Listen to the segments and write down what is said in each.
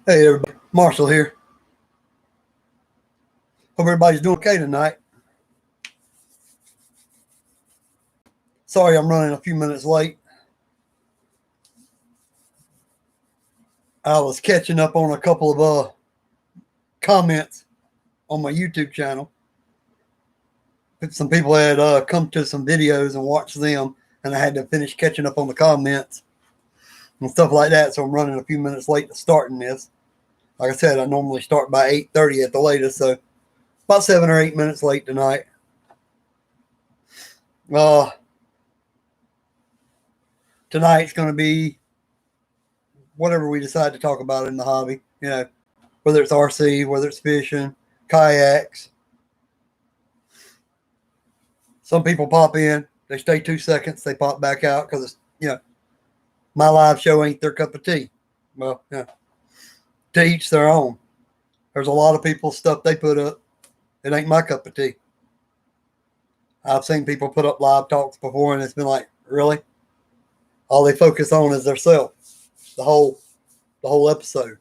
Hey everybody, Marshall here. Hope everybody's doing okay tonight. Sorry I'm running a few minutes late. I was catching up on a couple of comments on my YouTube channel. Some people had come to some videos and watched them, and I had to finish catching up on the comments and stuff like that. So I'm running a few minutes late to starting this. Like I said, I normally start by 8:30 at the latest, so about 7 or 8 minutes late tonight. Tonight's going to be whatever we decide to talk about in the hobby, whether it's RC, whether it's fishing, kayaks. Some people pop in, they stay 2 seconds, they pop back out because it's, my live show ain't their cup of tea. Well, to each their own. There's a lot of people's stuff they put up. It ain't my cup of tea. I've seen people put up live talks before, and it's been like, really? All they focus on is their self, the whole episode.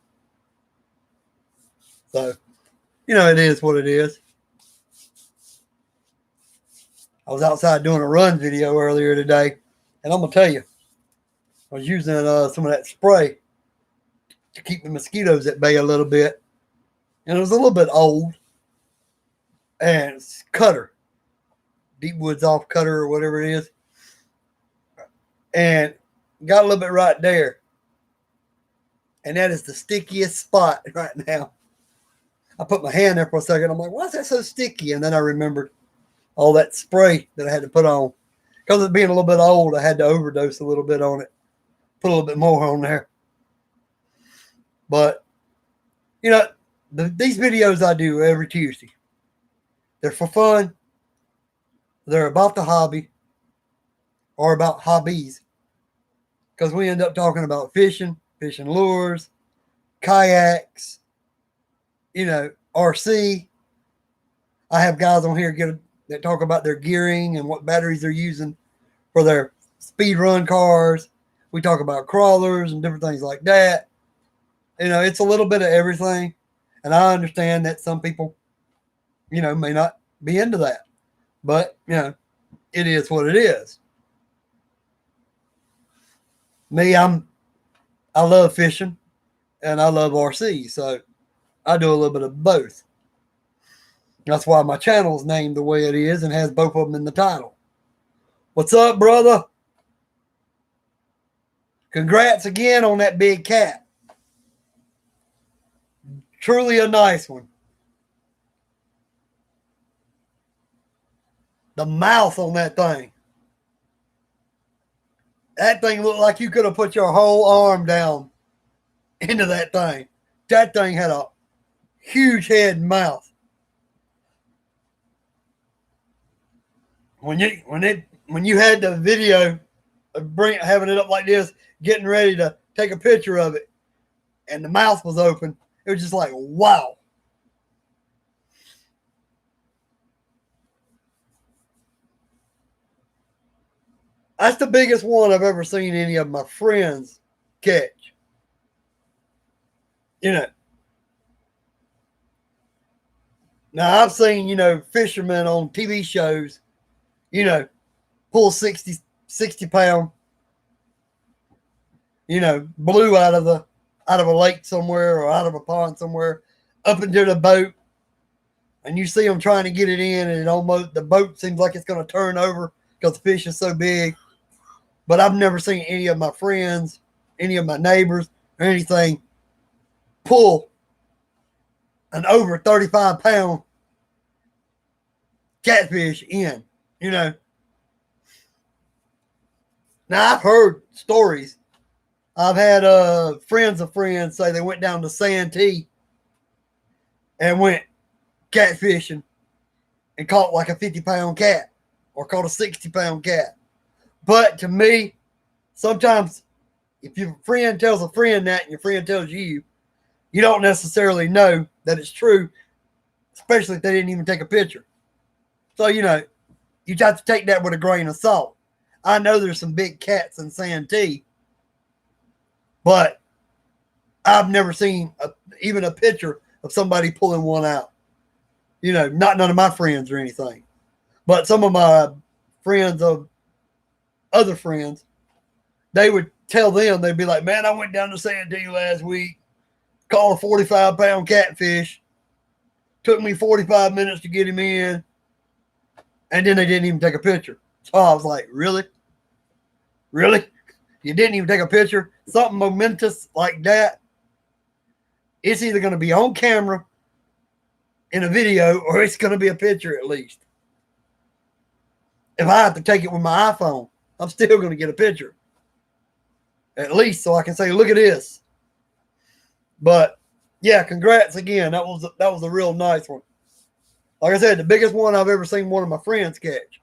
So, it is what it is. I was outside doing a run video earlier today, and I'm going to tell you, I was using some of that spray to keep the mosquitoes at bay a little bit. And it was a little bit old. And it's Cutter. Deep Woods Off Cutter or whatever it is. And got a little bit right there. And that is the stickiest spot right now. I put my hand there for a second. I'm like, why is that so sticky? And then I remembered all that spray that I had to put on. Because it being a little bit old, I had to overdose a little bit on it. Put a little bit more on there. But, these videos I do every Tuesday, they're for fun. They're about the hobby or about hobbies. Because we end up talking about fishing lures, kayaks, RC. I have guys on here that talk about their gearing and what batteries they're using for their speed run cars. We talk about crawlers and different things like that. It's a little bit of everything. And I understand that some people, may not be into that. But, it is what it is. Me, I love fishing and I love RC. So I do a little bit of both. That's why my channel is named the way it is and has both of them in the title. What's up, brother? Congrats again on that big cat. Truly a nice one. The mouth on that thing. That thing looked like you could have put your whole arm down into that thing. That thing had a huge head and mouth. When you had the video of having it up like this, getting ready to take a picture of it, and the mouth was open, it was just like, wow. That's the biggest one I've ever seen any of my friends catch. Now I've seen, fishermen on TV shows, pull 60 pound, blue out of a lake somewhere or out of a pond somewhere up into the boat. And you see them trying to get it in, and the boat seems like it's going to turn over because the fish is so big. But I've never seen any of my friends, any of my neighbors, or anything pull an over 35 pound catfish in, Now, I've heard stories. I've had friends of friends say they went down to Santee and went catfishing and caught like a 50-pound cat or caught a 60-pound cat. But to me, sometimes if your friend tells a friend that and your friend tells you, you don't necessarily know that it's true, especially if they didn't even take a picture. So, you have to take that with a grain of salt. I know there's some big cats in Santee, but I've never seen even a picture of somebody pulling one out. You know, not none of my friends or anything, but some of my friends of other friends, they would tell them, they'd be like, man, I went down to Santee last week, caught a 45-pound catfish. Took me 45 minutes to get him in. And then they didn't even take a picture. So I was like, really? Really? You didn't even take a picture? Something momentous like that? It's either going to be on camera in a video or it's going to be a picture at least. If I have to take it with my iPhone, I'm still going to get a picture. At least so I can say, look at this. But yeah, congrats again. That was a real nice one. Like I said, the biggest one I've ever seen one of my friends catch.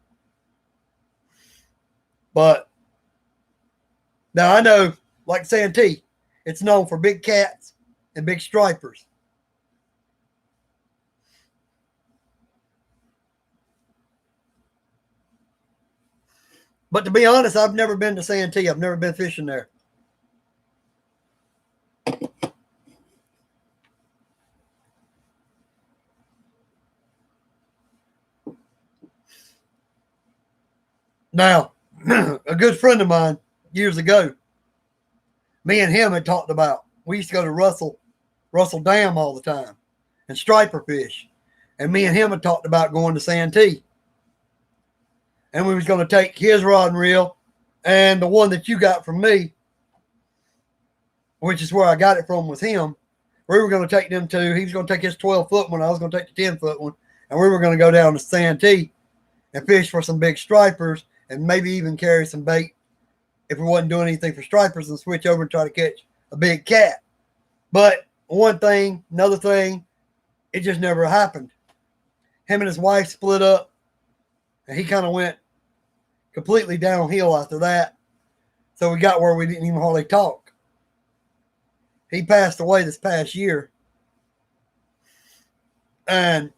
But now I know, like Santee, it's known for big cats and big stripers. But to be honest, I've never been to Santee. I've never been fishing there. Now, a good friend of mine years ago, me and him had talked about, we used to go to Russell Dam all the time and striper fish. And me and him had talked about going to Santee. And we was going to take his rod and reel and the one that you got from me, which is where I got it from, was him. We were going to take them two. He was going to take his 12-foot one. I was going to take the 10-foot one. And we were going to go down to Santee and fish for some big stripers and maybe even carry some bait if we wasn't doing anything for stripers and switch over and try to catch a big cat. But one thing, another thing, it just never happened. Him and his wife split up, and he kind of went completely downhill after that. So we got where we didn't even hardly talk. He passed away this past year. And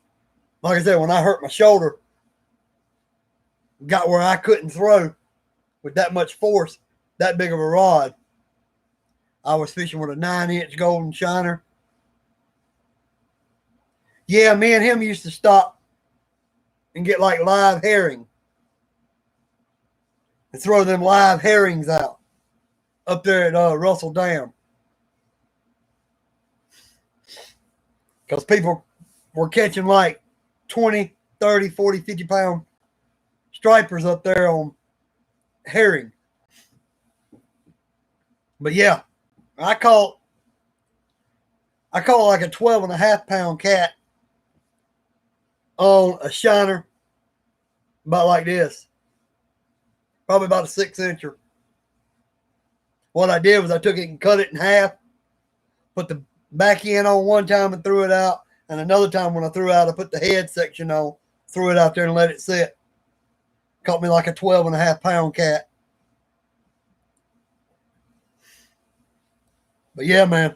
like I said, when I hurt my shoulder, got where I couldn't throw with that much force, that big of a rod. I was fishing with a 9-inch golden shiner. Yeah, me and him used to stop and get like live herring and throw them live herrings out up there at Russell Dam. Because people were catching like 20, 30, 40, 50-pound stripers up there on herring. But yeah, I caught like a 12.5-pound cat on a shiner about like this. Probably about a 6-incher. What I did was I took it and cut it in half, put the back end on one time and threw it out. And another time when I threw out, I put the head section on, threw it out there and let it sit. Caught me like a 12.5-pound cat. But yeah, man,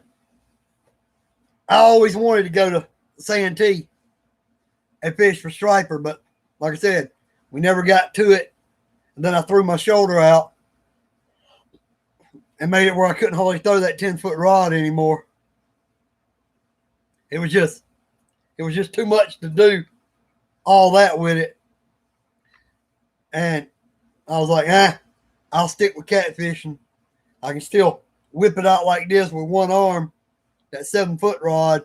I always wanted to go to Santee and fish for striper, but like I said, we never got to it. And then I threw my shoulder out and made it where I couldn't hardly throw that 10-foot rod anymore. It was just too much to do all that with it. And I was like, I'll stick with catfishing. I can still whip it out like this with one arm, that 7-foot rod.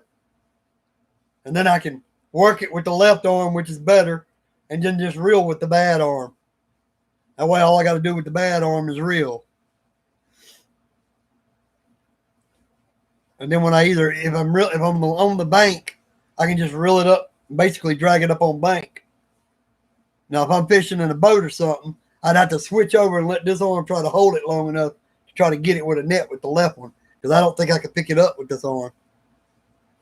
And then I can work it with the left arm, which is better, and then just reel with the bad arm. That way all I got to do with the bad arm is reel. And then when if I'm on the bank, I can just reel it up and basically drag it up on bank. Now, if I'm fishing in a boat or something, I'd have to switch over and let this arm try to hold it long enough to try to get it with a net with the left one, because I don't think I could pick it up with this arm.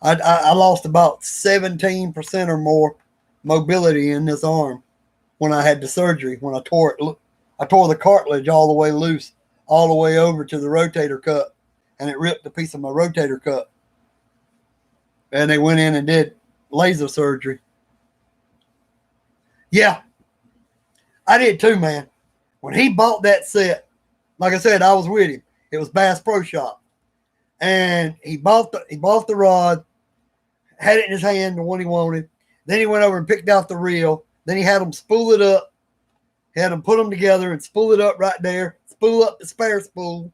I lost about 17% or more mobility in this arm when I had the surgery, when I tore it. I tore the cartilage all the way loose, all the way over to the rotator cuff, and it ripped a piece of my rotator cuff. And they went in and did laser surgery. Yeah, I did too, man. When he bought that set, like I said, I was with him. It was Bass Pro Shop. And he bought the rod, had it in his hand, the one he wanted. Then he went over and picked out the reel. Then he had them spool it up. Had them put them together and spool it up right there. Spool up the spare spool.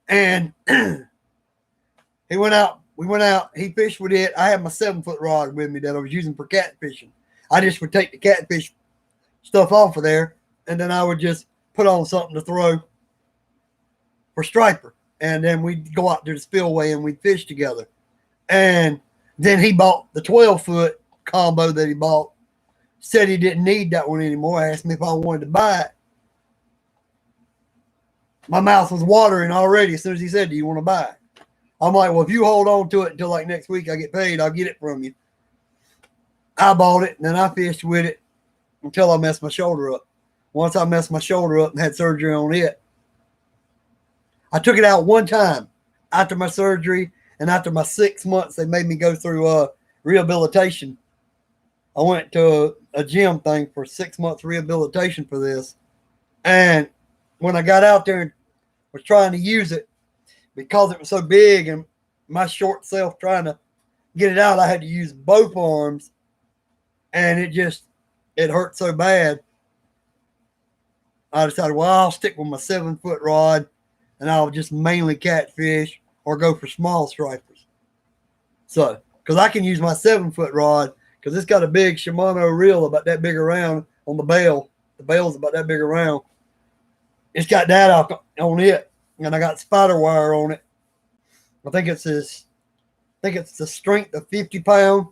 And he went out. We went out. He fished with it. I had my 7-foot rod with me that I was using for catfishing. I just would take the catfish stuff off of there, and then I would just put on something to throw for striper. And then we'd go out to the spillway and we'd fish together. And then he bought the 12-foot combo that he bought. Said he didn't need that one anymore. Asked me if I wanted to buy it. My mouth was watering already as soon as he said, "Do you want to buy it?" I'm like, "Well, if you hold on to it until like next week I get paid, I'll get it from you." I bought it, and then I fished with it until I messed my shoulder up. Once I messed my shoulder up and had surgery on it, I took it out one time after my surgery, and after my 6 months, they made me go through rehabilitation. I went to a gym thing for 6 months rehabilitation for this. And when I got out there and was trying to use it, because it was so big and my short self trying to get it out, I had to use both arms. And it hurt so bad. I decided, well, I'll stick with my 7-foot rod and I'll just mainly catfish or go for small stripers. So, because I can use my 7-foot rod because it's got a big Shimano reel about that big around on the bail. The bail's about that big around. It's got that on it, and I got spider wire on it. I think it's the strength of 50 pound,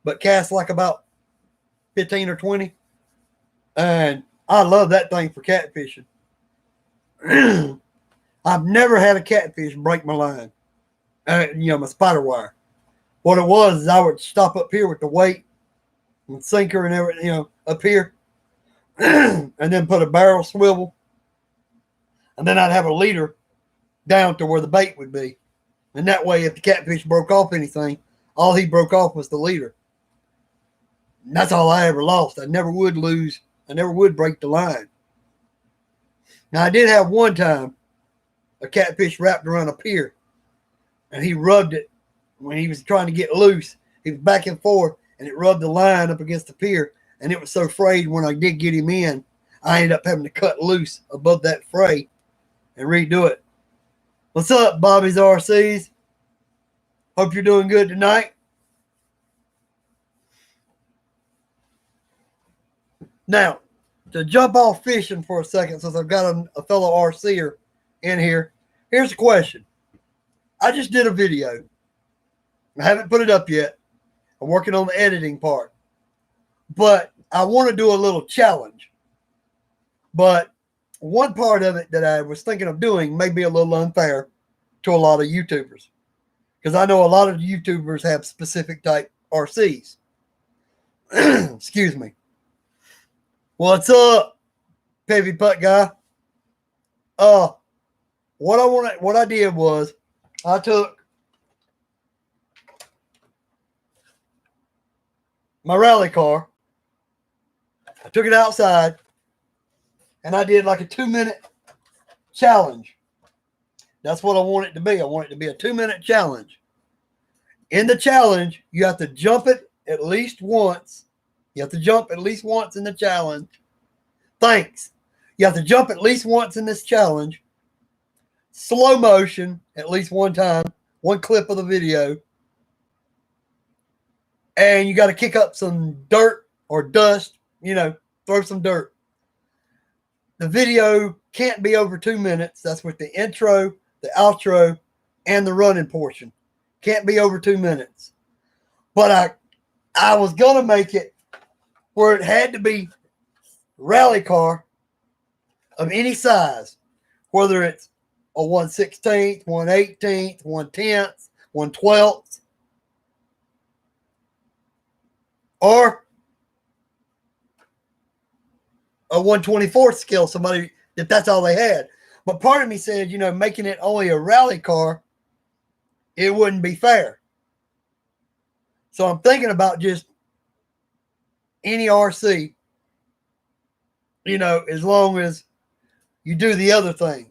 but casts like about 15 or 20. And I love that thing for catfishing. I've never had a catfish break my line. My spider wire. What it was is I would stop up here with the weight and sinker and everything, up here, and then put a barrel swivel, and then I'd have a leader down to where the bait would be. And that way, if the catfish broke off anything, all he broke off was the leader. And that's all I ever lost. I never would lose. I never would break the line. Now, I did have one time a catfish wrapped around a pier, and he rubbed it when he was trying to get loose. He was back and forth, and it rubbed the line up against the pier, and it was so frayed when I did get him in, I ended up having to cut loose above that fray and redo it. What's up, Bobby's RCs? Hope you're doing good tonight. Now, to jump off fishing for a second, since I've got a fellow RCer in here, here's a question. I just did a video. I haven't put it up yet. I'm working on the editing part. But I want to do a little challenge. But one part of it that I was thinking of doing may be a little unfair to a lot of YouTubers. Because I know a lot of YouTubers have specific type RCs. Excuse me. What's up, Pevy Putt guy? What I did was I took my rally car, I took it outside, and I did like a 2-minute challenge. That's what I want it to be. I want it to be a 2-minute challenge. In the challenge, you have to jump it at least once. You have to jump at least once in the challenge. Thanks. You have to jump at least once in this challenge. Slow motion at least one time. One clip of the video. And you got to kick up some dirt or dust. Throw some dirt. The video can't be over 2 minutes. That's with the intro, the outro, and the running portion. Can't be over 2 minutes. But I was going to make it where it had to be rally car of any size, whether it's a 1/16th, 1/18th, 1/10th, 1/12th, or a 1/24th scale, somebody, if that's all they had. But part of me said, making it only a rally car, it wouldn't be fair. So I'm thinking about just any RC, as long as you do the other things.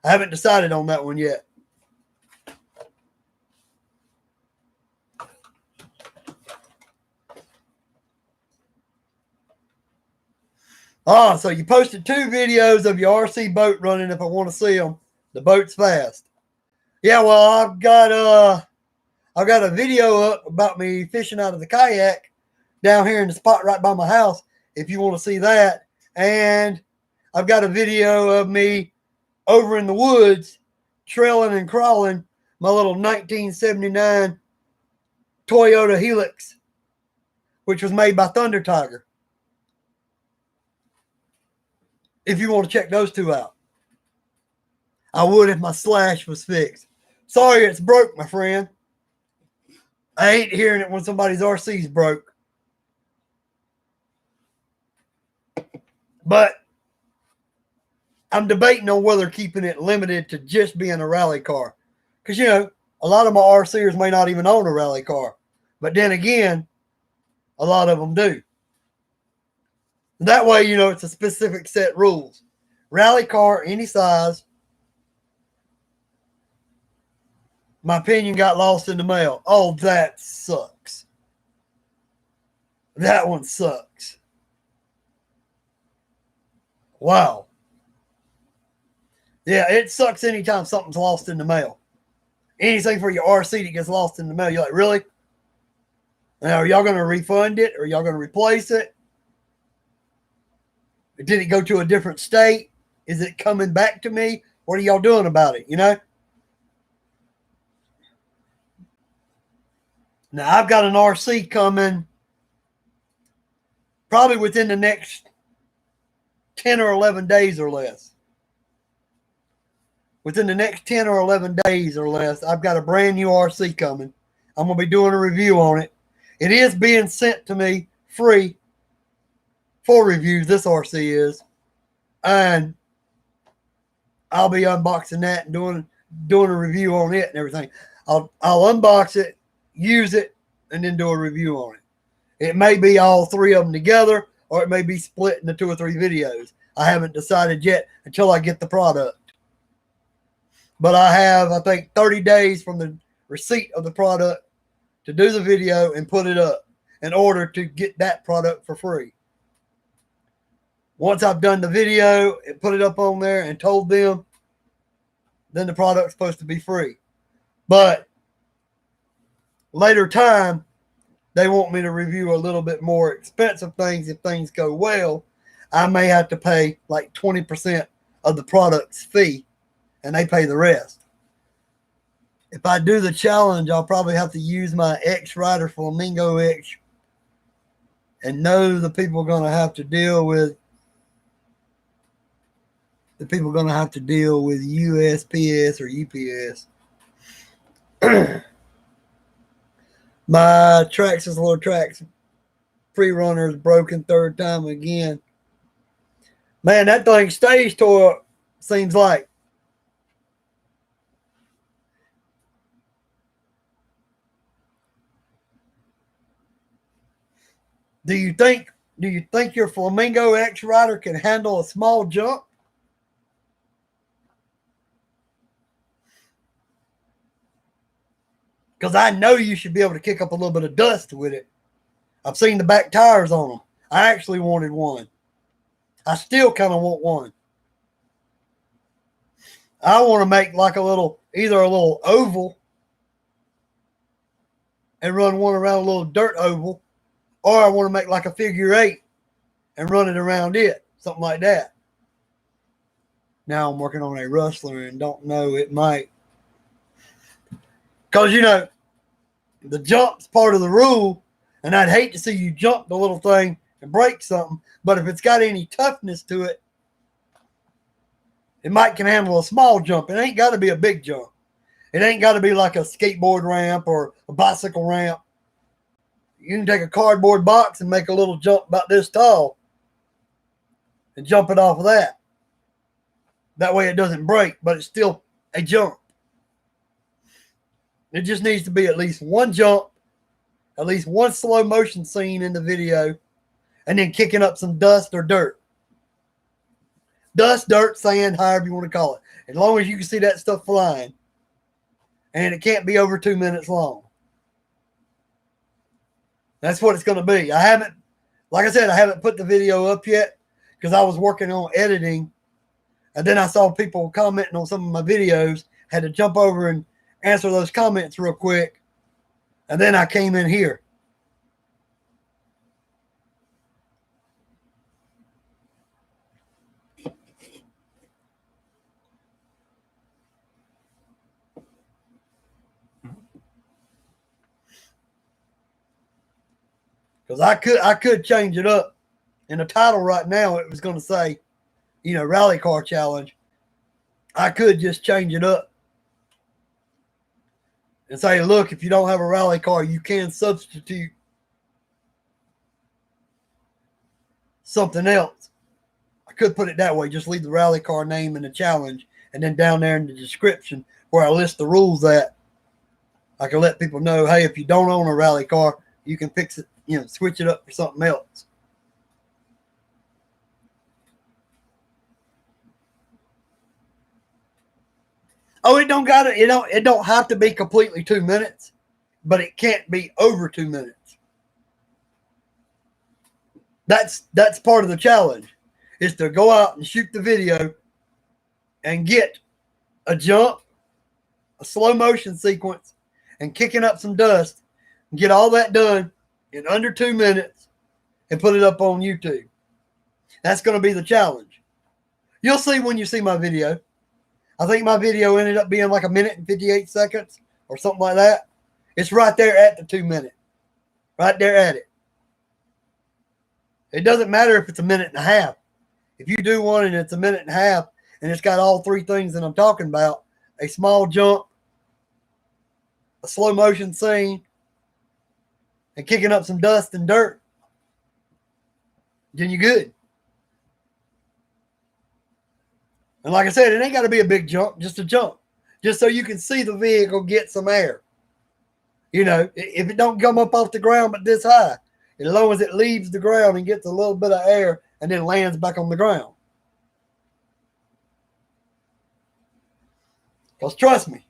I haven't decided on that one yet. Oh, so you posted 2 videos of your RC boat running if I want to see them. The boat's fast. Yeah, well, I've got a video up about me fishing out of the kayak down here in the spot right by my house if you want to see that. And I've got a video of me over in the woods trailing and crawling my little 1979 Toyota Helix, which was made by Thunder Tiger. If you want to check those 2 out. I would if my slash was fixed. Sorry it's broke, my friend. I hate hearing it when somebody's RC's broke. But I'm debating on whether keeping it limited to just being a rally car. Because, you know, a lot of my RCers may not even own a rally car. But then again, a lot of them do. That way, you know, it's a specific set rules. Rally car, any size. My opinion got lost in the mail. Oh, that sucks. That one sucks. Wow. Yeah, it sucks anytime something's lost in the mail. Anything for your RC that gets lost in the mail. You're like, really? Now, are y'all going to refund it? Or are y'all going to replace it? Did it go to a different state? Is it coming back to me? What are y'all doing about it? You know? Now, I've got an RC coming probably within the next 10 or 11 days or less. Within the next 10 or 11 days or less, I've got a brand new RC coming. I'm going to be doing a review on it. It is being sent to me free for reviews, this RC is. And I'll be unboxing that and doing a review on it and everything. I'll unbox it, use it, and then do a review on it. It may be all 3 of them together, or it may be split into 2 or 3 videos. I haven't decided yet until I get the product. But I have, I think, 30 days from the receipt of the product to do the video and put it up in order to get that product for free. Once I've done the video and put it up on there and told them, then the product's supposed to be free. But later time, they want me to review a little bit more expensive things. If things go well, I may have to pay like 20% of the product's fee, and they pay the rest. If I do the challenge, I'll probably have to use my X-Rider Flamingo X and know the people are going to have to deal with USPS or UPS. My Traxxas Little Trax pre-runner is broken 3rd time again. Man, that thing stays tore up, seems like. Do you think your Flamingo X Rider can handle a small jump? Because I know you should be able to kick up a little bit of dust with it. I've seen the back tires on them. I actually wanted one. I still kind of want one. I want to make like either a little oval and run one around a little dirt oval, or I want to make like a figure 8 and run it around it, something like that. Now I'm working on a Rustler and don't know, it might. Because, you know, the jump's part of the rule, and I'd hate to see you jump the little thing and break something, but if it's got any toughness to it, it might can handle a small jump. It ain't got to be a big jump. It ain't got to be like a skateboard ramp or a bicycle ramp. You can take a cardboard box and make a little jump about this tall and jump it off of that. That way it doesn't break, but it's still a jump. It just needs to be at least one jump, at least one slow motion scene in the video, and then kicking up some dust or dirt. Dust, dirt, sand, however you want to call it. As long as you can see that stuff flying. And it can't be over 2 minutes long. That's what it's going to be. Like I said, I haven't put the video up yet because I was working on editing, and then I saw people commenting on some of my videos. Had to jump over and answer those comments real quick, and then I came in here. Because I could change it up. In the title right now, it was going to say, rally car challenge. I could just change it up and say, look, if you don't have a rally car, you can substitute something else. I could put it that way. Just leave the rally car name in the challenge, and then down there in the description where I list the rules at, I can let people know, hey, if you don't own a rally car, you can fix it, switch it up for something else. Oh, it don't have to be completely 2 minutes, but it can't be over 2 minutes. That's part of the challenge, is to go out and shoot the video and get a jump, a slow motion sequence, and kicking up some dust, and get all that done in under 2 minutes and put it up on YouTube. That's going to be the challenge. You'll see when you see my video. I think my video ended up being like 1 minute and 58 seconds or something like that. It's right there at the 2 minute. Right there at it. It doesn't matter if it's 1.5 minutes. If you do one and it's 1.5 minutes and it's got all 3 things that I'm talking about, a small jump, a slow motion scene, and kicking up some dust and dirt, then you're good. And like I said, it ain't got to be a big jump, just a jump. Just so you can see the vehicle get some air. If it don't come up off the ground but this high, as long as it leaves the ground and gets a little bit of air and then lands back on the ground. Because trust me,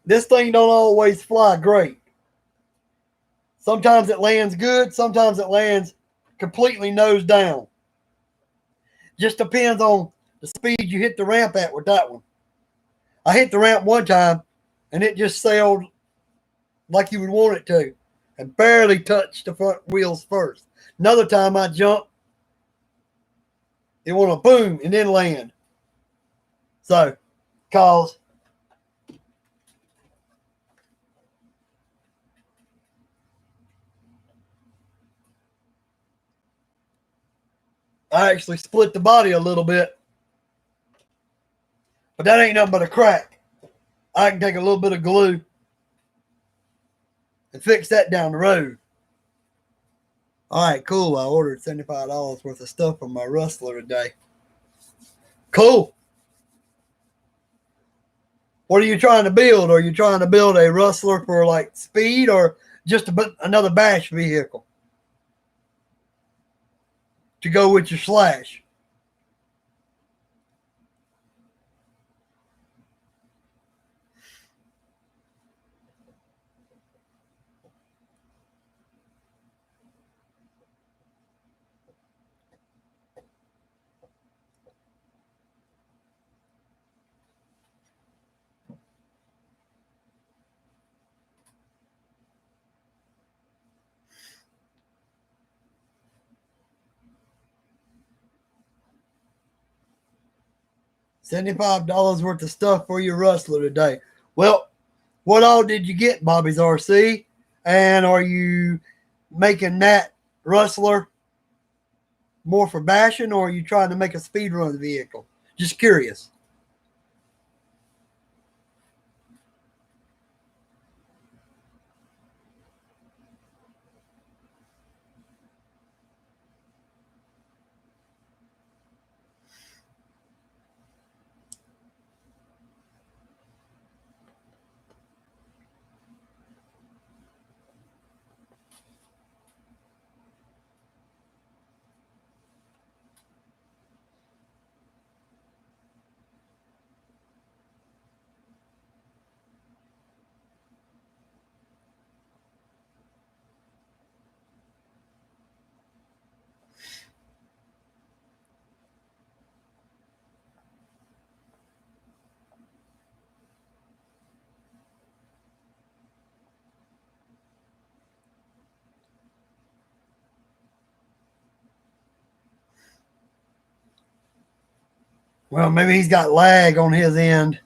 this thing don't always fly great. Sometimes it lands good. Sometimes it lands completely nose down. Just depends on the speed you hit the ramp at with that one. I hit the ramp one time, and it just sailed like you would want it to, and barely touched the front wheels first. Another time I jumped, it went a boom and then land. So, cause I actually split the body a little bit, but that ain't nothing but a crack. I can take a little bit of glue and fix that down the road. All right, cool. I ordered $75 worth of stuff from my rustler today. Cool. What are you trying to build? Are you trying to build a rustler for like speed or just another bash vehicle to go with your Slash? $75 worth of stuff for your rustler today. Well, what all did you get, Bobby's RC? And are you making that rustler more for bashing, or are you trying to make a speed run vehicle? Just curious. Well, maybe he's got lag on his end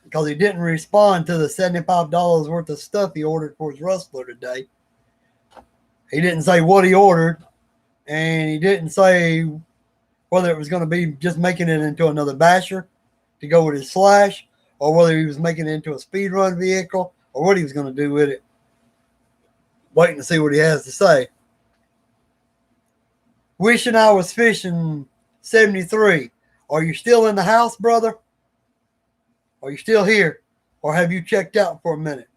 because he didn't respond to the $75 worth of stuff he ordered for his rustler today. He didn't say what he ordered, and he didn't say whether it was going to be just making it into another basher to go with his slash, or whether he was making it into a speed run vehicle, or what he was going to do with it. Waiting to see what he has to say. Wishing I was fishing 73. Are you still in the house, brother? Are you still here? Or have you checked out for a minute?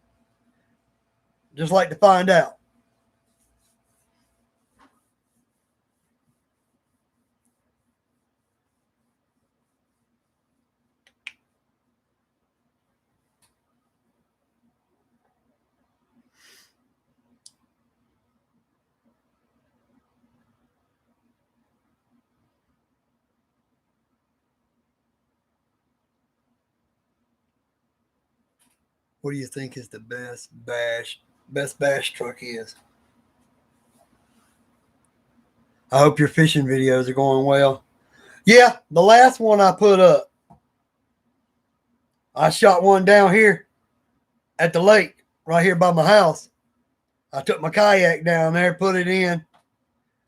Just like to find out. What do you think is the best bash truck is? I hope your fishing videos are going well. Yeah, the last one I put up, I shot one down here at the lake, right here by my house. I took my kayak down there, put it in,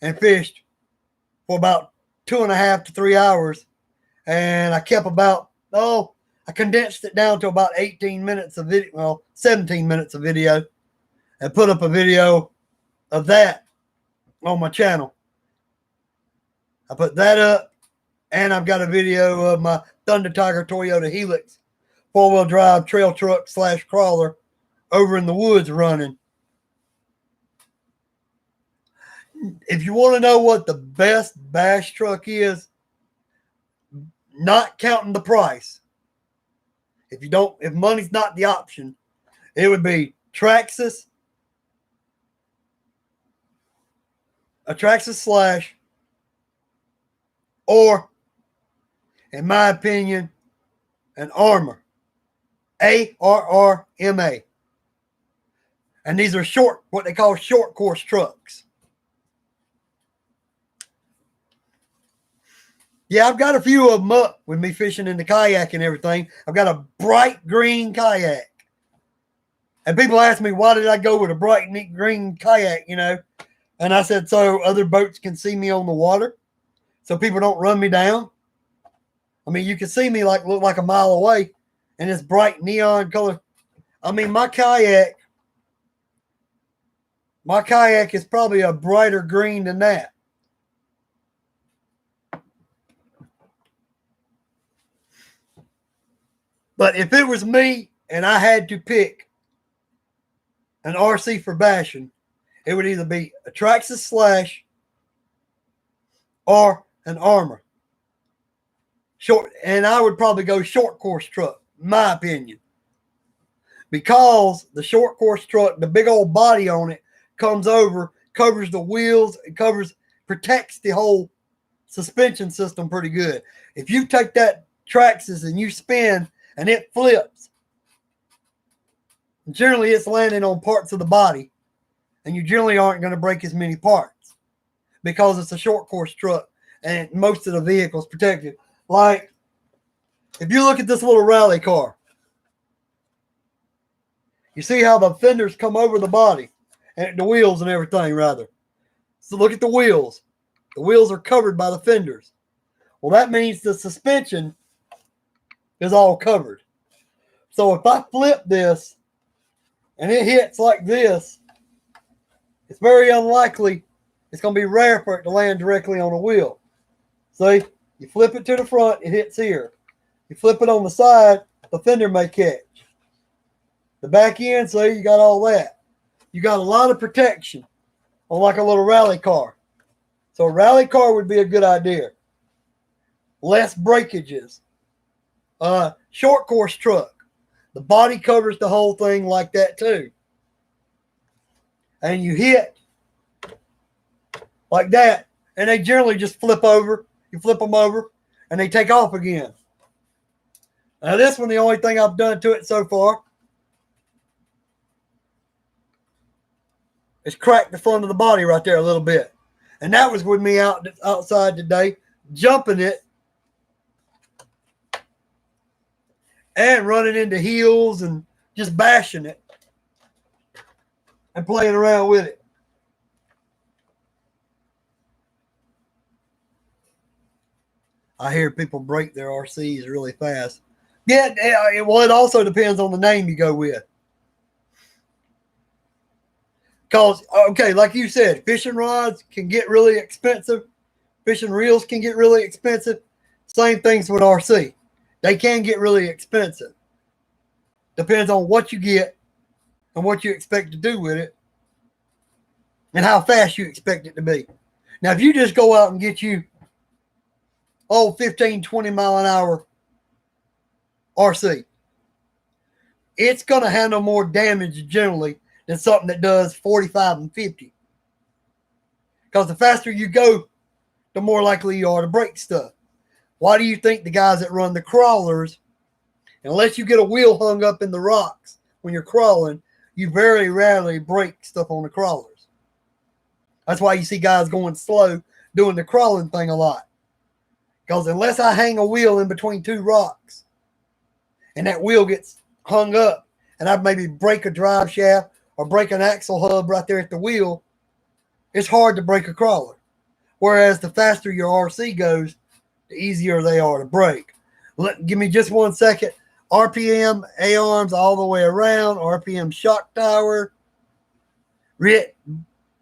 and fished for about 2.5 to 3 hours. And I kept I condensed it down to about 18 minutes of video, 17 minutes of video, and put up a video of that on my channel. I put that up, and I've got a video of my Thunder Tiger Toyota Helix 4-wheel-drive trail truck / crawler over in the woods running. If you want to know what the best bash truck is, not counting the price, if money's not the option, it would be a Traxxas slash, or, in my opinion, an Armor, ARRMA. And these are what they call short course trucks. Yeah, I've got a few of them up with me fishing in the kayak and everything. I've got a bright green kayak. And people ask me, why did I go with a bright green kayak, And I said, so other boats can see me on the water, so people don't run me down. I mean, you can see me look like a mile away, and it's bright neon color. I mean, my kayak is probably a brighter green than that. But if it was me and I had to pick an RC for bashing, it would either be a Traxxas slash or an Armor. And I would probably go short course truck, my opinion. Because the short course truck, the big old body on it, comes over, covers the wheels, protects the whole suspension system pretty good. If you take that Traxxas and you spin and it flips, generally it's landing on parts of the body, and you generally aren't going to break as many parts because it's a short course truck and most of the vehicle's protected. Like, if you look at this little rally car, you see how the fenders come over the body and the wheels and everything, rather. So look at the wheels. The wheels are covered by the fenders. Well, that means the suspension is all covered. So if I flip this and it hits like this, it's very unlikely, it's going to be rare for it to land directly on a wheel. See, you flip it to the front, it hits here. You flip it on the side, the fender may catch. The back end, see, you got all that. You got a lot of protection on like a little rally car. So a rally car would be a good idea. Less breakages. Short course truck. The body covers the whole thing like that too. And you hit like that, and they generally just flip over. You flip them over, and they take off again. Now this one, the only thing I've done to it so far is crack the front of the body right there a little bit. And that was with me outside today jumping it, and running into hills and just bashing it and playing around with it. I hear people break their RCs really fast. Yeah, well, it also depends on the name you go with. Because, okay, like you said, fishing rods can get really expensive. Fishing reels can get really expensive. Same things with RC. They can get really expensive. Depends on what you get and what you expect to do with it and how fast you expect it to be. Now, if you just go out and get you, 15, 20 mile an hour RC, it's going to handle more damage generally than something that does 45 and 50. Because the faster you go, the more likely you are to break stuff. Why do you think the guys that run the crawlers, unless you get a wheel hung up in the rocks when you're crawling, you very rarely break stuff on the crawlers? That's why you see guys going slow doing the crawling thing a lot. Because unless I hang a wheel in between two rocks and that wheel gets hung up and I maybe break a drive shaft or break an axle hub right there at the wheel, it's hard to break a crawler. Whereas the faster your RC goes, the easier they are to break. Give me just 1 second. RPM, A-arms all the way around, RPM shock tower, RIT,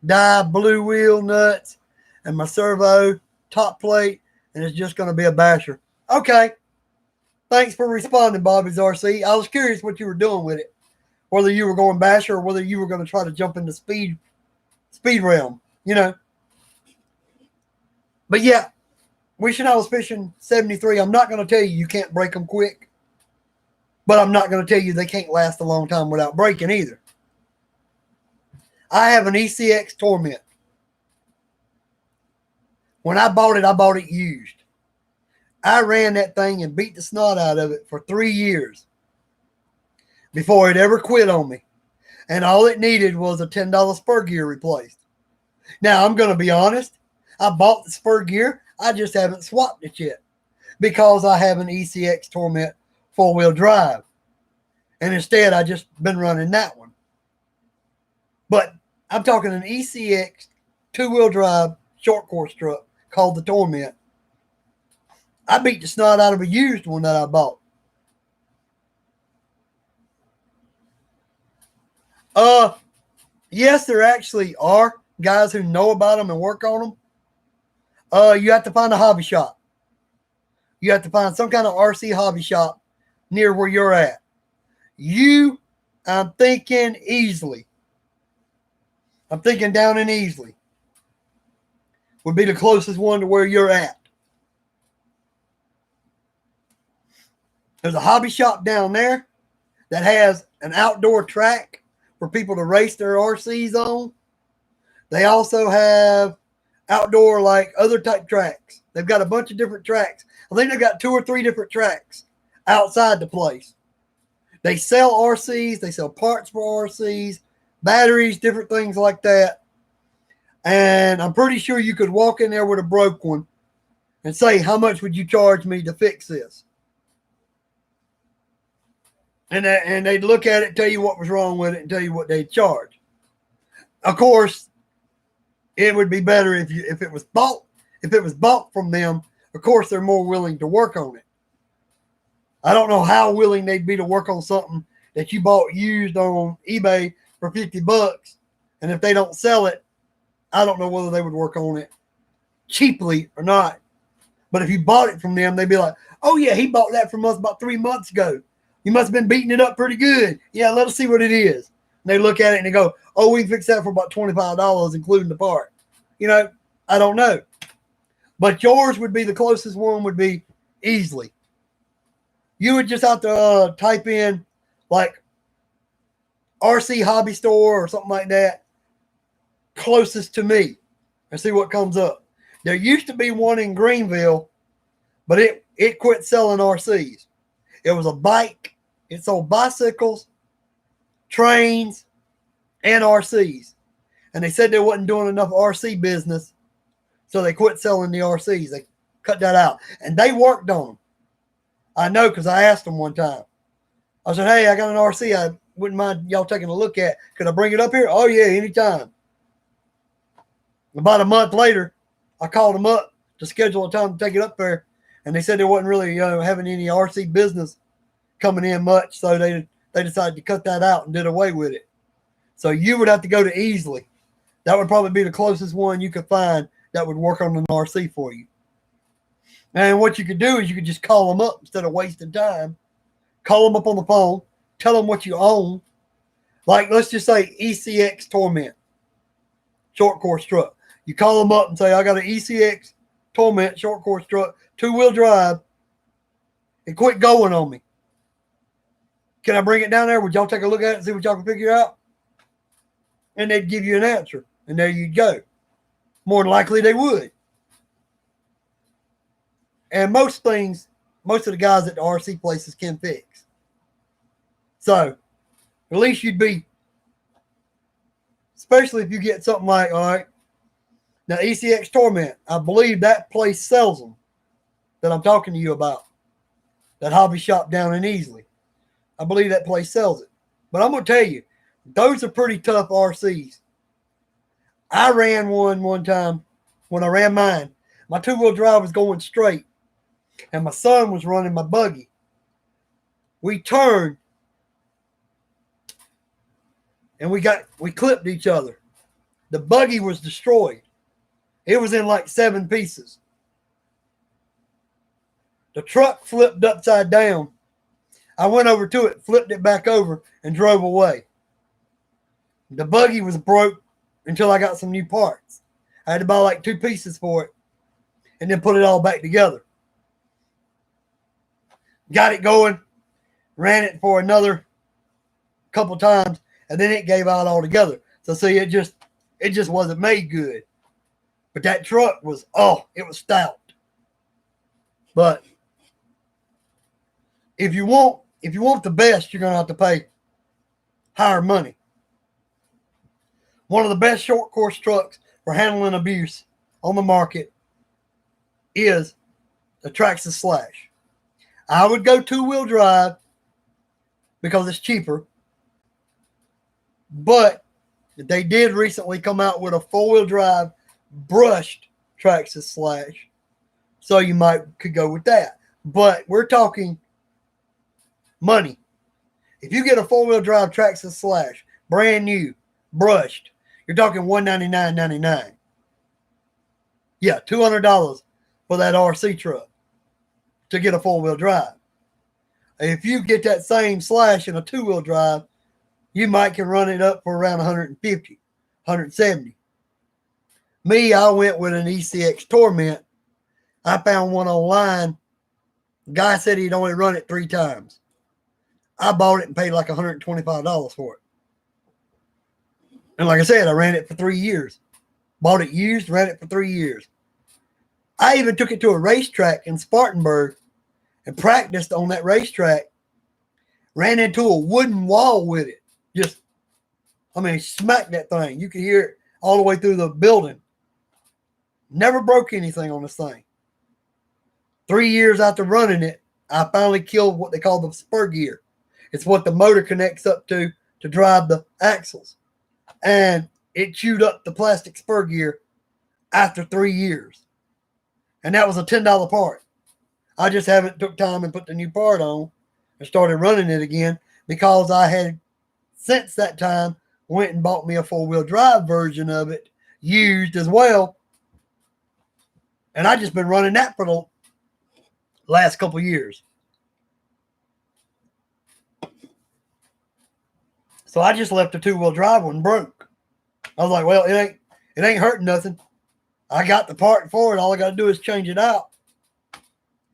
die, blue wheel nuts, and my servo top plate, and it's just going to be a basher. Okay. Thanks for responding, Bobby's RC. I was curious what you were doing with it, whether you were going basher or whether you were going to try to jump into speed realm, you know. But yeah, wishing I was fishing 73. I'm not going to tell you can't break them quick, but I'm not going to tell you they can't last a long time without breaking either. I have an Ecx Torment. When I bought it used. I ran that thing and beat the snot out of it for 3 years before it ever quit on me. And all it needed was a $10 spur gear replaced. Now, I'm going to be honest. I bought the spur gear. I just haven't swapped it yet because I have an Ecx Torment 4-wheel-drive. And instead, I just been running that one. But I'm talking an Ecx 2-wheel-drive short course truck called the Torment. I beat the snot out of a used one that I bought. Yes, there actually are guys who know about them and work on them. You have to find a hobby shop. You have to find some kind of RC hobby shop near where you're at. I'm thinking Easley. I'm thinking down in Easley would be the closest one to where you're at. There's a hobby shop down there that has an outdoor track for people to race their RCs on. They also have outdoor, like other type tracks. They've got a bunch of different tracks. I think they've got 2 or 3 different tracks outside the place. They sell RCs. They sell parts for RCs, batteries, different things like that. And I'm pretty sure you could walk in there with a broke one and say, how much would you charge me to fix this? And they'd look at it, tell you what was wrong with it, and tell you what they'd charge. Of course, it would be better if it was bought from them. Of course, they're more willing to work on it. I don't know how willing they'd be to work on something that you bought used on eBay for $50, and if they don't sell it, I don't know whether they would work on it cheaply or not. But if you bought it from them, they'd be like, "Oh yeah, he bought that from us about 3 months ago. You must have been beating it up pretty good. Yeah, let us see what it is." And they look at it and they go, "Oh, we can fix that for about $25, including the part." You know, I don't know. But yours would be the closest one would be Easley. You would just have to type in like RC hobby store or something like that closest to me and see what comes up. There used to be one in Greenville, but it quit selling RCs. It was a bike. It sold bicycles, trains, and RCs. And they said they wasn't doing enough RC business, so they quit selling the RCs. cut that out. And they worked on them. I know because I asked them one time. I said, hey, I got an RC I wouldn't mind y'all taking a look at. Could I bring it up here? Oh, yeah, anytime. About a month later, I called them up to schedule a time to take it up there. And they said they wasn't really having any RC business coming in much. So they decided to cut that out and did away with it. So you would have to go to Easley. That would probably be the closest one you could find that would work on an RC for you. And what you could do is you could just call them up instead of wasting time. Call them up on the phone. Tell them what you own. Like, let's just say Ecx Torment, short course truck. You call them up and say, I got an Ecx Torment short course truck, 2-wheel-drive. It quit going on me. Can I bring it down there? Would y'all take a look at it and see what y'all can figure out? And they'd give you an answer. And there you go. More than likely they would. And most things, most of the guys at the RC places can fix. So, at least you'd be, especially if you get something like, all right, now Ecx Torment, I believe that place sells them that I'm talking to you about. That hobby shop down in Easley. I believe that place sells it. But I'm going to tell you, those are pretty tough RCs. I ran one time when I ran mine. My 2-wheel-drive was going straight, and my son was running my buggy. We turned, and we clipped each other. The buggy was destroyed. It was in like 7 pieces. The truck flipped upside down. I went over to it, flipped it back over, and drove away. The buggy was broke until I got some new parts. I had to buy like 2 pieces for it and then put it all back together. Got it going, ran it for another couple times, and then it gave out altogether. So see, it just wasn't made good. But that truck was, it was stout. But if you want the best, you're going to have to pay higher money. One of the best short course trucks for handling abuse on the market is the Traxxas Slash. I would go 2-wheel-drive because it's cheaper. But they did recently come out with a 4-wheel-drive brushed Traxxas Slash. So you could go with that. But we're talking money. If you get a 4-wheel-drive Traxxas Slash, brand new, brushed, you're talking $199.99. Yeah, $200 for that RC truck to get a 4-wheel-drive. If you get that same Slash in a 2-wheel-drive, you might can run it up for around 150, 170. Me, I went with an Ecx Torment. I found one online. The guy said he'd only run it 3 times. I bought it and paid like $125 for it. And like I said, I ran it for 3 years. Bought it used, ran it for 3 years. I even took it to a racetrack in Spartanburg and practiced on that racetrack. Ran into a wooden wall with it. Smacked that thing. You could hear it all the way through the building. Never broke anything on this thing. 3 years after running it, I finally killed what they call the spur gear. It's what the motor connects up to drive the axles. And it chewed up the plastic spur gear after 3 years. And that was a $10 part. I just haven't took time and put the new part on and started running it again because I had, since that time, went and bought me a 4-wheel-drive version of it, used as well. And I just been running that for the last couple years. So I just left the 2-wheel-drive one broke. I was like, well, it ain't hurting nothing. I got the part for it. All I got to do is change it out.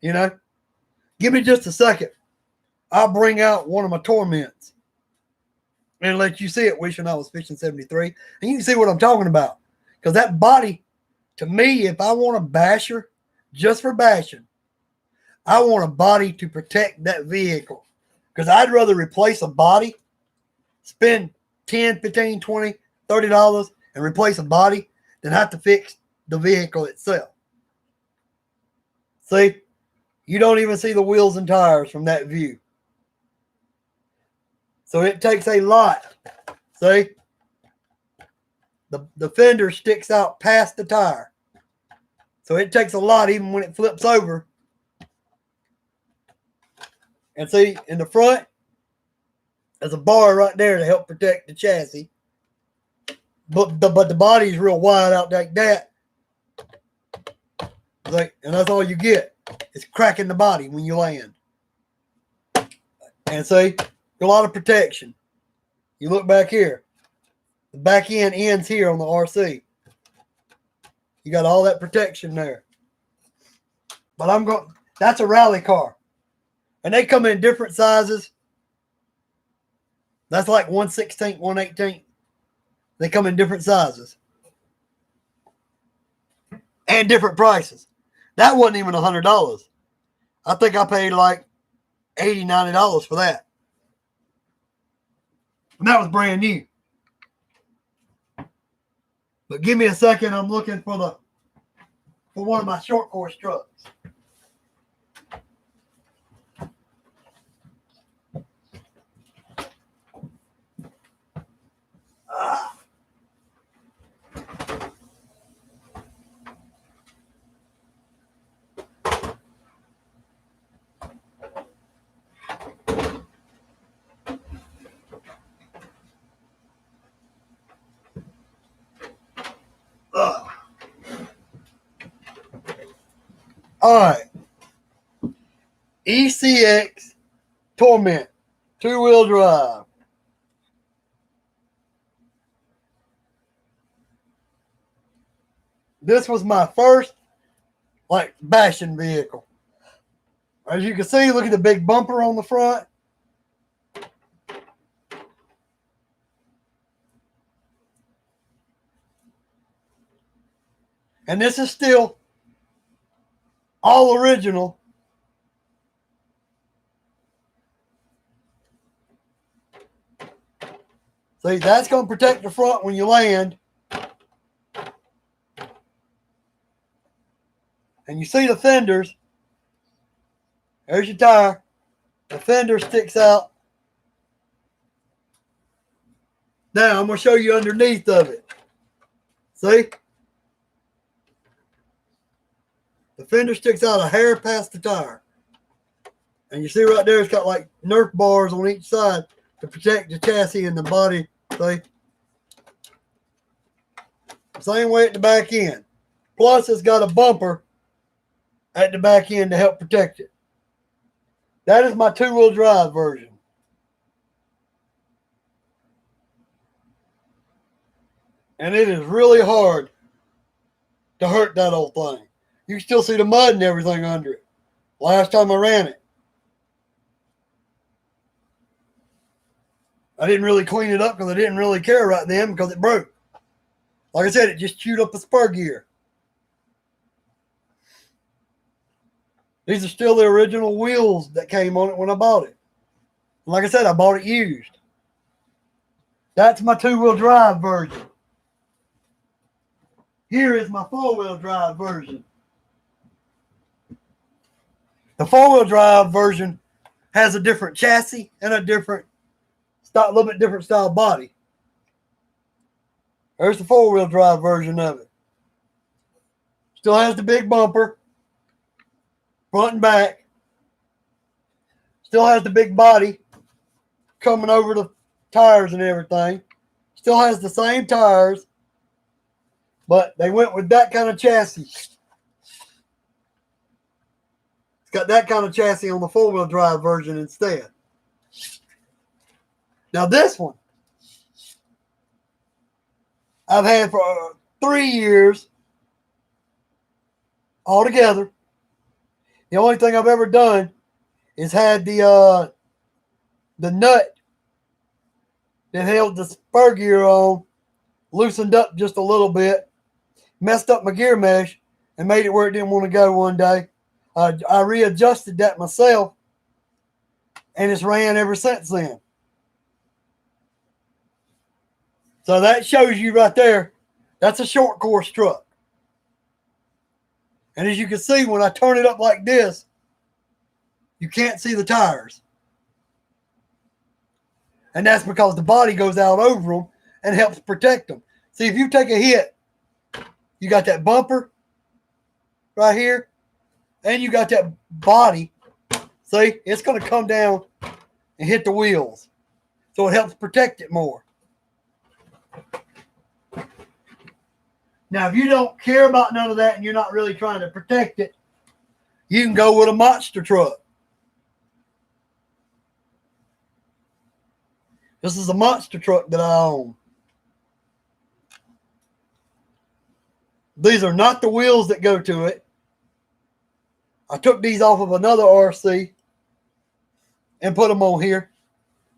You know? Give me just a second. I'll bring out one of my Torments and let you see it, wishing I was fishing 73. And you can see what I'm talking about. Because that body, to me, if I want a basher, just for bashing, I want a body to protect that vehicle. Because I'd rather replace a body, spend $10, $15, $20, $30 and replace a body than have to fix the vehicle itself. See, you don't even see the wheels and tires from that view. So it takes a lot. See, the fender sticks out past the tire. So it takes a lot even when it flips over. And see, in the front, there's a bar right there to help protect the chassis. But the body's real wide out like that. And that's all you get. It's cracking the body when you land. And see, a lot of protection. You look back here. The back end ends here on the RC. You got all that protection there. But that's a rally car. And they come in different sizes. That's like 1/16, 1/18. They come in different sizes. And different prices. That wasn't even $100. I think I paid like $80, $90 for that. And that was brand new. But give me a second. I'm looking for one of my short course trucks. All right. Ecx Torment Two-Wheel-Drive. This was my first bashing vehicle. As you can see, look at the big bumper on the front. And this is still all original. See, that's going to protect the front when you land. And you see the fenders. There's your tire. The fender sticks out. Now, I'm going to show you underneath of it. See? The fender sticks out a hair past the tire. And you see right there, it's got like Nerf bars on each side to protect the chassis and the body. See? Same way at the back end. Plus, it's got a bumper at the back end to help protect it. That is my two-wheel drive version. And it is really hard to hurt that old thing. You can still see the mud and everything under it. Last time I ran it. I didn't really clean it up because I didn't really care right then because it broke. Like I said, it just chewed up the spur gear. These are still the original wheels that came on it when I bought it. Like I said, I bought it used. That's my two-wheel drive version. Here is my four-wheel drive version. The four-wheel drive version has a different chassis and a little bit different style body. There's the four-wheel drive version of it. Still has the big bumper, front and back. Still has the big body coming over the tires and everything. Still has the same tires, but they went with that kind of chassis. It's got that kind of chassis on the four-wheel drive version instead. Now this one, I've had for 3 years altogether. The only thing I've ever done is had the nut that held the spur gear on loosened up just a little bit, messed up my gear mesh, and made it where it didn't want to go one day. I readjusted that myself, and it's ran ever since then. So that shows you right there, that's a short course truck. And as you can see, when I turn it up like this, you can't see the tires. And that's because the body goes out over them and helps protect them. See, if you take a hit, you got that bumper right here, and you got that body. See, it's going to come down and hit the wheels. So it helps protect it more. Now, if you don't care about none of that and you're not really trying to protect it, you can go with a monster truck. This is a monster truck that I own. These are not the wheels that go to it. I took these off of another RC and put them on here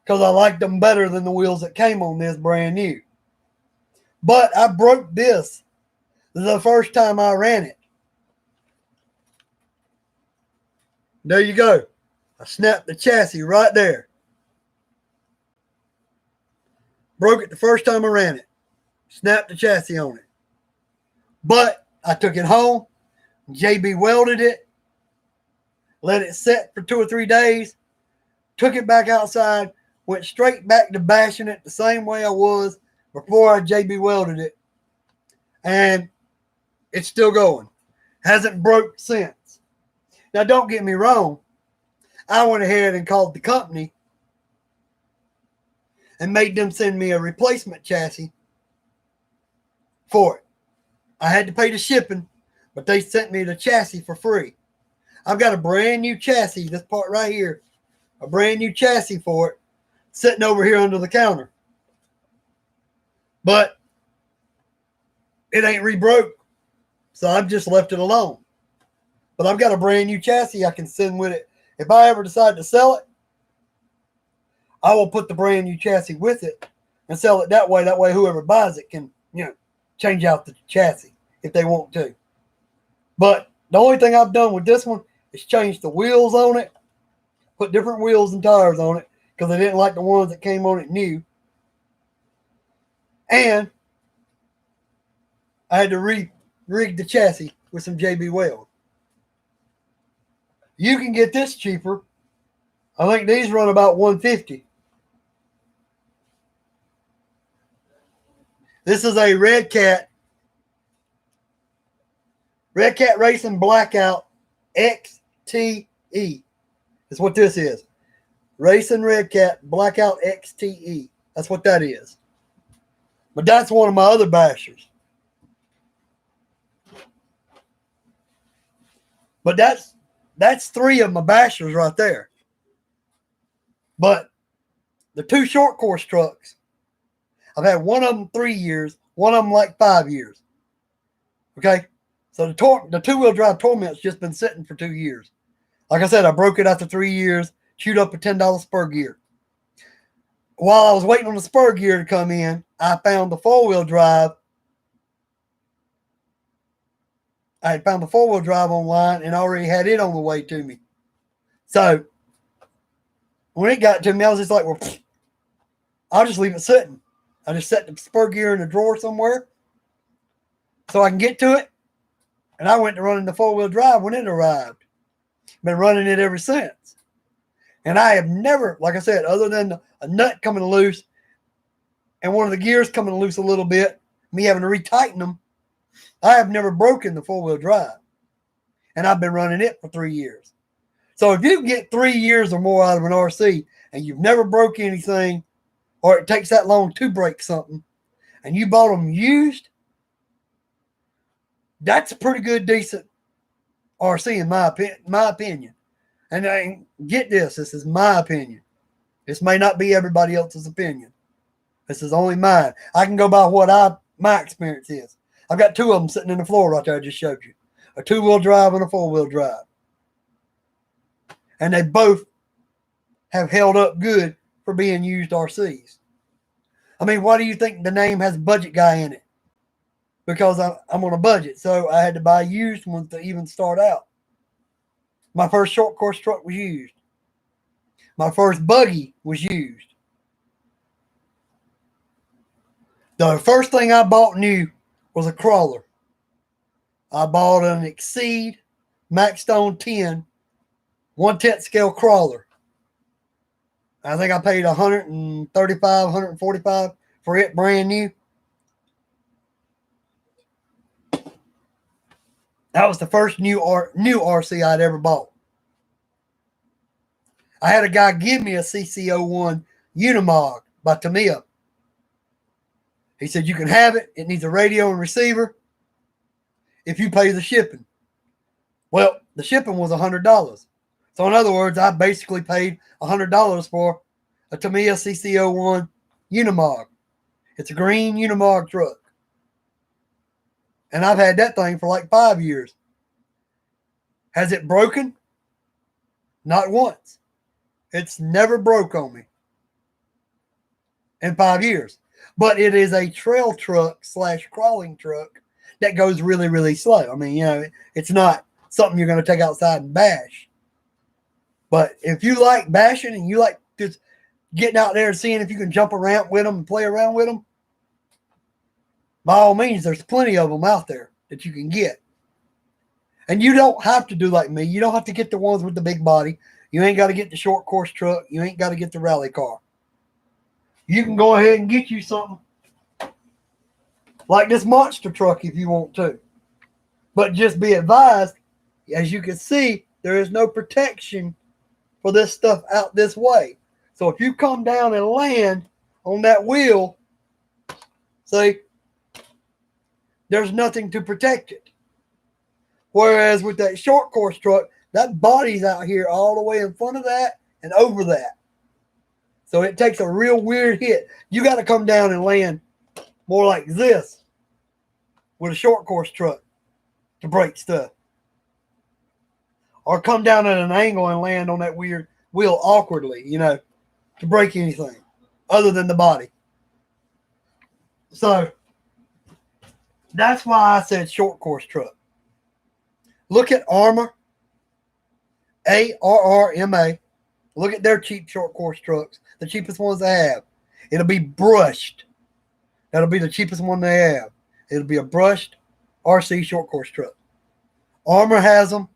because I liked them better than the wheels that came on this brand new. But I broke this the first time I ran it. There you go. I snapped the chassis right there. Broke it the first time I ran it. Snapped the chassis on it. But I took it home. JB welded it. Let it set for 2 or 3 days. Took it back outside. Went straight back to bashing it the same way I was before I JB welded it. And it's still going. Hasn't broke since. Now, don't get me wrong. I went ahead and called the company and made them send me a replacement chassis for it. I had to pay the shipping, but they sent me the chassis for free. I've got a brand new chassis, this part right here, a brand new chassis for it, sitting over here under the counter. But it ain't rebroke, so I've just left it alone. But I've got a brand new chassis I can send with it. If I ever decide to sell it, I will put the brand new chassis with it and sell it that way. That way whoever buys it can, change out the chassis if they want to. But the only thing I've done with this one is change the wheels on it, put different wheels and tires on it because I didn't like the ones that came on it new. And I had to rig the chassis with some JB weld. You can get this cheaper. I think these run about $150. This is a Red Cat Racing Blackout XTE. That's what this is. Racing Red Cat Blackout XTE. That's what that is. But that's one of my other bashers. But that's 3 of my bashers right there. But the 2 short course trucks, I've had one of them 3 years, one of them like 5 years. Okay? So the two-wheel drive Torment's just been sitting for 2 years. Like I said, I broke it after 3 years, chewed up a $10 spur gear. While I was waiting on the spur gear to come in, I found the 4-wheel drive. I had found the 4-wheel drive online and already had it on the way to me. So when it got to me, I was just like, well, I'll just leave it sitting. I just set the spur gear in a drawer somewhere so I can get to it. And I went to running the 4-wheel drive when it arrived. Been running it ever since. And I have never, like I said, other than a nut coming loose and one of the gears coming loose a little bit, me having to retighten them, I have never broken the 4-wheel drive. And I've been running it for 3 years. So if you can get 3 years or more out of an RC and you've never broke anything, or it takes that long to break something, and you bought them used, that's a pretty good, decent RC in my opinion. And get this is my opinion. This may not be everybody else's opinion. This is only mine. I can go by what my experience is. I've got 2 of them sitting in the floor right there I just showed you. A 2-wheel drive and a 4-wheel drive. And they both have held up good for being used RCs. I mean, why do you think the name has budget guy in it? Because I'm on a budget, so I had to buy used ones to even start out. My first short course truck was used. My first buggy was used. The first thing I bought new was a crawler. I bought an Exceed Max Stone 10 1/10 scale crawler. I think I paid $135, $145 for it, brand new. That was the first new RC I'd ever bought. I had a guy give me a CC01 Unimog by Tamiya. He said, you can have it. It needs a radio and receiver if you pay the shipping. Well, the shipping was $100. So in other words, I basically paid $100 for a Tamiya CC01 Unimog. It's a green Unimog truck. And I've had that thing for like 5 years. Has it broken? Not once. It's never broke on me in 5 years. But it is a trail truck / crawling truck that goes really, really slow. I mean, you know, it's not something you're going to take outside and bash. But if you like bashing and you like just getting out there and seeing if you can jump around with them and play around with them, by all means, there's plenty of them out there that you can get. And you don't have to do like me. You don't have to get the ones with the big body. You ain't got to get the short course truck. You ain't got to get the rally car. You can go ahead and get you something like this monster truck if you want to. But just be advised, as you can see, there is no protection for this stuff out this way. So if you come down and land on that wheel, see, there's nothing to protect it. Whereas with that short course truck, that body's out here all the way in front of that and over that. So it takes a real weird hit. You got to come down and land more like this with a short course truck to break stuff. Or come down at an angle and land on that weird wheel awkwardly, you know, to break anything other than the body. So that's why I said short course truck. Look at Arrma, ARRMA. Look at their cheap short course trucks, the cheapest ones they have. It'll be brushed. That'll be the cheapest one they have. It'll be a brushed RC short course truck. Arrma has them.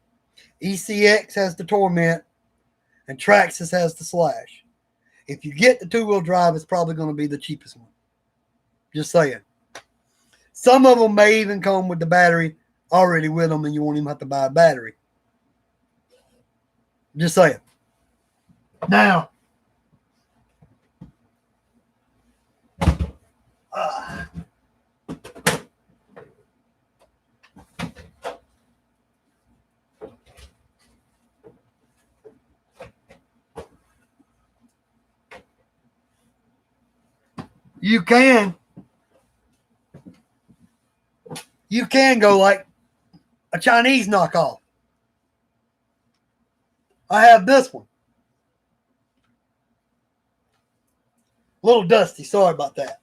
ECX has the Torment. And Traxxas has the Slash. If you get the two-wheel drive, it's probably going to be the cheapest one. Just saying. Some of them may even come with the battery already with them, and you won't even have to buy a battery. Just saying. Now, you can go like a Chinese knockoff. I have this one. A little dusty. Sorry about that.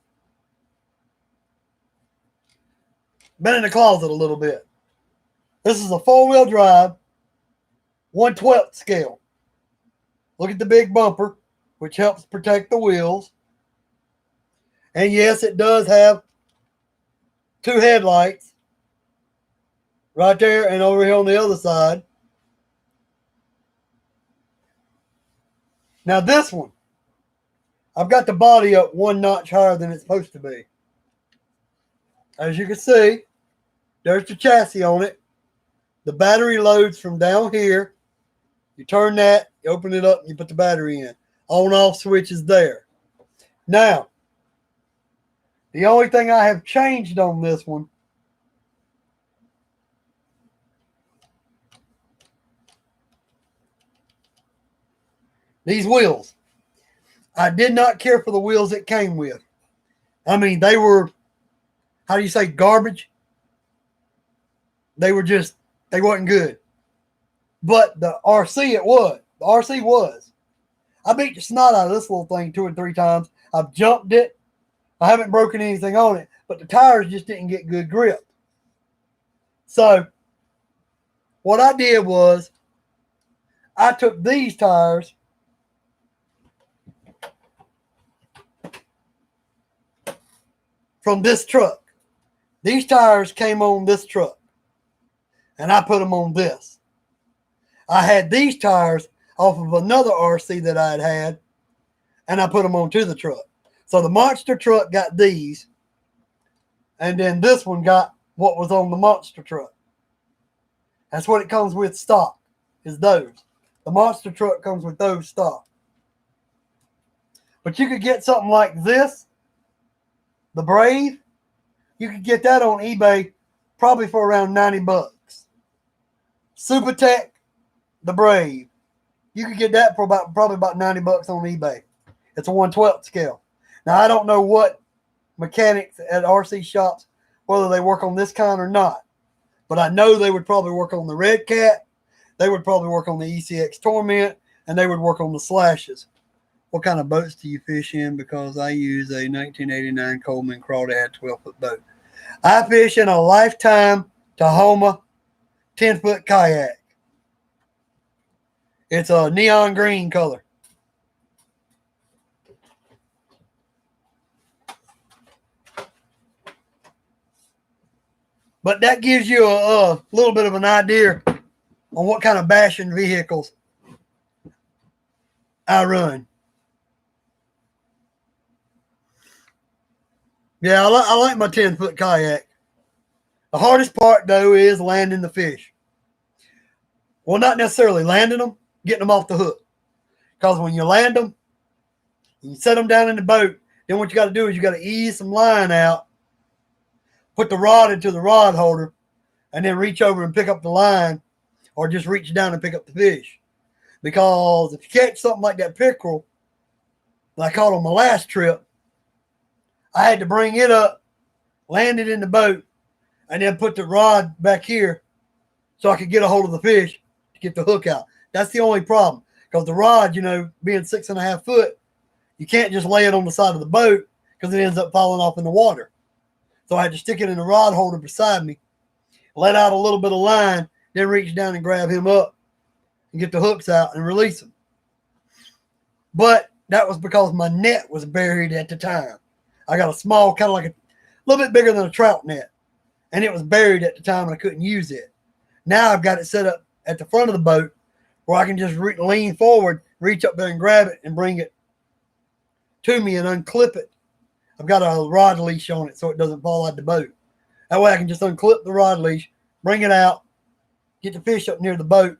Been in the closet a little bit. This is a 4-wheel drive, 1/12 scale. Look at the big bumper, which helps protect the wheels. And yes, it does have 2 headlights. Right there and over here on the other side. Now this one, I've got the body up 1 notch higher than it's supposed to be. As you can see, there's the chassis on it. The battery loads from down here. You turn that, you open it up, and you put the battery in. On-off switch is there. Now, the only thing I have changed on this one these wheels. I did not care for the wheels it came with. I mean, they were, how do you say, garbage? They were just, they wasn't good. But the RC, it was. The RC was. I beat the snot out of this little thing 2 or 3 times. I've jumped it. I haven't broken anything on it. But the tires just didn't get good grip. So, what I did was, I took these tires from this truck. These tires came on this truck. and I put them on this. I had these tires off of another RC that I had, and I put them onto the truck. So the monster truck got these, and then this one got what was on the monster truck. That's what it comes with stock, is those. The monster truck comes with those stock. But you could get something like this, the Brave. You could get that on eBay probably for around 90 bucks. Supertech, the Brave. You could get that for probably about 90 bucks on eBay. It's a 1/12 scale. Now, I don't know what mechanics at RC shops, whether they work on this kind or not. But I know they would probably work on the Red Cat. They would probably work on the Ecx Torment. And they would work on the Slashes. What kind of boats do you fish in? Because I use a 1989 Coleman Crawdad 12-foot boat. I fish in a Lifetime Tahoma 10-foot kayak. It's a neon green color. But that gives you a little bit of an idea on what kind of bashing vehicles I run. Yeah, I like my 10-foot kayak. The hardest part, though, is landing the fish. Well, not necessarily landing them, getting them off the hook. Because when you land them, you set them down in the boat. Then what you got to do is you got to ease some line out, put the rod into the rod holder, and then reach over and pick up the line, or just reach down and pick up the fish. Because if you catch something like that pickerel, like I caught on my last trip, I had to bring it up, land it in the boat, and then put the rod back here so I could get a hold of the fish to get the hook out. That's the only problem. Because the rod, you know, being 6.5 foot, you can't just lay it on the side of the boat because it ends up falling off in the water. So I had to stick it in the rod holder beside me, let out a little bit of line, then reach down and grab him up and get the hooks out and release them. But that was because my net was buried at the time. I got a small, kind of like a little bit bigger than a trout net, and it was buried at the time and I couldn't use it. Now I've got it set up at the front of the boat where I can just lean forward, reach up there and grab it and bring it to me and unclip it. I've got a rod leash on it so it doesn't fall out the boat. That way I can just unclip the rod leash, bring it out, get the fish up near the boat,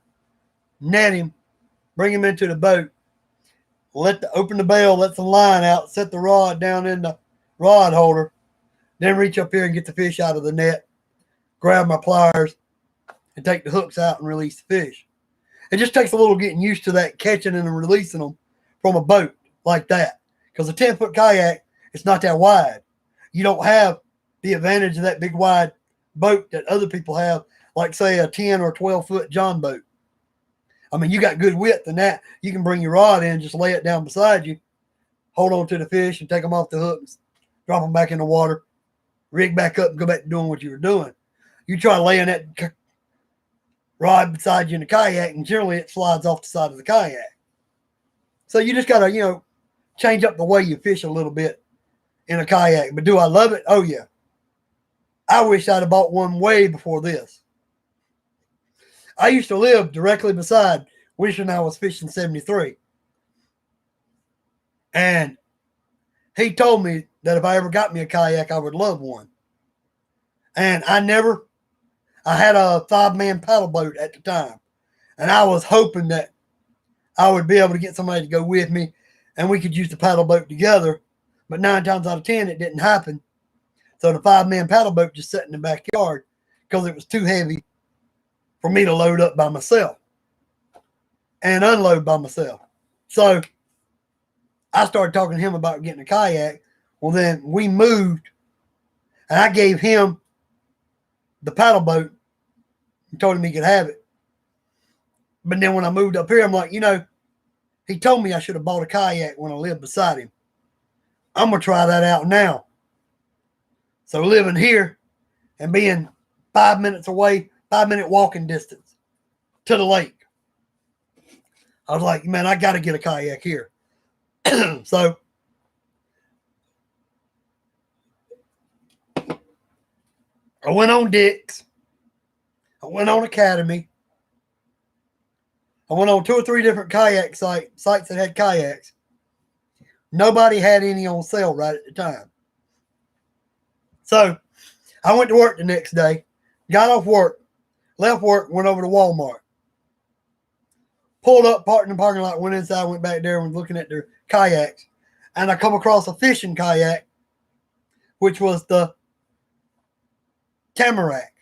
net him, bring him into the boat, open the bell, let some line out, set the rod down in the rod holder, then reach up here and get the fish out of the net, grab my pliers, and take the hooks out and release the fish. It just takes a little getting used to that, catching and releasing them from a boat like that. Because a 10-foot kayak, it's not that wide. You don't have the advantage of that big wide boat that other people have, like say a 10 or 12-foot John boat. I mean, you got good width in that. You can bring your rod in, just lay it down beside you, hold on to the fish and take them off the hooks, drop them back in the water, rig back up and go back to doing what you were doing. You try laying that rod beside you in the kayak, and generally it slides off the side of the kayak. So you just got to, change up the way you fish a little bit in a kayak. But do I love it? Oh, yeah. I wish I'd have bought one way before this. I used to live directly beside wishing I was fishing 73. And he told me that if I ever got me a kayak, I would love one. And I had a 5-man paddle boat at the time. And I was hoping that I would be able to get somebody to go with me and we could use the paddle boat together. But 9 times out of 10, it didn't happen. So the 5-man paddle boat just sat in the backyard because it was too heavy for me to load up by myself and unload by myself. So I started talking to him about getting a kayak. Well, then we moved and I gave him the paddle boat and told him he could have it. But then when I moved up here, I'm like, he told me I should have bought a kayak when I lived beside him. I'm going to try that out now. So living here and being 5 minutes away, 5-minute walking distance to the lake, I was like, man, I got to get a kayak here. So I went on Dick's. I went on Academy. I went on 2 or 3 different kayak sites that had kayaks. Nobody had any on sale right at the time. So I went to work the next day, got off work, left work, went over to Walmart. Pulled up, parked in the parking lot, went inside, went back there and was looking at their kayaks. And I come across a fishing kayak, which was the Tamarack.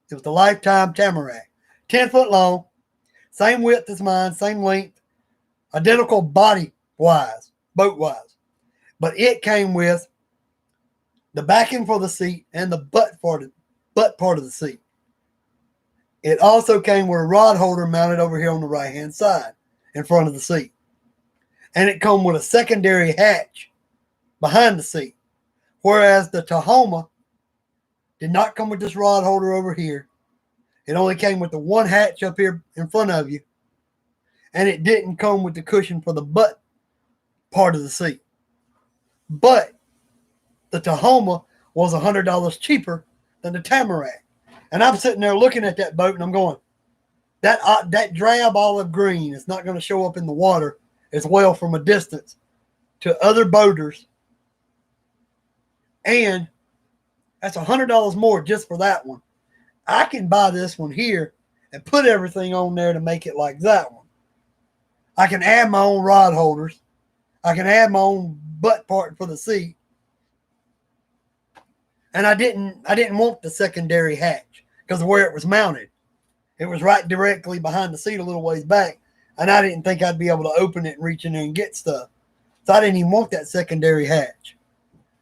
It was the Lifetime Tamarack. 10-foot long, same width as mine, same length, identical body-wise, boat-wise. But it came with the backing for the seat and the butt part of the seat. It also came with a rod holder mounted over here on the right-hand side in front of the seat. And it came with a secondary hatch behind the seat. Whereas the Tahoma did not come with this rod holder over here. It only came with the one hatch up here in front of you. And it didn't come with the cushion for the butt part of the seat. But the Tahoma was $100 cheaper than the Tamarack. And I'm sitting there looking at that boat and I'm going, that drab olive green is not going to show up in the water as well from a distance to other boaters. And that's $100 more just for that one. I can buy this one here and put everything on there to make it like that one. I can add my own rod holders. I can add my own butt part for the seat. And I didn't want the secondary hatch because of where it was mounted. It was right directly behind the seat a little ways back. And I didn't think I'd be able to open it and reach in there and get stuff. So I didn't even want that secondary hatch.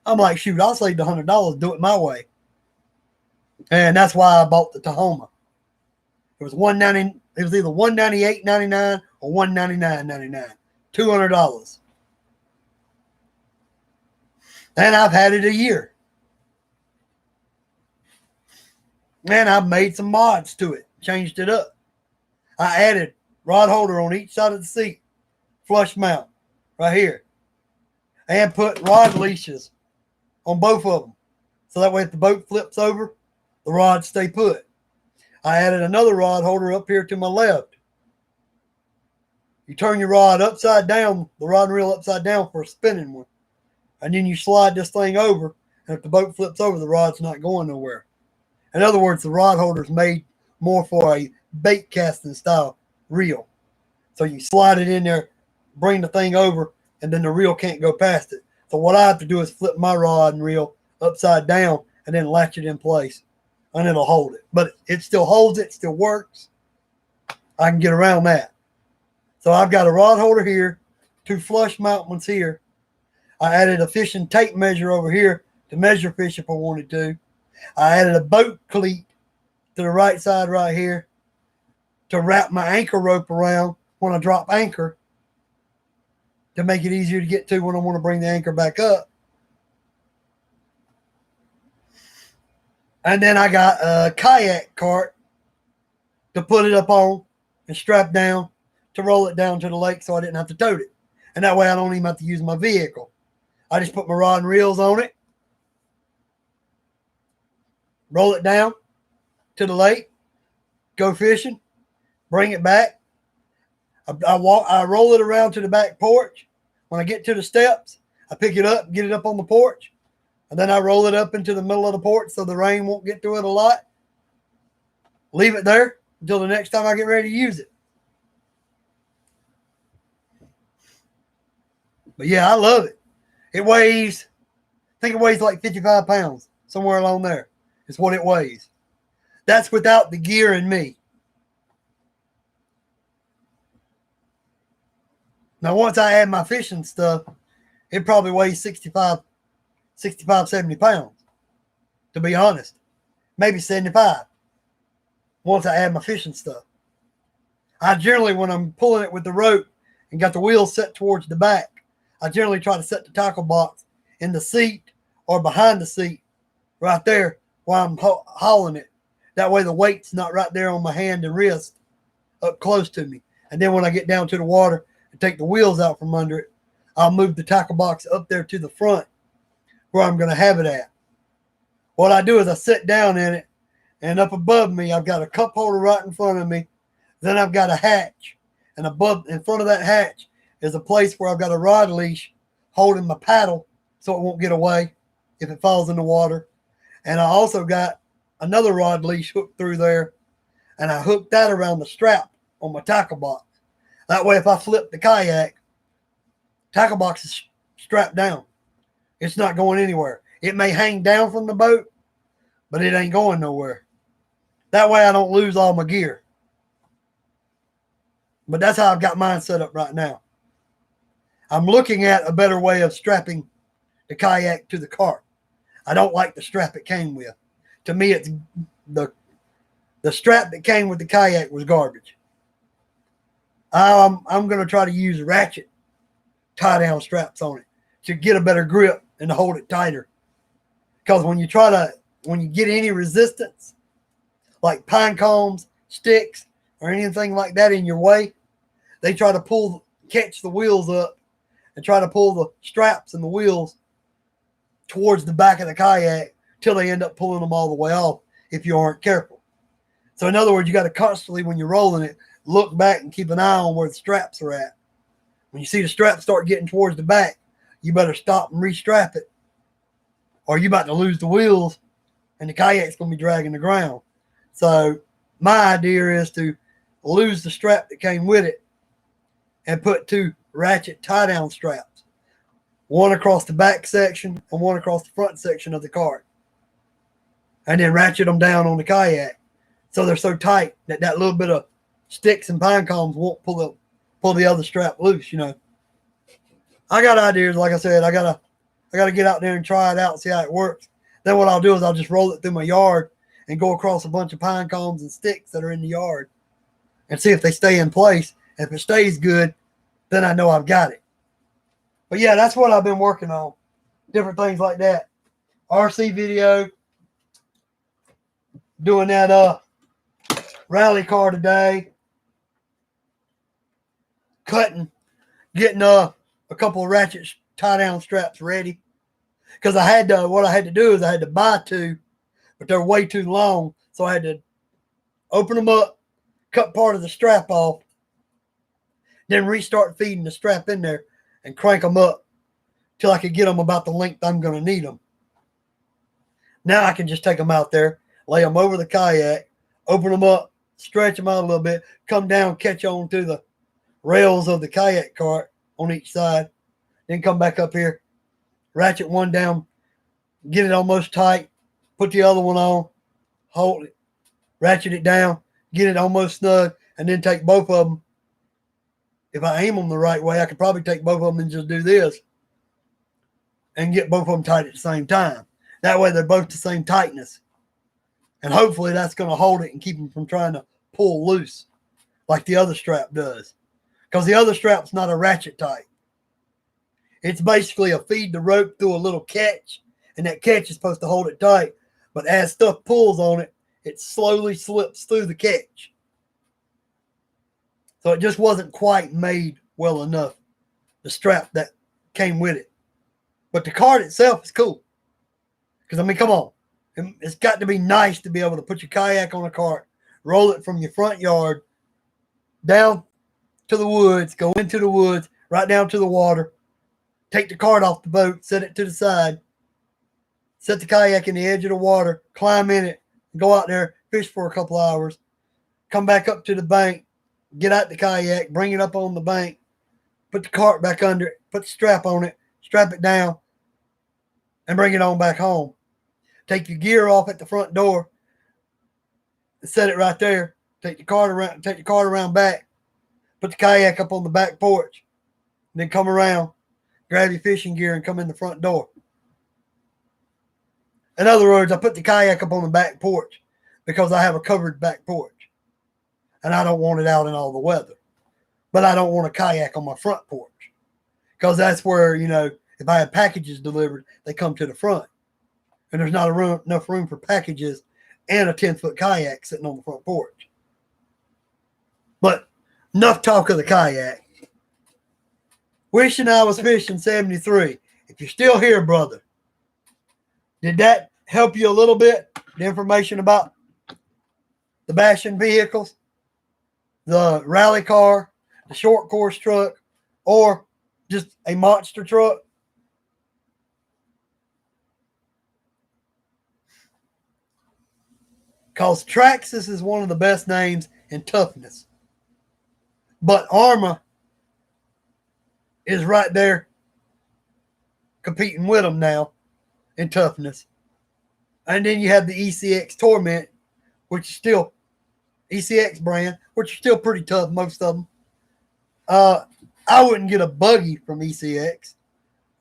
I'm like, shoot, I'll save the $100, do it my way. And that's why I bought the Tahoma. It was $190. It was either $198.99 or $199.99. $200. And I've had it a year. And I've made some mods to it, changed it up. I added rod holder on each side of the seat, flush mount right here, and put rod leashes on both of them. So that way if the boat flips over, the rods stay put. I added another rod holder up here to my left. You turn your rod upside down, the rod and reel upside down for a spinning one. And then you slide this thing over, and if the boat flips over, the rod's not going nowhere. In other words, the rod holder is made more for a bait casting style reel. So you slide it in there, bring the thing over, and then the reel can't go past it. So what I have to do is flip my rod and reel upside down and then latch it in place, and it'll hold it. But it still holds it, still works. I can get around that. So I've got a rod holder here, 2 flush mount ones here. I added a fishing tape measure over here to measure fish if I wanted to. I added a boat cleat to the right side right here to wrap my anchor rope around when I drop anchor to make it easier to get to when I want to bring the anchor back up. And then I got a kayak cart to put it up on and strap down to roll it down to the lake so I didn't have to tote it. And that way I don't even have to use my vehicle. I just put my rod and reels on it, roll it down to the lake, go fishing, bring it back. I roll it around to the back porch. When I get to the steps, I pick it up, get it up on the porch, and then I roll it up into the middle of the porch so the rain won't get to it a lot. Leave it there until the next time I get ready to use it. But yeah, I love it. It weighs, I think it weighs like 55 pounds, somewhere along there. It's what it weighs. That's without the gear and me. Now, once I add my fishing stuff, it probably weighs 65, 70 pounds, to be honest. Maybe 75 once I add my fishing stuff. I generally, when I'm pulling it with the rope and got the wheels set towards the back, I generally try to set the tackle box in the seat or behind the seat right there while I'm hauling it. That way the weight's not right there on my hand and wrist up close to me. And then when I get down to the water and take the wheels out from under it, I'll move the tackle box up there to the front where I'm going to have it at. What I do is I sit down in it And up above me, I've got a cup holder right in front of me. Then I've got a hatch. And above, in front of that hatch, is a place where I've got a rod leash holding my paddle so it won't get away if it falls in the water. And I also got another rod leash hooked through there. And I hooked that around the strap on my tackle box. That way, if I flip the kayak, tackle box is strapped down. It's not going anywhere. It may hang down from the boat, but it ain't going nowhere. That way I don't lose all my gear. But that's how I've got mine set up right now. I'm looking at a better way of strapping the kayak to the cart. I don't like the strap it came with. To me, it's the strap that came with the kayak was garbage. I'm going to try to use ratchet tie-down straps on it to get a better grip and to hold it tighter. Because when you get any resistance, like pine cones, sticks, or anything like that in your way, they try to catch the wheels up and try to pull the straps and the wheels towards the back of the kayak till they end up pulling them all the way off if you aren't careful. So in other words, you got to constantly, when you're rolling it, look back and keep an eye on where the straps are at. When you see the straps start getting towards the back, you better stop and restrap it, or you're about to lose the wheels and the kayak's going to be dragging the ground. So my idea is to lose the strap that came with it and put two ratchet tie-down straps, one across the back section and one across the front section of the cart, and then ratchet them down on the kayak so they're so tight that that little bit of sticks and pine cones won't pull the other strap loose. I got ideas. Like I said, I gotta get out there and try it out and see how it works. Then what I'll do is I'll just roll it through my yard and go across a bunch of pine cones and sticks that are in the yard and see if they stay in place. If it stays good, then I know I've got it. But yeah, that's what I've been working on. Different things like that. RC video. Doing that rally car today. Getting a couple of ratchet tie-down straps ready. Because what I had to do is I had to buy two, but they're way too long. So I had to open them up, cut part of the strap off, then restart feeding the strap in there and crank them up till I could get them about the length I'm going to need them. Now I can just take them out there, lay them over the kayak, open them up, stretch them out a little bit, come down, catch on to the rails of the kayak cart on each side, then come back up here, ratchet one down, get it almost tight, put the other one on, hold it, ratchet it down, get it almost snug, and then take both of them. If I aim them the right way, I could probably take both of them and just do this and get both of them tight at the same time. That way they're both the same tightness. And hopefully that's going to hold it and keep them from trying to pull loose like the other strap does. Because the other strap's not a ratchet tight. It's basically a feed the rope through a little catch, and that catch is supposed to hold it tight. But as stuff pulls on it, it slowly slips through the catch. So it just wasn't quite made well enough, the strap that came with it. But the cart itself is cool. Because, I mean, come on. It's got to be nice to be able to put your kayak on a cart, roll it from your front yard down to the woods, go into the woods, right down to the water, take the cart off the boat, set it to the side, set the kayak in the edge of the water, climb in it, go out there, fish for a couple hours, come back up to the bank, get out the kayak, bring it up on the bank, put the cart back under it, put the strap on it, strap it down, and bring it on back home. Take your gear off at the front door and set it right there. Take the cart around back, put the kayak up on the back porch, then come around, grab your fishing gear, and come in the front door. In other words, I put the kayak up on the back porch because I have a covered back porch, and I don't want it out in all the weather. But I don't want a kayak on my front porch because that's where, if I have packages delivered, they come to the front. And there's not enough room for packages and a 10-foot kayak sitting on the front porch. But enough talk of the kayak. Wishing I was fishing 73. If you're still here, brother, did that help you a little bit? The information about the bashing vehicles, the rally car, the short course truck, or just a monster truck. Because Traxxas is one of the best names in toughness. But Arma is right there competing with them now in toughness. And then you have the Ecx Torment, which is still Ecx brand, which is still pretty tough, most of them. I wouldn't get a buggy from Ecx,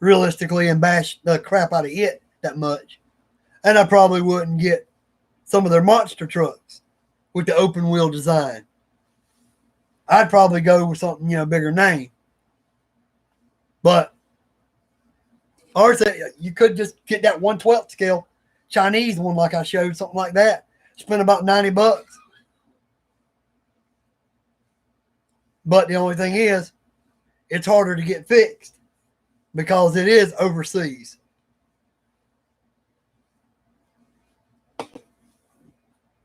realistically, and bash the crap out of it that much. And I probably wouldn't get some of their monster trucks with the open wheel design. I'd probably go with something, bigger name. But ours, you could just get that 1/12 scale Chinese one like I showed, something like that. Spend about $90. But the only thing is, it's harder to get fixed because it is overseas.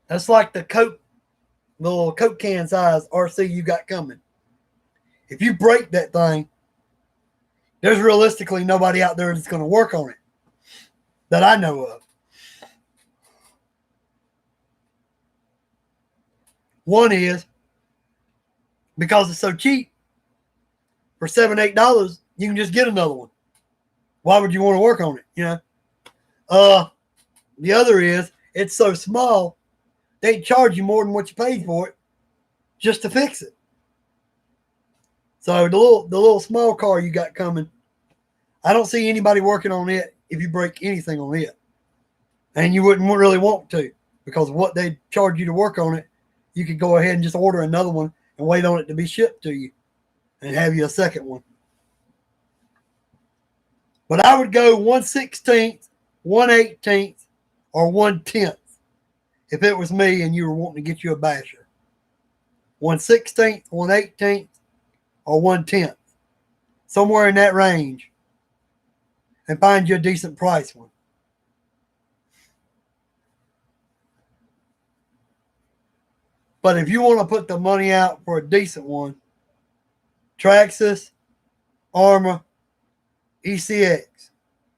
That's like the little Coke can size RC you got coming. If you break that thing, there's realistically nobody out there that's going to work on it that I know of. One is because it's so cheap, for $7, $8, you can just get another one. Why would you want to work on it? The other is it's so small, they charge you more than what you paid for it just to fix it. So the little small car you got coming, I don't see anybody working on it if you break anything on it. And you wouldn't really want to, because what they charge you to work on it, you could go ahead and just order another one and wait on it to be shipped to you and have you a second one. But I would go 1/16, 1/18, or 1/10 if it was me and you were wanting to get you a basher. 1/16, 1/18, or 1/10. Somewhere in that range. And find you a decent price one. But if you want to put the money out for a decent one, Traxxas, Arma, Ecx.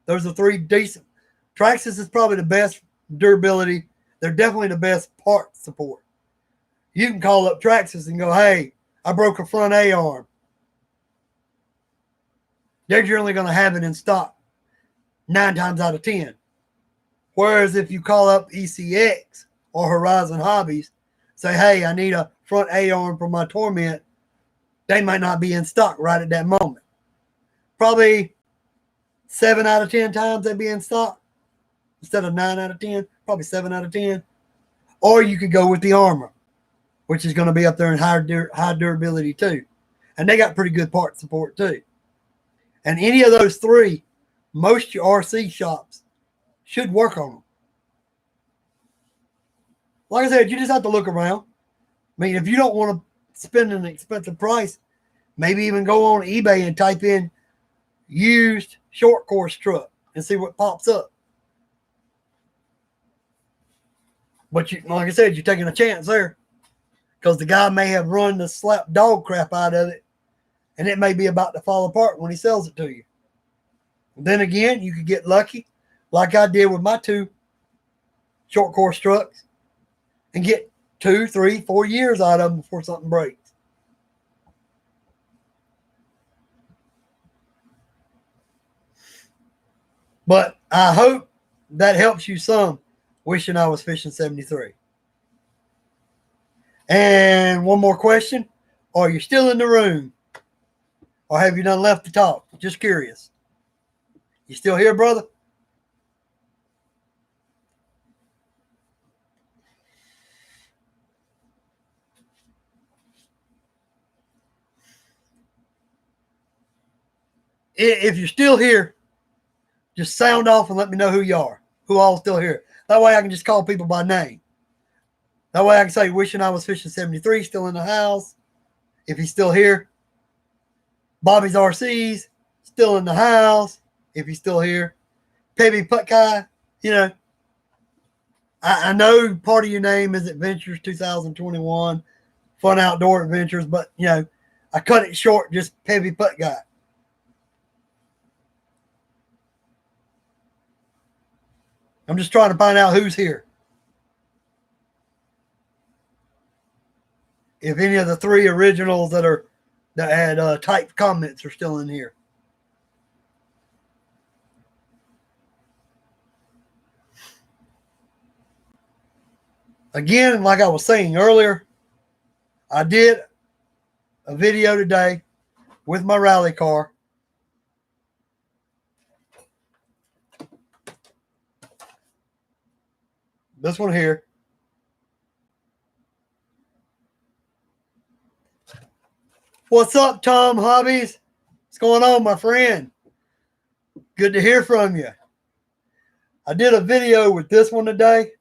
Those are three decent. Traxxas is probably the best durability. They're definitely the best part support. You can call up Traxxas and go, hey, I broke a front A-arm. They're generally going to have it in stock 9 times out of 10. Whereas if you call up Ecx or Horizon Hobbies, say, hey, I need a front A-arm for my Torment, they might not be in stock right at that moment. Probably 7 out of 10 times they'd be in stock instead of 9 out of 10, probably 7 out of 10. Or you could go with the Armor, which is going to be up there in high durability too. And they got pretty good part support too. And any of those three, most your RC shops should work on them. Like I said, you just have to look around. I mean, if you don't want to spend an expensive price, maybe even go on eBay and type in used short course truck and see what pops up. But like I said, you're taking a chance there because the guy may have run the slap dog crap out of it and it may be about to fall apart when he sells it to you. Then again, you could get lucky like I did with my 2 short course trucks and get 2, 3, 4 years out of them before something breaks. But I hope that helps you some, wishing I was fishing 73. And one more question. Are you still in the room? Or have you done left to talk? Just curious. You still here, brother? If you're still here, just sound off and let me know who you are, who all still here. That way I can just call people by name. That way I can say, wishing I was fishing 73, still in the house. If he's still here. Bobby's RCs, still in the house. If he's still here. Pebby Putkai, I know part of your name is Adventures 2021, Fun Outdoor Adventures, but, you know, I cut it short, just Heavy Putt Guy. I'm just trying to find out who's here. If any of the 3 originals that had typed comments are still in here. Again, like I was saying earlier, I did a video today with my rally car. This one here. What's up, Tom Hobbies? What's going on, my friend? Good to hear from you. I did a video with this one today.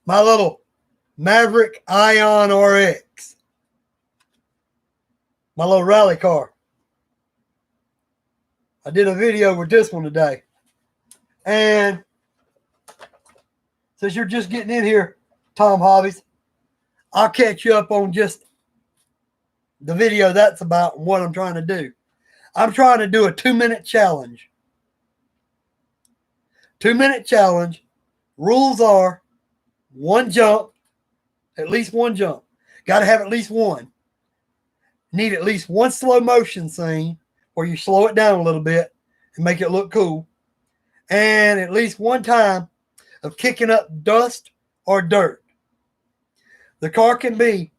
My little Maverick Ion RX. My little rally car. I did a video with this one today. And since you're just getting in here, Tom Hobbies, I'll catch you up on just the video that's about and what I'm trying to do. I'm trying to do a 2-minute challenge. 2-minute challenge. Rules are 1 jump, at least 1 jump. Got to have at least 1. Need at least 1 slow motion scene where you slow it down a little bit and make it look cool. And at least 1 time of kicking up dust or dirt. The car can be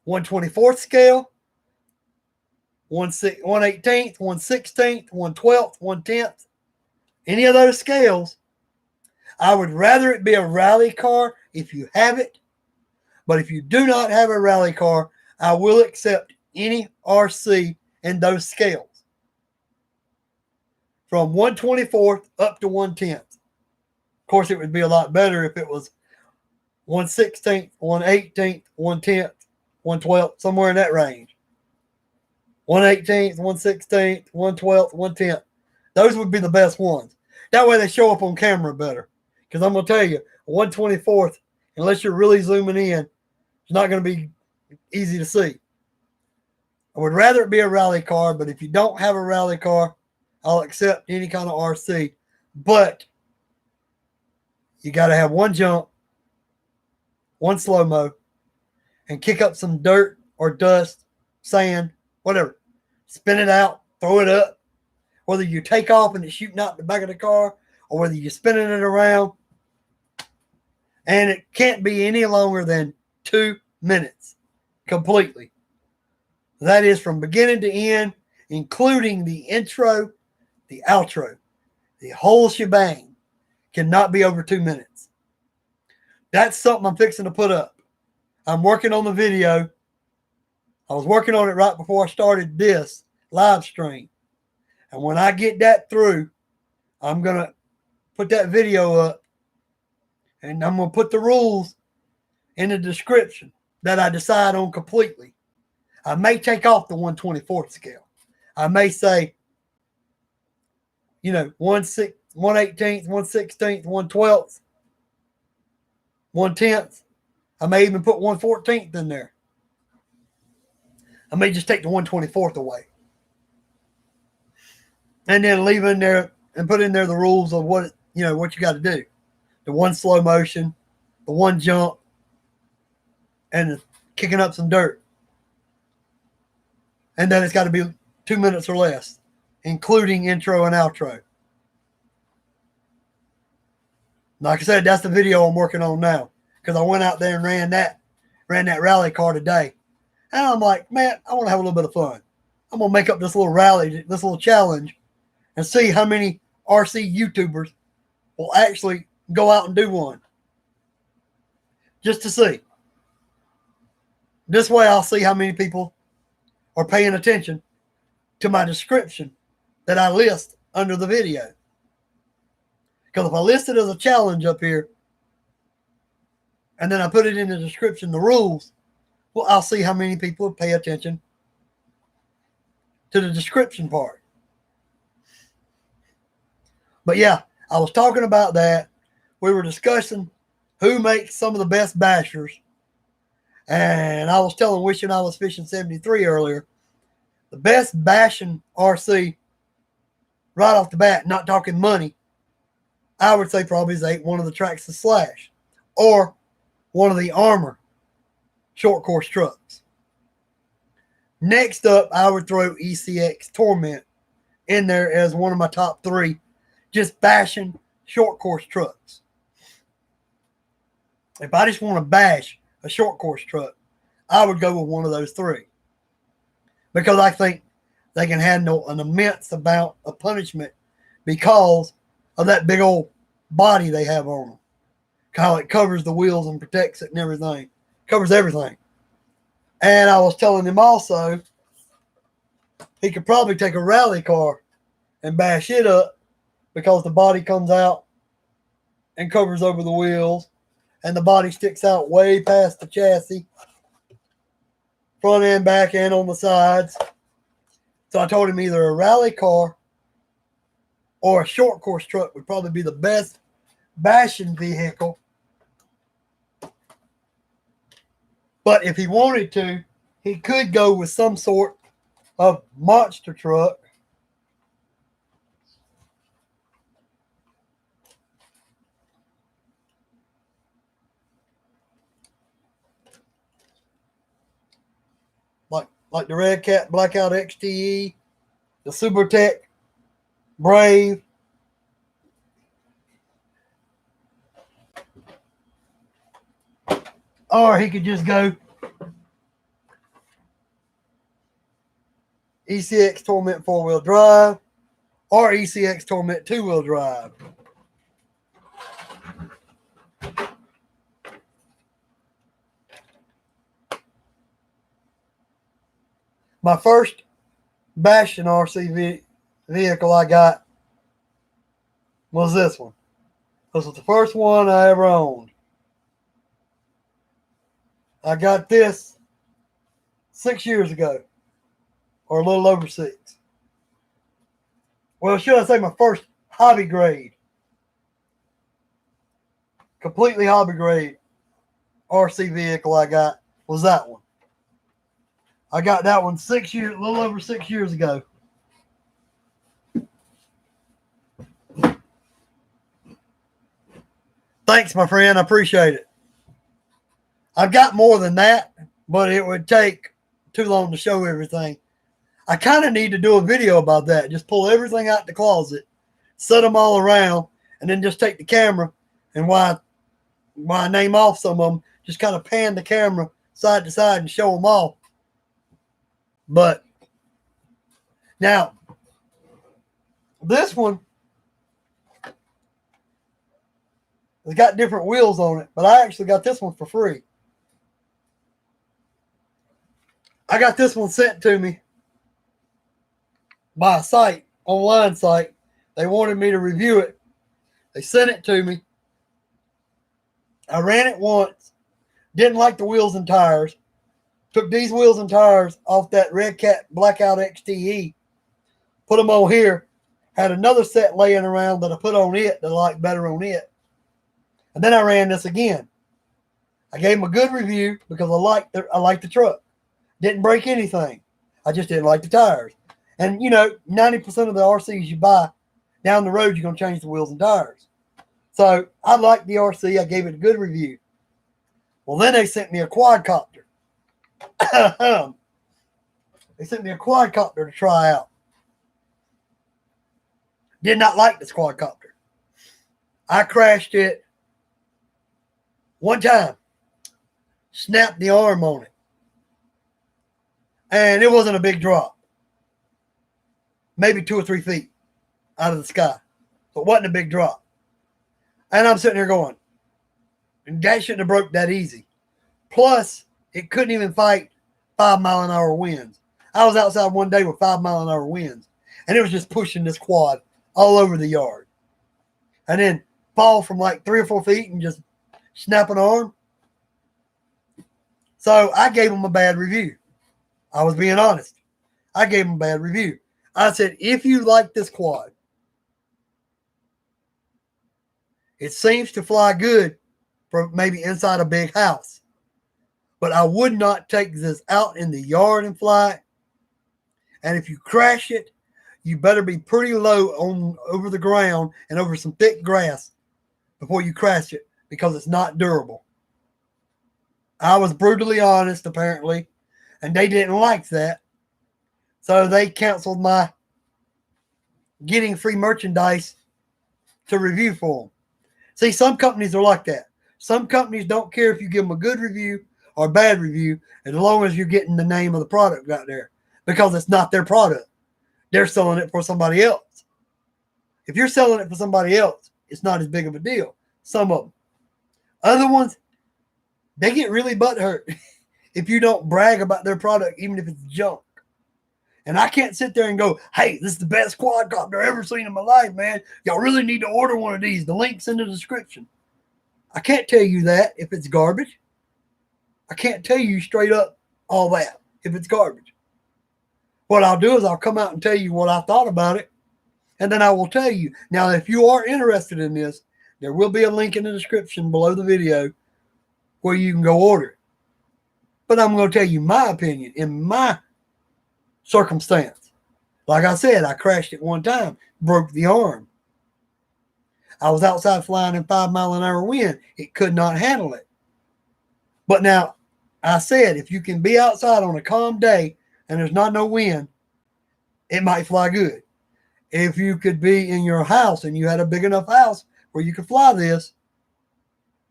1/24th scale, 1/18th, 1/16th, 1/12th, 1/10th. Any of those scales. I would rather it be a rally car if you have it. But if you do not have a rally car, I will accept any RC in those scales. From 1/24th up to 1/10th. Of course, it would be a lot better if it was 1/16th, 1/18th, 1/10th, 1/12th, somewhere in that range. 1/18th, 1/16th, 1/12th, 1/10th. Those would be the best ones. That way they show up on camera better. Because I'm going to tell you, 1/24th, unless you're really zooming in, it's not going to be easy to see. I would rather it be a rally car, but if you don't have a rally car, I'll accept any kind of RC. But you got to have 1 jump, 1 slow-mo, and kick up some dirt or dust, sand, whatever. Spin it out, throw it up. Whether you take off and it's shooting out the back of the car or whether you're spinning it around. And it can't be any longer than 2 minutes completely. That is from beginning to end, including the intro, the outro. The whole shebang cannot be over 2 minutes. That's something I'm fixing to put up. I'm working on the video. I was working on it right before I started this live stream. And when I get that through, I'm going to put that video up. And I'm going to put the rules in the description that I decide on completely. I may take off the 1/24th scale. I may say, 1/18th, 1/16th, 1/12th, 1/10th. I may even put 1/14th in there. I may just take the 1/24th away. And then leave in there and put in there the rules of what you got to do. The 1 slow motion, the 1 jump, and kicking up some dirt. And then it's got to be 2 minutes or less, including intro and outro. Like I said, that's the video I'm working on now. Because I went out there and ran that rally car today. And I'm like, man, I want to have a little bit of fun. I'm going to make up this little rally, this little challenge, and see how many RC YouTubers will actually go out and do one. Just to see. This way I'll see how many people are paying attention to my description that I list under the video. Because if I list it as a challenge up here, and then I put it in the description, the rules, well, I'll see how many people pay attention to the description part. But yeah, I was talking about that. We were discussing who makes some of the best bashers. And I was telling Wishing I Was Fishing 73 earlier. The best bashing RC right off the bat, not talking money, I would say probably is one of the Traxxas Slash or one of the Armor short course trucks. Next up, I would throw Ecx Torment in there as one of my top three, just bashing short course trucks. If I just want to bash a short course truck, I would go with one of those three because I think they can handle an immense amount of punishment because of that big old body they have on them. How it covers the wheels and protects it and everything. Covers everything. And I was telling him also, he could probably take a rally car and bash it up because the body comes out and covers over the wheels and the body sticks out way past the chassis, front and back and on the sides. So I told him either a rally car or a short course truck would probably be the best bashing vehicle. But if he wanted to, he could go with some sort of monster truck. Like the Red Cat Blackout XTE, the Supertech Brave. Or he could just go Ecx Torment 4-Wheel-Drive or Ecx Torment Two-Wheel-Drive. My first bashing RC vehicle I got was this one. This was the first one I ever owned. I got this 6 years ago, or a little over 6. Well, should I say my first hobby grade, completely hobby grade RC vehicle I got was that one. I got that one a little over 6 years ago. Thanks, my friend. I appreciate it. I've got more than that, but it would take too long to show everything. I kind of need to do a video about that. Just pull everything out the closet, set them all around, and then just take the camera and while I name off some of them, just kind of pan the camera side to side and show them all. But now, this one has got different wheels on it, but I actually got this one for free. I got this one sent to me by a site, online site. They wanted me to review it. They sent it to me. I ran it once. Didn't like the wheels and tires. Took these wheels and tires off that Red Cat Blackout XTE. Put them on here. Had another set laying around that I put on it that I like better on it. And then I ran this again. I gave them a good review because I liked the truck. Didn't break anything. I just didn't like the tires. And, 90% of the RCs you buy, down the road, you're going to change the wheels and tires. So I liked the RC. I gave it a good review. Well, then they sent me a quadcopter. They sent me a quadcopter to try out. Did not like this quadcopter. I crashed it one time. Snapped the arm on it. And it wasn't a big drop. Maybe 2 or 3 feet out of the sky. So it wasn't a big drop. And I'm sitting there going, that shouldn't have broke that easy. Plus, it couldn't even fight 5-mile-an-hour winds. I was outside one day with 5-mile-an-hour winds. And it was just pushing this quad all over the yard. And then fall from like 3 or 4 feet and just snap an arm. So I gave them a bad review. I was being honest. I gave them a bad review. I said, if you like this quad, It seems to fly good for maybe inside a big house. But I would not take this out in the yard and fly it. And if you crash it, you better be pretty low on over the ground and over some thick grass before you crash it, because it's not durable. I was brutally honest, apparently, and they didn't like that. So they canceled my getting free merchandise to review for them. See, some companies are like that. Some companies don't care if you give them a good review or a bad review, as long as you're getting the name of the product out there, because it's not their product. They're selling it for somebody else. If you're selling it for somebody else, it's not as big of a deal. Some of them. Other ones, they get really butthurt if you don't brag about their product, even if it's junk. And I can't sit there and go, hey, this is the best quadcopter I've ever seen in my life, man. Y'all really need to order one of these. The link's in the description. I can't tell you that if it's garbage. I can't tell you straight up all that if it's garbage. What I'll do is I'll come out and tell you what I thought about it, and then I will tell you. Now, if you are interested in this, there will be a link in the description below the video where you can go order it. But I'm going to tell you my opinion in my circumstance. Like I said, I crashed it one time, broke the arm. I was outside flying in 5-mile-an-hour wind. It could not handle it. But now, I said, if you can be outside on a calm day and there's not no wind, it might fly good. If you could be in your house and you had a big enough house where you could fly this,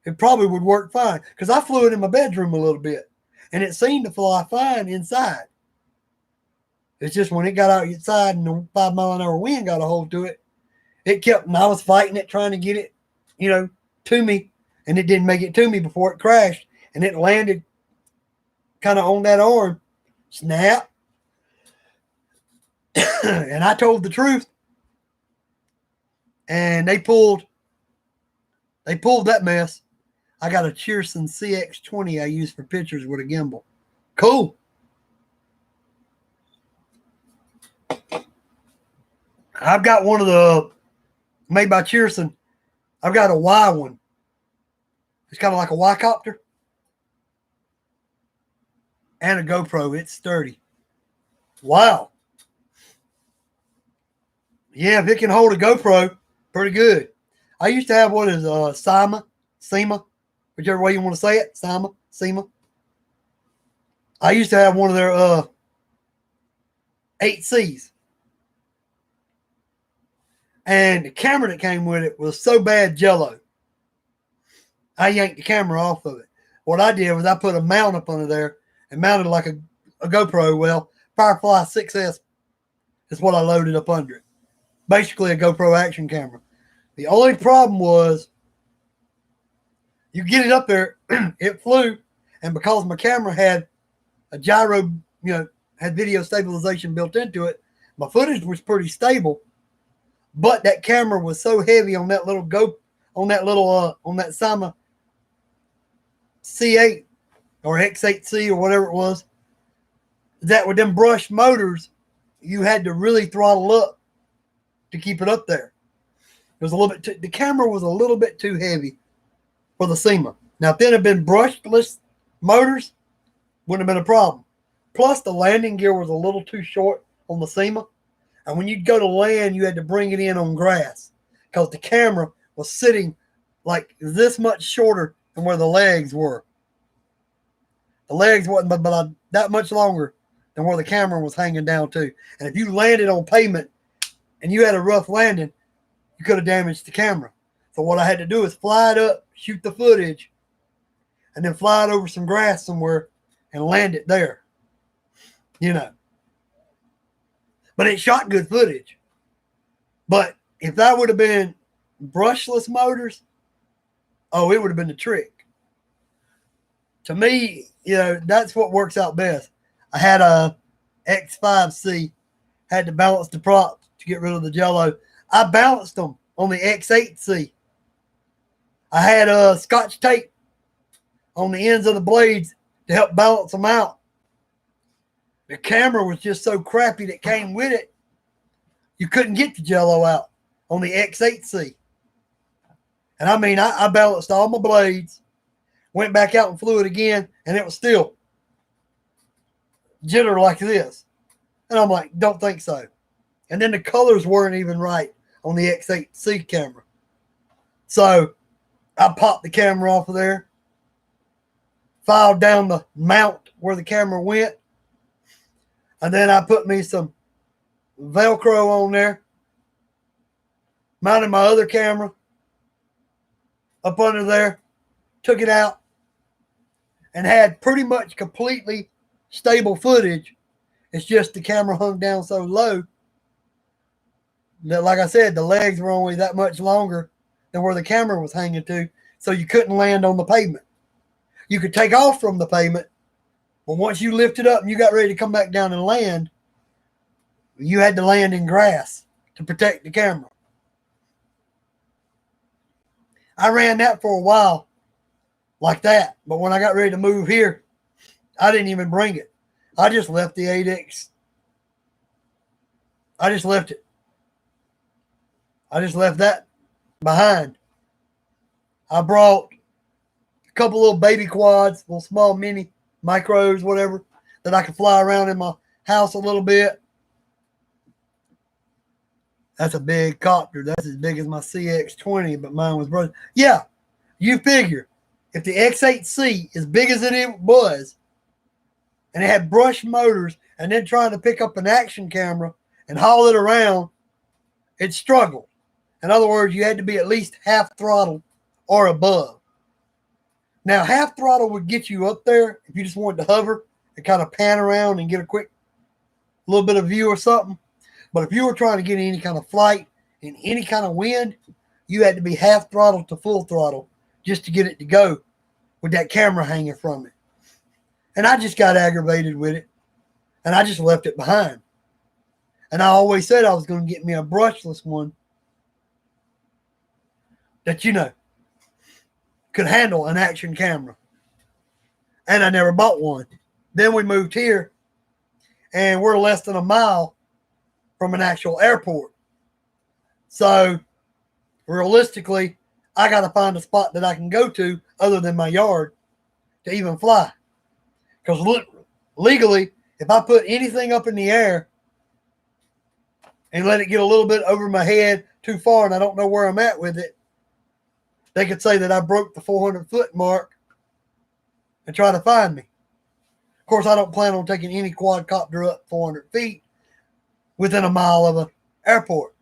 it probably would work fine. Because I flew it in my bedroom a little bit, and it seemed to fly fine inside. It's just when it got outside and the 5-mile-an-hour wind got a hold to it, it kept, and I was fighting it, trying to get it, to me, and it didn't make it to me before it crashed, and it landed kind of on that arm. Snap. And I told the truth, and they pulled that mess. I got a Cheerson CX20 I use for pictures with a gimbal. Cool. I've got one of the made by Cheerson. I've got a Y one. It's kind of like a Y copter. And a GoPro. It's sturdy. Wow. Yeah, if it can hold a GoPro, pretty good. I used to have what is SEMA, whichever way you want to say it, SEMA. I used to have one of their 8Cs. And the camera that came with it was so bad jello. I yanked the camera off of it. What I did was I put a mount up under there and mounted like a GoPro. Well, Firefly 6S is what I loaded up under it. Basically a GoPro action camera. The only problem was you get it up there, it flew, and because my camera had a gyro, had video stabilization built into it, my footage was pretty stable. But that camera was so heavy on that on that Sama C8 or X8C or whatever it was, that with them brushed motors, you had to really throttle up to keep it up there. It was a little bit the camera was a little bit too heavy for the SEMA. Now, if it had been brushless motors, wouldn't have been a problem. Plus, the landing gear was a little too short on the SEMA. And when you'd go to land, you had to bring it in on grass because the camera was sitting like this much shorter than where the legs were. The legs wasn't but that much longer than where the camera was hanging down to. And if you landed on pavement and you had a rough landing, you could have damaged the camera. So what I had to do is fly it up, shoot the footage, and then fly it over some grass somewhere and land it there. But it shot good footage. But if that would have been brushless motors, it would have been the trick. To me, that's what works out best. I had a X5C, had to balance the props to get rid of the jello. I balanced them on the X8C. I had Scotch tape on the ends of the blades to help balance them out. The camera was just so crappy that came with it, you couldn't get the jello out on the X8C. And I mean, I balanced all my blades, went back out and flew it again, and it was still jitter like this. And I'm like, don't think so. And then the colors weren't even right on the X8C camera. So I popped the camera off of there, filed down the mount where the camera went, and then I put me some Velcro on there, mounted my other camera up under there, took it out, and had pretty much completely stable footage. It's just the camera hung down so low that, like I said, the legs were only that much longer than where the camera was hanging to, so you couldn't land on the pavement. You could take off from the pavement, but once you lifted up and you got ready to come back down and land, you had to land in grass to protect the camera. I ran that for a while like that, but when I got ready to move here, I didn't even bring it. I just left the 8X. I just left it. I just left that behind. I brought a couple little baby quads, little small mini micros, whatever, that I could fly around in my house a little bit. That's a big copter. That's as big as my CX-20, but mine was broken. Yeah, you figure if the X8C, as big as it was, and it had brush motors, and then trying to pick up an action camera and haul it around, it struggled. In other words, you had to be at least half throttle or above. Now, half throttle would get you up there if you just wanted to hover and kind of pan around and get a quick little bit of view or something. But if you were trying to get any kind of flight in any kind of wind, you had to be half throttle to full throttle just to get it to go with that camera hanging from it. And I just got aggravated with it, and I just left it behind. And I always said I was going to get me a brushless one that, you know, could handle an action camera. And I never bought one. Then we moved here, and we're less than a mile from an actual airport. So realistically, I got to find a spot that I can go to other than my yard to even fly. Because legally, if I put anything up in the air and let it get a little bit over my head too far and I don't know where I'm at with it, they could say that I broke the 400-foot mark and try to find me. Of course, I don't plan on taking any quadcopter up 400 feet within a mile of an airport.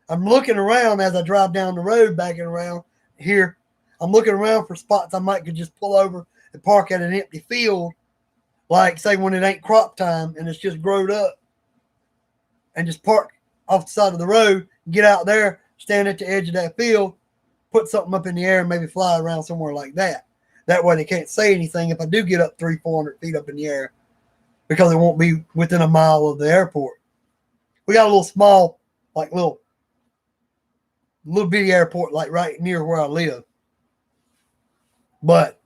I'm looking around as I drive down the road, backing around here. I'm looking around for spots I might could just pull over and park at an empty field, like say when it ain't crop time and it's just growed up, and just park off the side of the road, get out there, stand at the edge of that field, put something up in the air and maybe fly around somewhere like that. That way they can't say anything if I do get up 300-400 feet up in the air, because it won't be within a mile of the airport. We got a little small, like little bitty airport, like right near where I live. But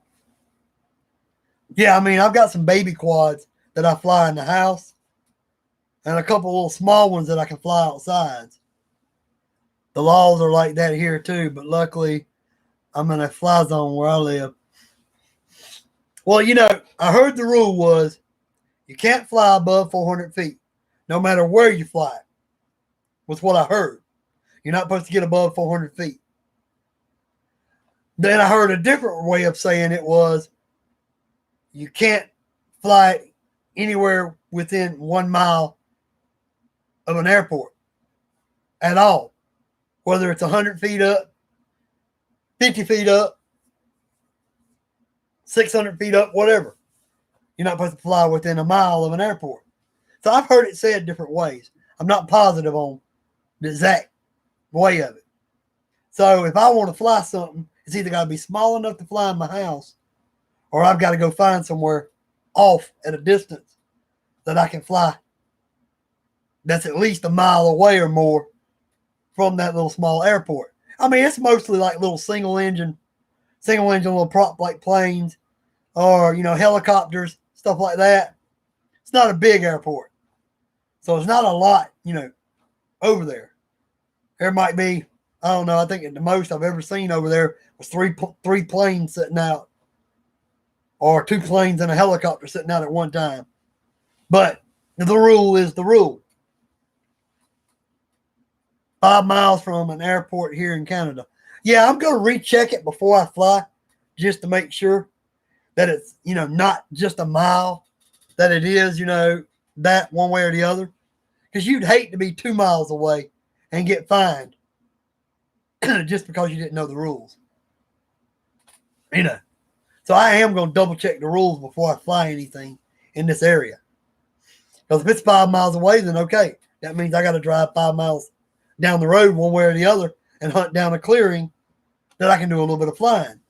yeah, I mean, I've got some baby quads that I fly in the house, and a couple little small ones that I can fly outside. The laws are like that here too, but luckily I'm in a fly zone where I live. Well, you know, I heard the rule was you can't fly above 400 feet, no matter where you fly. Was what I heard. You're not supposed to get above 400 feet. Then I heard a different way of saying it was you can't fly anywhere within 1 mile of an airport at all. Whether it's 100 feet up, 50 feet up, 600 feet up, whatever. You're not supposed to fly within a mile of an airport. So I've heard it said different ways. I'm not positive on the exact way of it. So if I want to fly something, it's either got to be small enough to fly in my house, or I've got to go find somewhere off at a distance that I can fly that's at least a mile away or more from that little small airport. I mean, it's mostly like little single engine little prop like planes, or, you know, helicopters, stuff like that. It's not a big airport. So it's not a lot, you know, over there. There might be I don't know. I think the most I've ever seen over there was three planes sitting out, or two planes and a helicopter sitting out at one time. But the rule is the rule. 5 miles from an airport here in Canada. Yeah, I'm going to recheck it before I fly just to make sure that it's, not just a mile, that it is, that one way or the other. Because you'd hate to be 2 miles away and get fined just because you didn't know the rules. So I am going to double check the rules before I fly anything in this area. Because if it's 5 miles away, then okay. That means I got to drive 5 miles down the road one way or the other and hunt down a clearing that I can do a little bit of flying.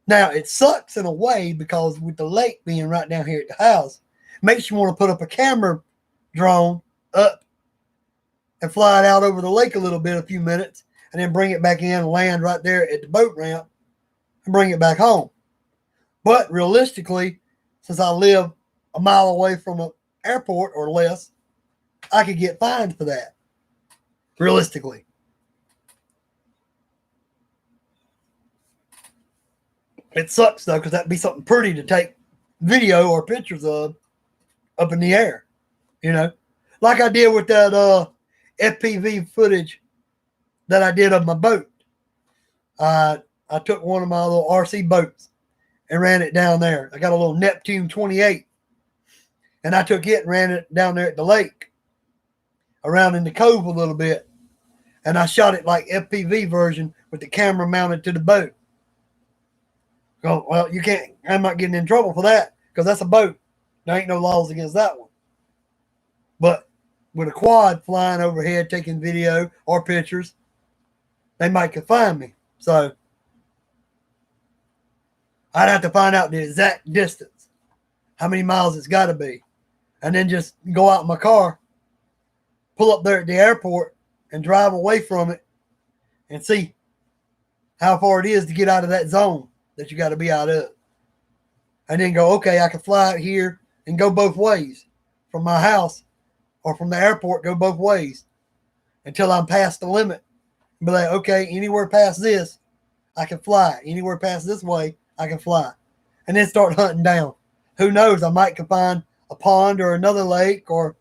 Now, it sucks in a way because with the lake being right down here at the house, it makes you want to put up a camera drone up and fly it out over the lake a little bit, a few minutes, and then bring it back in and land right there at the boat ramp and bring it back home. But realistically, since I live a mile away from an airport or less, I could get fined for that. Realistically. It sucks though, because that'd be something pretty to take video or pictures of up in the air, like I did with that FPV footage that I did of my boat. I took one of my little RC boats and ran it down there. I got a little Neptune 28, and I took it and ran it down there at the lake, around in the cove a little bit, and I shot it like FPV version with the camera mounted to the boat. Oh, well, I'm not getting in trouble for that because that's a boat. There ain't no laws against that one. But with a quad flying overhead, taking video or pictures, they might confine me. So I'd have to find out the exact distance, how many miles it's got to be, and then just go out in my car, pull up there at the airport, and drive away from it and see how far it is to get out of that zone that you got to be out of. And then go, okay, I can fly out here and go both ways from my house or from the airport, go both ways until I'm past the limit. And be like, okay, anywhere past this, I can fly. Anywhere past this way, I can fly. And then start hunting down. Who knows? I might find a pond or another lake or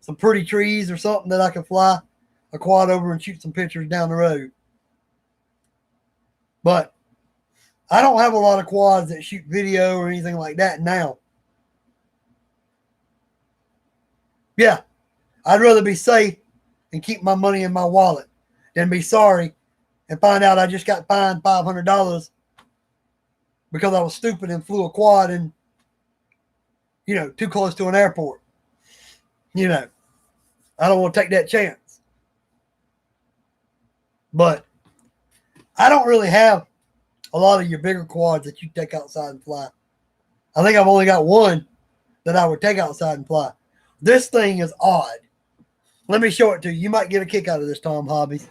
some pretty trees or something that I can fly a quad over and shoot some pictures down the road. But I don't have a lot of quads that shoot video or anything like that now. Yeah, I'd rather be safe and keep my money in my wallet than be sorry and find out I just got fined $500 because I was stupid and flew a quad and, too close to an airport. I don't want to take that chance. But I don't really have a lot of your bigger quads that you take outside and fly. I think I've only got one that I would take outside and fly. This thing is odd. Let me show it to you. You might get a kick out of this, Tom Hobby.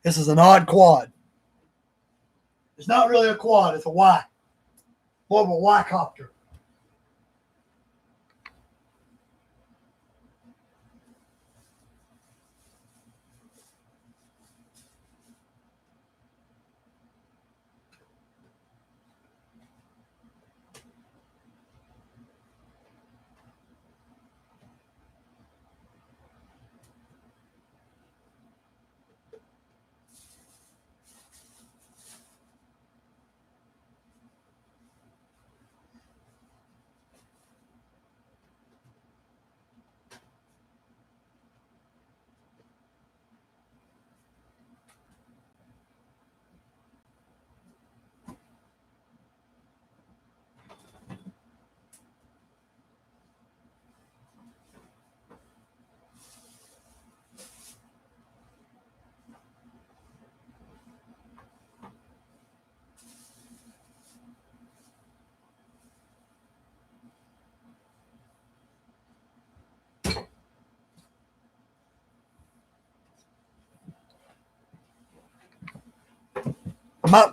This is an odd quad. It's not really a quad. It's a Y. More of a Y-copter.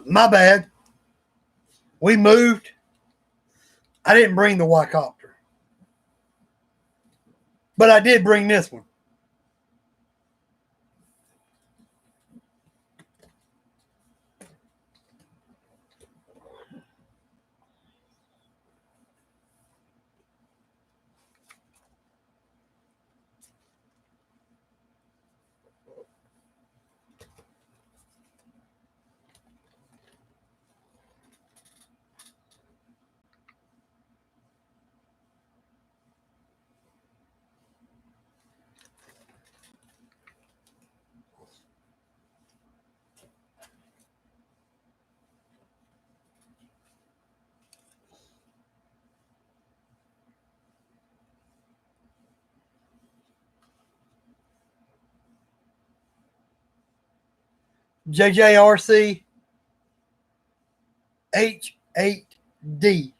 My bad. We moved. I didn't bring the Y-copter. But I did bring this one. JJRC H8D.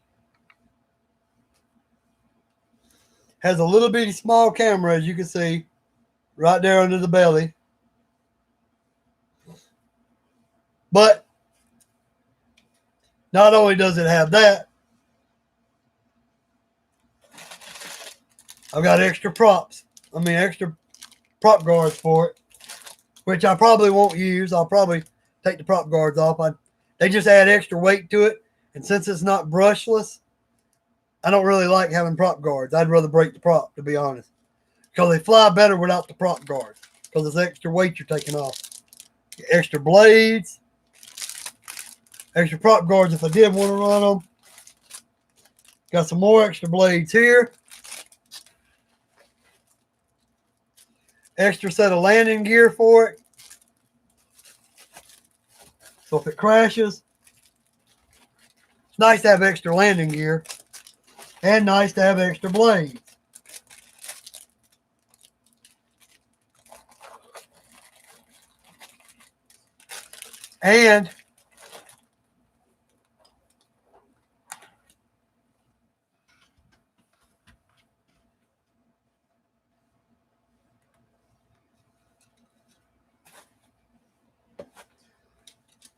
Has a little bitty small camera, as you can see, right there under the belly. But not only does it have that, I've got extra prop guards for it, which I probably won't use. I'll probably take the prop guards off. They just add extra weight to it. And since it's not brushless, I don't really like having prop guards. I'd rather break the prop, to be honest, because they fly better without the prop guards, because it's extra weight you're taking off. Extra blades, extra prop guards if I did want to run them. Got some more extra blades here. Extra set of landing gear for it. So if it crashes, it's nice to have extra landing gear and nice to have extra blades. And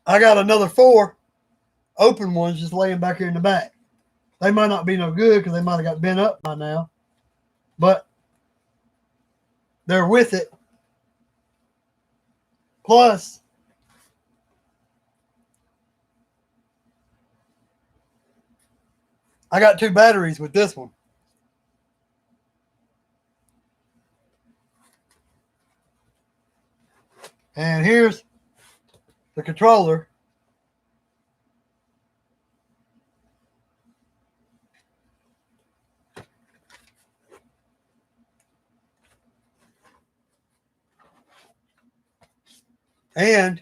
I got another 4 open ones just laying back here in the back. They might not be no good because they might have got bent up by now, but they're with it. Plus, I got 2 batteries with this one. And here's the controller. And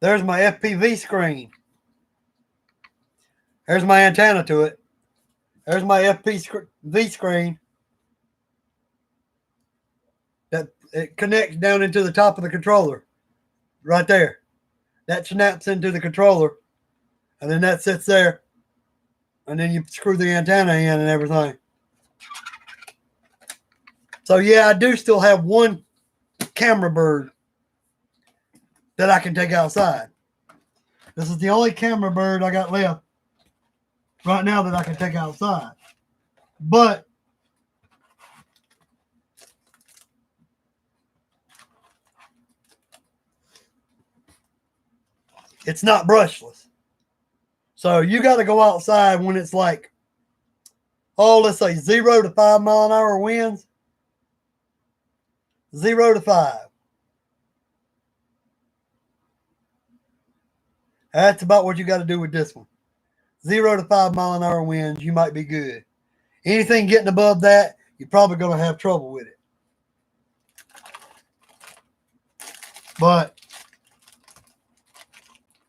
there's my FPV screen. There's my antenna to it. There's my FPV screen. That it connects down into the top of the controller. Right there. That snaps into the controller. And then that sits there. And then you screw the antenna in and everything. So yeah, I do still have 1 camera bird that I can take outside. This is the only camera bird I got left right now that I can take outside. But it's not brushless. So you got to go outside when it's like, let's say 0 to 5 mile an hour winds. 0 to 5. That's about what you got to do with this one. 0 to 5 mile an hour winds, you might be good. Anything getting above that, you're probably going to have trouble with it. But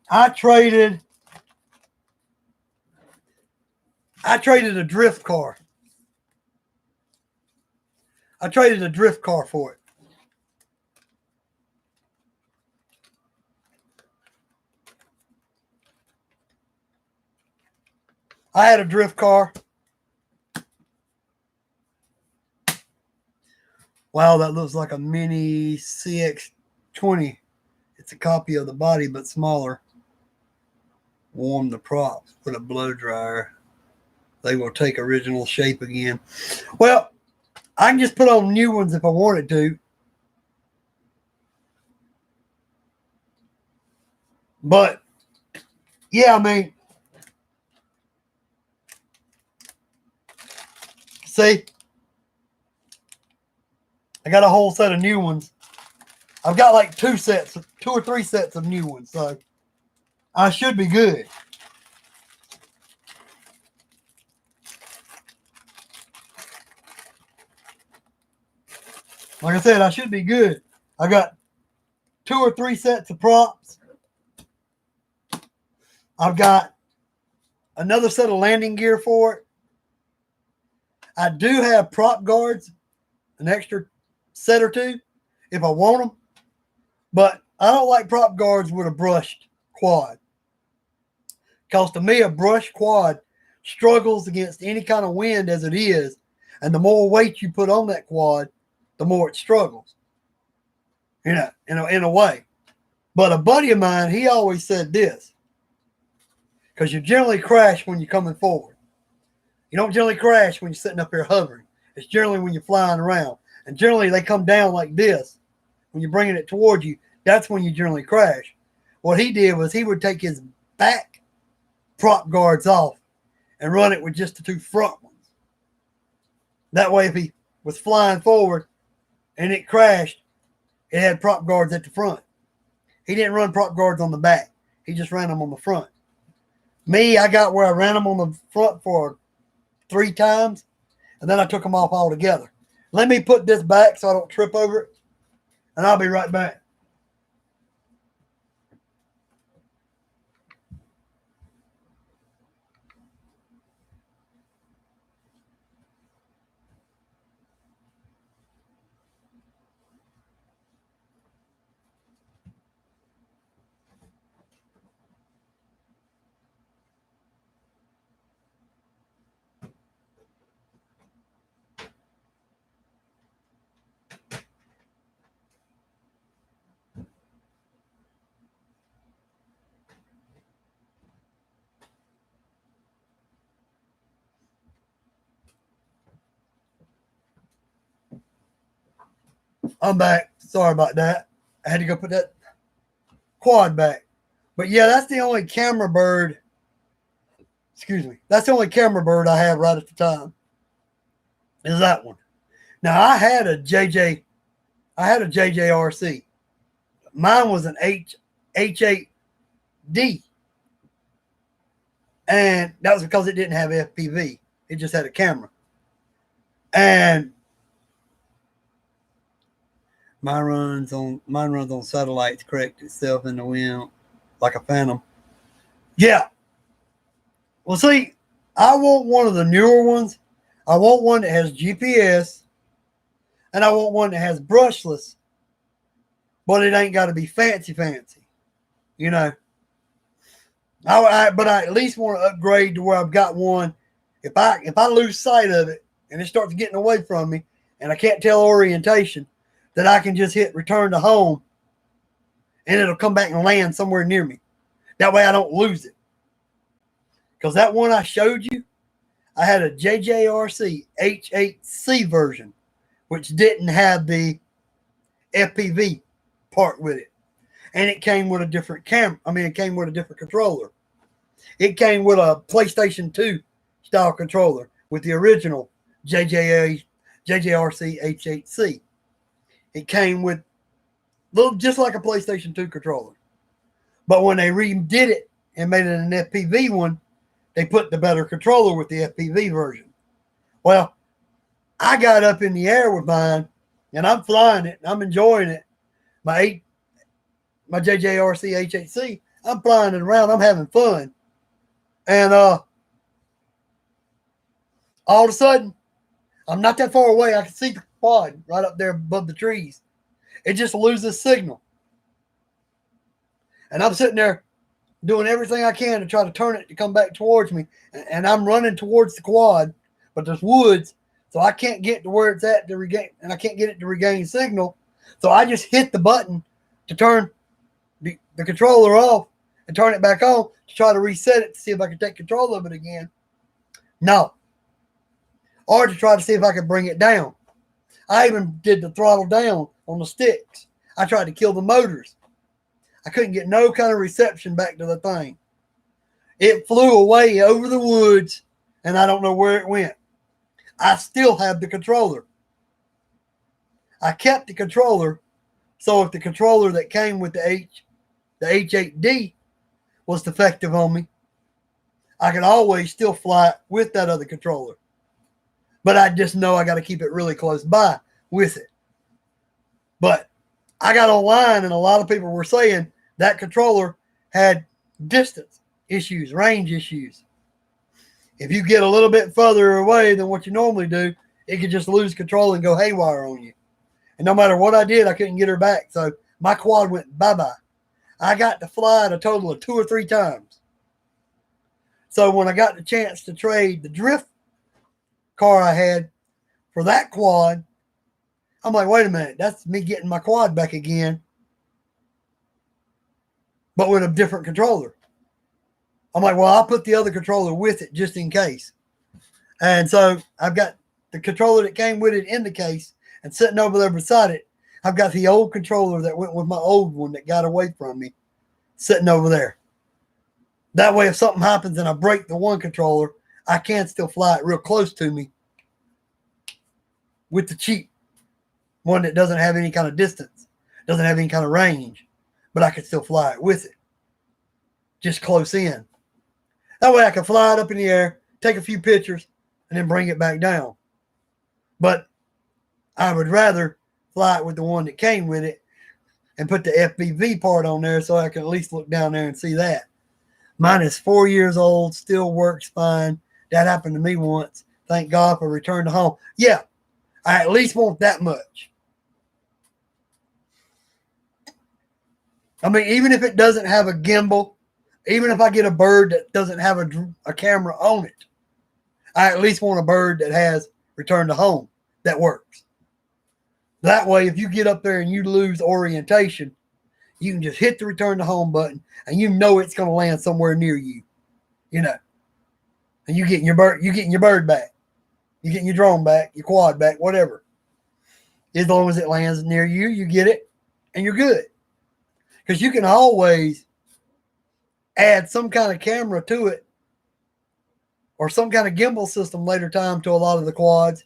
I traded a drift car. I traded a drift car for it. I had a drift car. Wow, that looks like a mini CX-20. It's a copy of the body, but smaller. Warm the props with a blow dryer. They will take original shape again. Well, I can just put on new ones if I wanted to. But, yeah, I mean, see, I got a whole set of new ones. I've got like 2 or 3 sets of new ones, so I should be good. Like I said, I should be good. I got 2 or 3 sets of props. I've got another set of landing gear for it. I do have prop guards, an extra set or two, if I want them. But I don't like prop guards with a brushed quad. Because to me, a brushed quad struggles against any kind of wind as it is. And the more weight you put on that quad, the more it struggles. In a way. But a buddy of mine, he always said this. Because you generally crash when you're coming forward. You don't generally crash when you're sitting up here hovering. It's generally when you're flying around. And generally they come down like this. When you're bringing it towards you, that's when you generally crash. What he did was he would take his back prop guards off and run it with just the two front ones. That way, if he was flying forward and it crashed, it had prop guards at the front. He didn't run prop guards on the back. He just ran them on the front. Me, I got where I ran them on the front for 3 times, and then I took them off altogether. Let me put this back so I don't trip over it, and I'll be right back. I'm back. Sorry about that. I had to go put that quad back. But yeah, that's the only camera bird. Excuse me. That's the only camera bird I have right at the time. Is that one. Now I had a JJRC. Mine was an H8D. And that was because it didn't have FPV. It just had a camera. And mine runs on satellites, correct itself in the wind like a phantom. Yeah. Well, see, I want one of the newer ones. I want one that has GPS, and I want one that has brushless, but it ain't got to be fancy. You know. But I at least want to upgrade to where I've got one. If I lose sight of it and it starts getting away from me, and I can't tell orientation, that I can just hit return to home, and it'll come back and land somewhere near me. That way I don't lose it. Because that one I showed you, I had a JJRC H8C version, which didn't have the FPV part with it. And it came with a different camera. It came with a different controller. It came with a PlayStation 2 style controller with the original JJRC H8C. It came with just like a PlayStation 2 controller. But when they redid it and made it an FPV one, they put the better controller with the FPV version. Well, I got up in the air with mine, and I'm flying it, and I'm enjoying it. My JJRC H8C, I'm flying it around. I'm having fun. And all of a sudden, I'm not that far away. I can see the quad right up there above the trees. It just loses signal. And I'm sitting there doing everything I can to try to turn it to come back towards me. And I'm running towards the quad, but there's woods, so I can't get to where it's at to regain, and I can't get it to regain signal. So I just hit the button to turn the controller off and turn it back on to try to reset it to see if I can take control of it again. No. Or to try to see if I could bring it down. I even did the throttle down on the sticks. I tried to kill the motors. I couldn't get no kind of reception back to the thing. It flew away over the woods, and I don't know where it went. I still have the controller. I kept the controller, so if the controller that came with the H8D was defective on me, I could always still fly it with that other controller. But I just know I got to keep it really close by with it. But I got online, and a lot of people were saying that controller had distance issues, range issues. if you get a little bit further away than what you normally do, it could just lose control and go haywire on you. And no matter what I did, I couldn't get her back. So my quad went bye-bye. I got to fly it a total of 2 or 3 times. So when I got the chance to trade the drift car I had for that quad, I'm like, wait a minute, that's me getting my quad back again, but with a different controller. I'm like, well, I'll put the other controller with it just in case. And so I've got the controller that came with it in the case, and sitting over there beside it, I've got the old controller that went with my old one that got away from me sitting over there. That way, if something happens and I break the one controller, I can still fly it real close to me with the cheap one that doesn't have any kind of distance, doesn't have any kind of range, but I can still fly it with it, just close in. That way I can fly it up in the air, take a few pictures, and then bring it back down. But I would rather fly it with the one that came with it and put the FPV part on there so I can at least look down there and see that. Mine is 4 years old, still works fine. That happened to me once. Thank God for return to home. Yeah, I at least want that much. I mean, even if it doesn't have a gimbal, even if I get a bird that doesn't have a camera on it, I at least want a bird that has return to home that works. That way, if you get up there and you lose orientation, you can just hit the return to home button and you know it's going to land somewhere near you, you know. And you're getting your bird back. You're getting your drone back, your quad back, whatever. As long as it lands near you, you get it and you're good. Because you can always add some kind of camera to it or some kind of gimbal system later time to a lot of the quads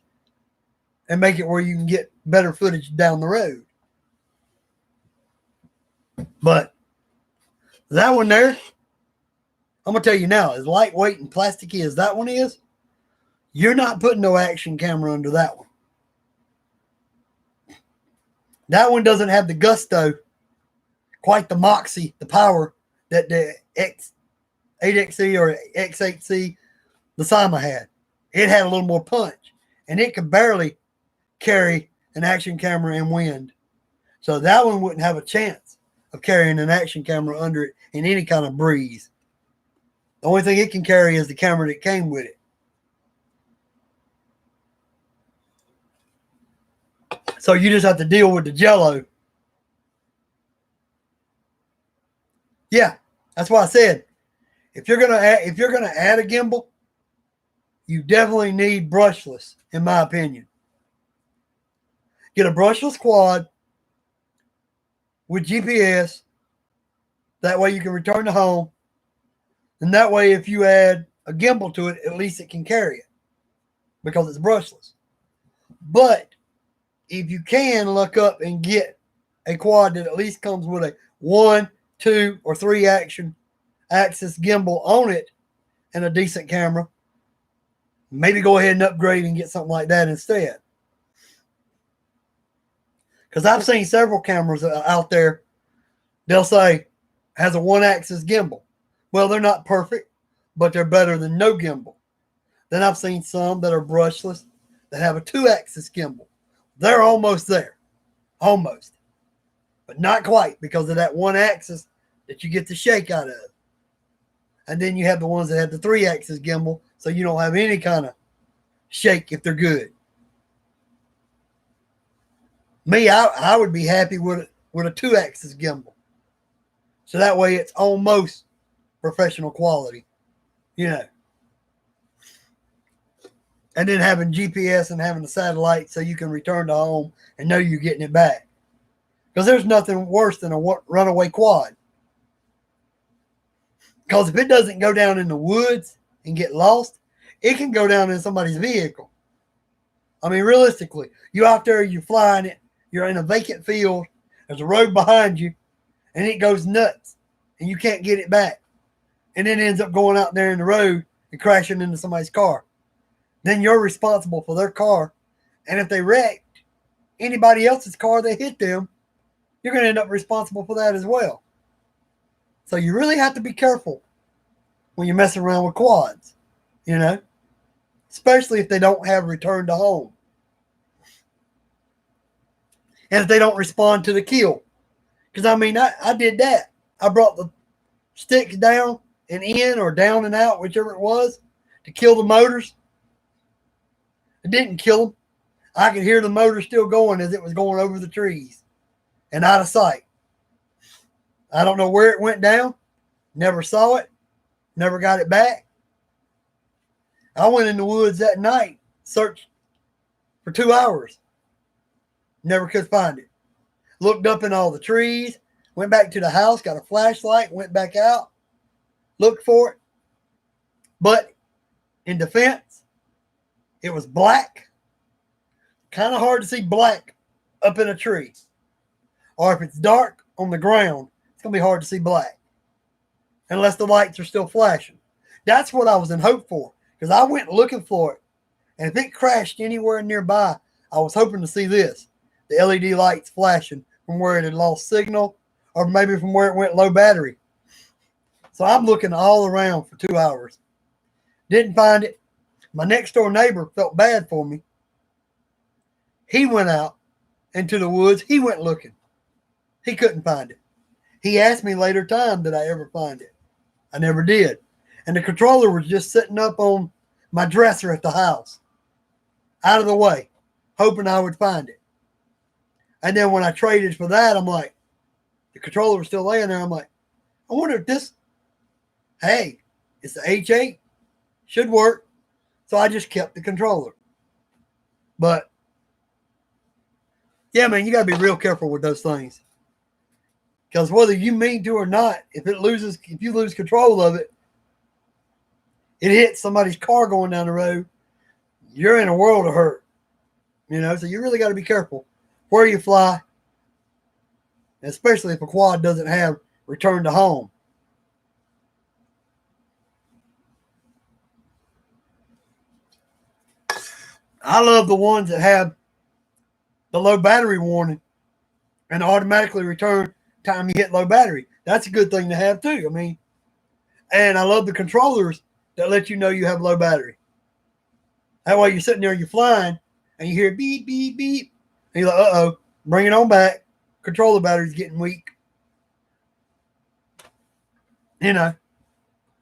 and make it where you can get better footage down the road. But that one there, I'm going to tell you now, as lightweight and plasticky as that one is, you're not putting no action camera under that one. That one doesn't have the gusto, quite the moxie, the power that the X8XE or X8C, the Sama had. It had a little more punch, and it could barely carry an action camera in wind. So that one wouldn't have a chance of carrying an action camera under it in any kind of breeze. The only thing it can carry is the camera that came with it. So you just have to deal with the jello. Yeah, that's why I said if you're gonna add a gimbal, you definitely need brushless, in my opinion. Get a brushless quad with GPS. That way you can return to home. And that way, if you add a gimbal to it, at least it can carry it because it's brushless. But if you can look up and get a quad that at least comes with a 1, 2, or 3 axis gimbal on it and a decent camera, maybe go ahead and upgrade and get something like that instead. Because I've seen several cameras out there, they'll say has a 1-axis gimbal. Well, they're not perfect, but they're better than no gimbal. Then I've seen some that are brushless that have a 2-axis gimbal. They're almost there. Almost. But not quite because of that 1-axis that you get the shake out of. And then you have the ones that have the 3-axis gimbal, so you don't have any kind of shake if they're good. Me, I would be happy with a 2-axis gimbal. So that way it's almost professional quality, you know. And then having GPS and having the satellite so you can return to home and know you're getting it back. Because there's nothing worse than a runaway quad. Because if it doesn't go down in the woods and get lost, it can go down in somebody's vehicle. I mean, realistically, you're out there, you're flying it, you're in a vacant field, there's a road behind you, and it goes nuts, and you can't get it back. And it ends up going out there in the road and crashing into somebody's car. Then you're responsible for their car. And if they wreck anybody else's car that hit them, you're going to end up responsible for that as well. So you really have to be careful when you're messing around with quads you know, especially if they don't have return to home. And if they don't respond to the kill. Because, I mean, I did that. I brought the sticks down and in or down and out, whichever it was, to kill the motors. It didn't kill them. I could hear the motor still going as it was going over the trees and out of sight. I don't know where it went down. Never saw it. Never got it back. I went in the woods that night, searched for 2 hours. Never could find it. Looked up in all the trees, went back to the house, got a flashlight, went back out, looked for it. But in defense, it was black. Kind of hard to see black up in a tree. Or if it's dark on the ground, it's going to be hard to see black. Unless the lights are still flashing. That's what I was in hope for. Because I went looking for it. And if it crashed anywhere nearby, I was hoping to see this. The LED lights flashing from where it had lost signal. Or maybe from where it went low battery. So I'm looking all around for 2 hours. Didn't find it. My next door neighbor felt bad for me. He went out into the woods. He went looking. He couldn't find it. He asked me later time, did I ever find it? I never did. And the controller was just sitting up on my dresser at the house. Out of the way. Hoping I would find it. And then when I traded for that, I'm like, the controller was still laying there. I'm like, I wonder if this, hey, it's the H8. Should work. So I just kept the controller. But, yeah, man, you got to be real careful with those things. Because whether you mean to or not, if you lose control of it, it hits somebody's car going down the road, you're in a world of hurt. You know, so you really got to be careful where you fly, especially if a quad doesn't have return to home. I love the ones that have the low battery warning and automatically return time you hit low battery. That's a good thing to have too. I mean, and I love the controllers that let you know you have low battery. That way you're sitting there, you're flying, and you hear beep, beep, beep. And you're like, uh-oh, bring it on back. Controller battery's getting weak. You know,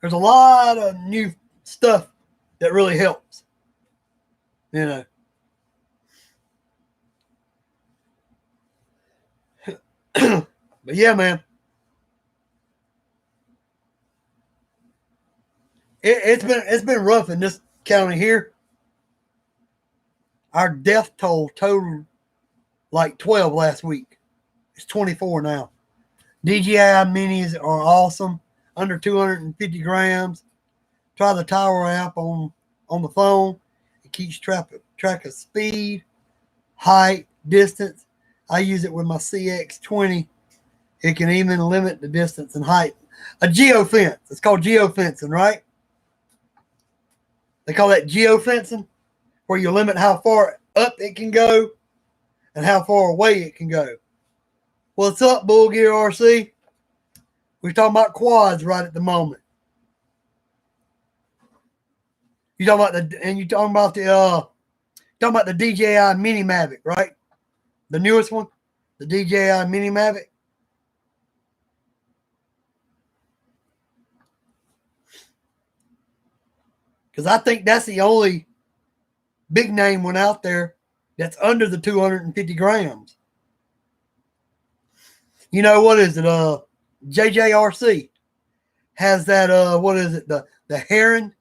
there's a lot of new stuff that really helps. You know. But yeah, man. It's been rough in this county here. Our death toll totaled like 12 last week. It's 24 now. DJI minis are awesome. Under 250 grams. Try the Tower app on the phone. It keeps track of speed, height, distance. I use it with my CX20. It can even limit the distance and height. A geofence. It's called geofencing, right? They call that geofencing, where you limit how far up it can go and how far away it can go. What's up, Bull Gear RC? We're talking about quads right at the moment. You talking about the DJI Mini Mavic, right? The newest one, the DJI Mini Mavic. Because I think that's the only big name one out there that's under the 250 grams. You know, what is it? JJRC has that, what is it? The Heron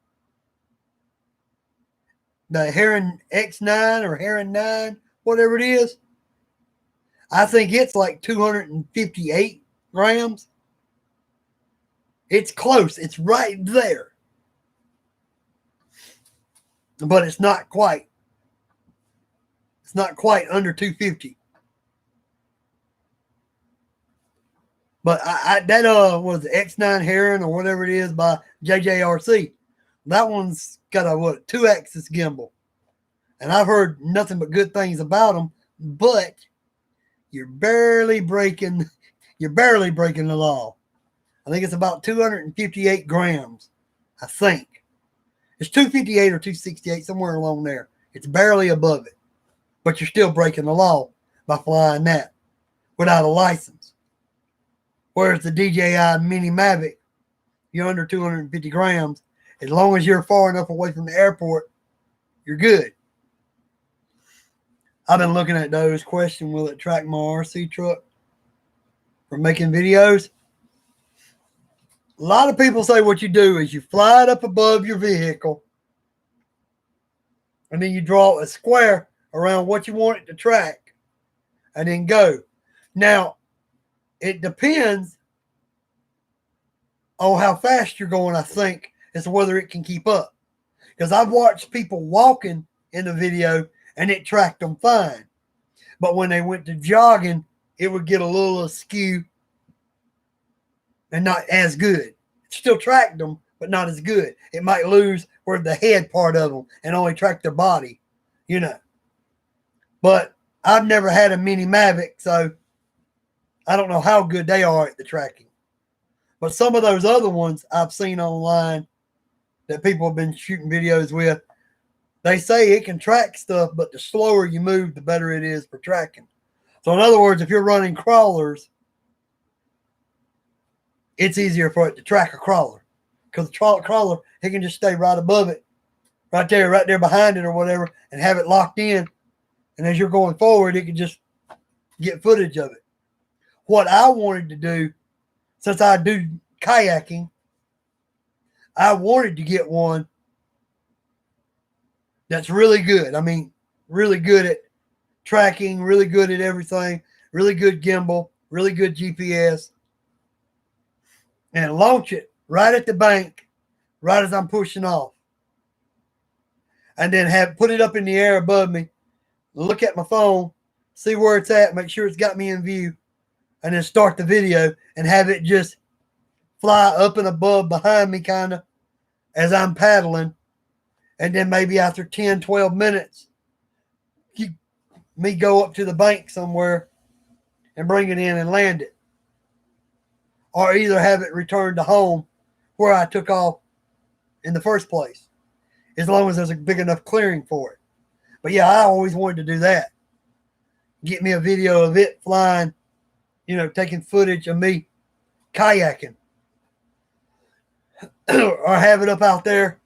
X9 or Heron 9, whatever it is. I think it's like 258 grams. It's close. It's right there. But it's not quite. It's not quite under 250. But that was the X9 Heron or whatever it is by JJRC. That one's got a 2-axis gimbal. And I've heard nothing but good things about them, but you're barely breaking the law. I think it's about 258 grams, I think. It's 258 or 268, somewhere along there. It's barely above it. But you're still breaking the law by flying that without a license. Whereas the DJI Mini Mavic, you're under 250 grams. As long as you're far enough away from the airport, you're good. I've been looking at those. Question, will it track my RC truck for making videos? A lot of people say what you do is you fly it up above your vehicle and then you draw a square around what you want it to track and then go. Now, it depends on how fast you're going, I think, as to whether it can keep up. Because I've watched people walking in the video and it tracked them fine. But when they went to jogging, it would get a little askew and not as good. It still tracked them, but not as good. It might lose where the head part of them and only track their body, you know. But I've never had a Mini Mavic, so I don't know how good they are at the tracking. But some of those other ones I've seen online that people have been shooting videos with, they say it can track stuff, but the slower you move, the better it is for tracking. So in other words, if you're running crawlers, it's easier for it to track a crawler. Because the crawler, it can just stay right above it, right there behind it or whatever, and have it locked in. And as you're going forward, it can just get footage of it. What I wanted to do, since I do kayaking, I wanted to get one that's really good. I mean, really good at tracking, really good at everything, really good gimbal, really good GPS, and launch it right at the bank, right as I'm pushing off. And then put it up in the air above me, look at my phone, see where it's at, make sure it's got me in view, and then start the video and have it just fly up and above behind me kind of as I'm paddling. And then maybe after 10, 12 minutes, me go up to the bank somewhere and bring it in and land it. Or either have it returned to home where I took off in the first place, as long as there's a big enough clearing for it. But yeah, I always wanted to do that. Get me a video of it flying, you know, taking footage of me kayaking. Or have it up out there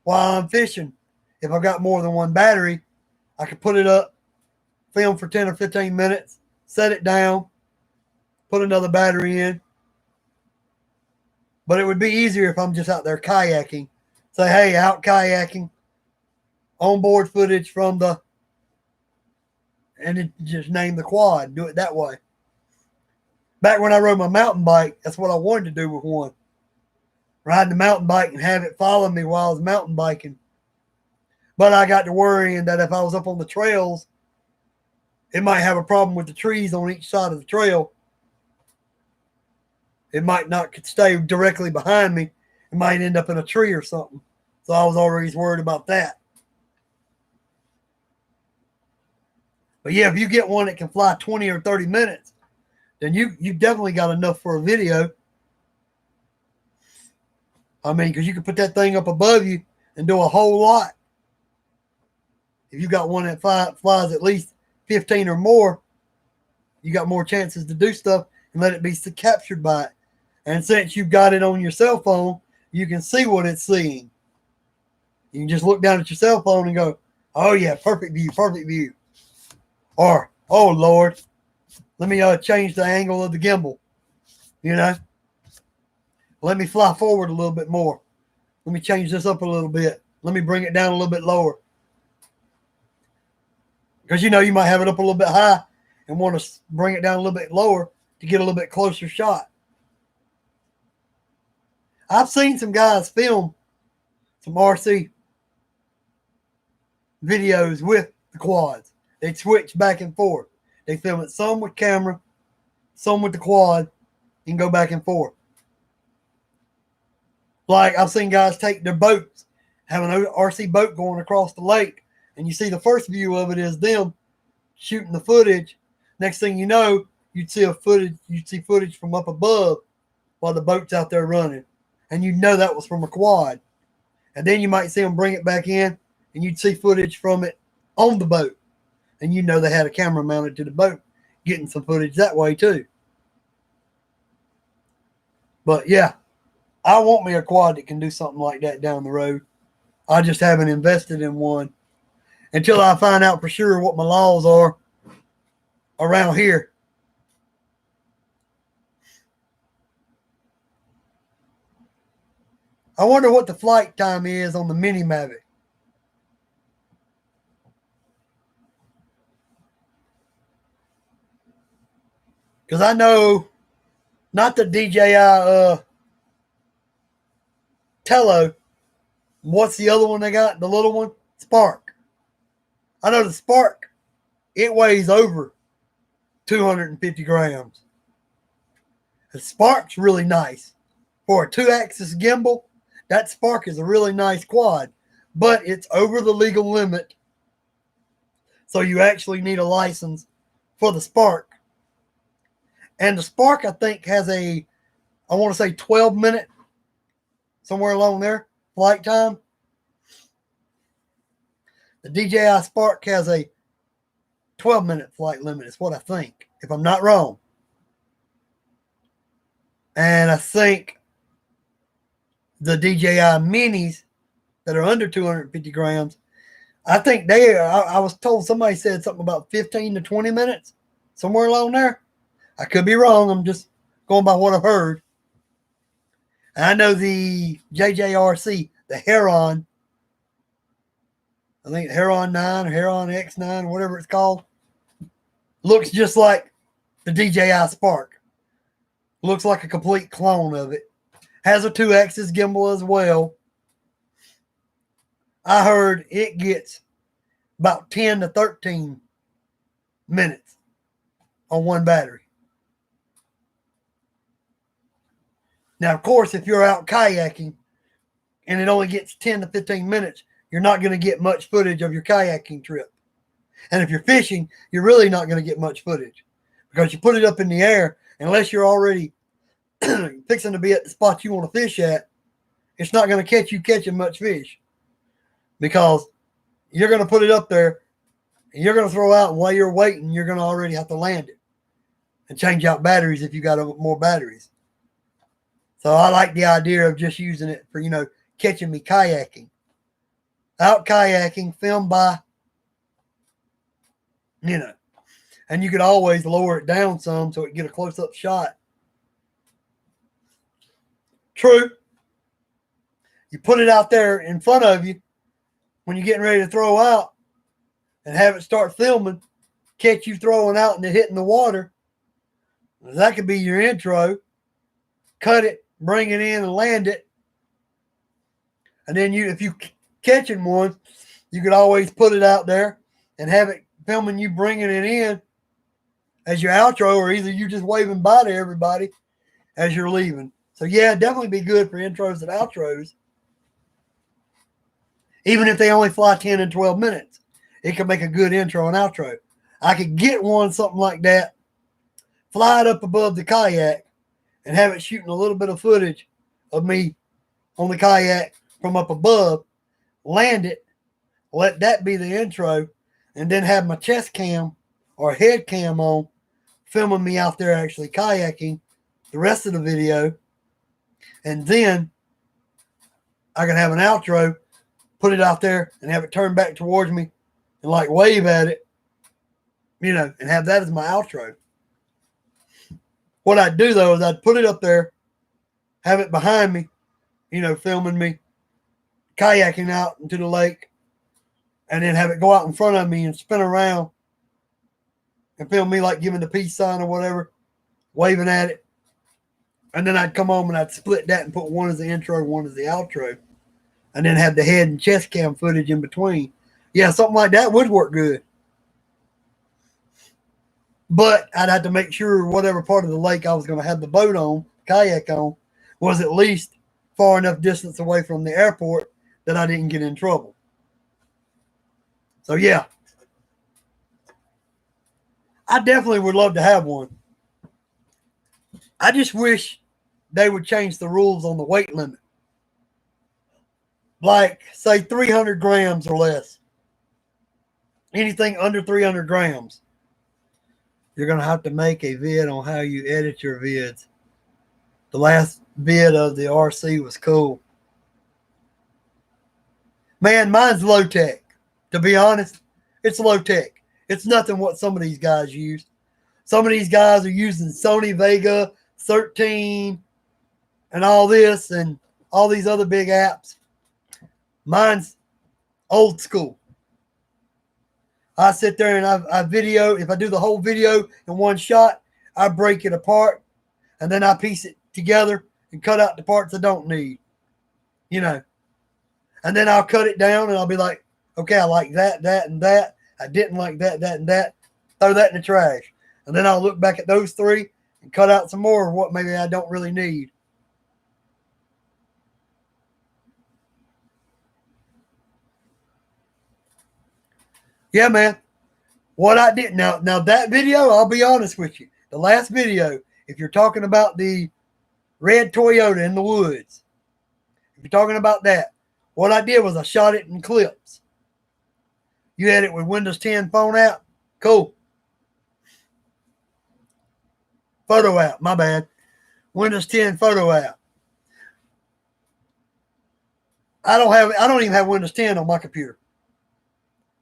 while I'm fishing. If I've got more than one battery, I could put it up, film for 10 or 15 minutes, set it down, put another battery in. But it would be easier if I'm just out there kayaking. Say, hey, out kayaking, onboard footage from the, and it just name the quad. Do it that way. Back when I rode my mountain bike, that's what I wanted to do with one. Ride the mountain bike and have it follow me while I was mountain biking. But I got to worrying that if I was up on the trails, it might have a problem with the trees on each side of the trail. It might not stay directly behind me. It might end up in a tree or something. So I was always worried about that. But yeah, if you get one that can fly 20 or 30 minutes, then you definitely got enough for a video. I mean, because you can put that thing up above you and do a whole lot. If you got one that flies at least 15 or more, you got more chances to do stuff and let it be captured by it. And since you've got it on your cell phone, you can see what it's seeing. You can just look down at your cell phone and go, oh yeah, perfect view, perfect view. Or, oh Lord, let me change the angle of the gimbal. You know, let me fly forward a little bit more. Let me change this up a little bit. Let me bring it down a little bit lower. Because, you know, you might have it up a little bit high and want to bring it down a little bit lower to get a little bit closer shot. I've seen some guys film some RC videos with the quads. They switch back and forth. They film it some with camera, some with the quad, and go back and forth. Like I've seen guys take their boats, have an RC boat going across the lake, and you see the first view of it is them shooting the footage. Next thing you know, you'd see footage from up above while the boat's out there running. And you know that was from a quad. And then you might see them bring it back in, and you'd see footage from it on the boat. And you know they had a camera mounted to the boat, getting some footage that way too. But yeah, I want me a quad that can do something like that down the road. I just haven't invested in one until I find out for sure what my laws are around here. I wonder what the flight time is on the Mini Mavic. Because I know, not the DJI Tello. What's the other one they got? The little one? Spark. I know the Spark, it weighs over 250 grams. The Spark's really nice. For a 2-axis gimbal, that Spark is a really nice quad. But it's over the legal limit. So you actually need a license for the Spark. And the Spark, I think, has I want to say 12-minute, somewhere along there, flight time. The DJI Spark has a 12-minute flight limit, is what I think, if I'm not wrong. And I think the DJI Minis that are under 250 grams, I think I was told, somebody said something about 15 to 20 minutes, somewhere along there. I could be wrong. I'm just going by what I've heard. And I know the JJRC, the Heron, I think Heron 9 or Heron X9 or whatever it's called, looks just like the DJI Spark. Looks like a complete clone of it. Has a 2-axis gimbal as well. I heard it gets about 10 to 13 minutes on one battery. Now, of course, if you're out kayaking and it only gets 10 to 15 minutes, you're not going to get much footage of your kayaking trip. And if you're fishing, you're really not going to get much footage because you put it up in the air, unless you're already fixing to be at the spot you want to fish at, it's not going to catch you catching much fish because you're going to put it up there and you're going to throw out, and while you're waiting, you're going to already have to land it and change out batteries if you got more batteries. So I like the idea of just using it for, catching me kayaking. Out kayaking, filmed by, and you could always lower it down some so it get a close-up shot. True. You put it out there in front of you when you're getting ready to throw out and have it start filming, catch you throwing out and it hitting the water. That could be your intro. Cut it, bring it in and land it. And then if you catching one, you could always put it out there and have it filming you bringing it in as your outro, or either you just waving bye to everybody as you're leaving. So yeah, definitely be good for intros and outros. Even if they only fly 10 and 12 minutes, it can make a good intro and outro. I could get one, something like that, fly it up above the kayak and have it shooting a little bit of footage of me on the kayak from up above, land it, let that be the intro, and then have my chest cam or head cam on, filming me out there actually kayaking the rest of the video. And then I can have an outro, put it out there and have it turn back towards me and like wave at it, and have that as my outro. What I'd do though is I'd put it up there, have it behind me, filming me kayaking out into the lake, and then have it go out in front of me and spin around and film me like giving the peace sign or whatever, waving at it. And then I'd come home and I'd split that and put one as the intro, one as the outro, and then have the head and chest cam footage in between. Yeah, something like that would work good. But I'd have to make sure whatever part of the lake I was going to have the boat on, kayak on, was at least far enough distance away from the airport that I didn't get in trouble. So yeah, I definitely would love to have one. I just wish they would change the rules on the weight limit. like say 300 grams or less. Anything under 300 grams, you're going to have to make a vid on how you edit your vids. The last vid of the RC was cool. Man, mine's low tech. To be honest, it's low tech. It's nothing what some of these guys use. Some of these guys are using Sony Vega 13 and all this and all these other big apps. Mine's old school. I sit there and I video. If I do the whole video in one shot, I break it apart and then I piece it together and cut out the parts I don't need. You know. And then I'll cut it down and I'll be like, okay, I like that, that, and that. I didn't like that, that, and that. Throw that in the trash. And then I'll look back at those three and cut out some more of what maybe I don't really need. Yeah, man. What I did now that video, I'll be honest with you. The last video, if you're talking about the red Toyota in the woods, if you're talking about that, what I did was I shot it in clips. You had it with Windows 10 phone app? Cool. Photo app, my bad. Windows 10 photo app. I don't even have Windows 10 on my computer.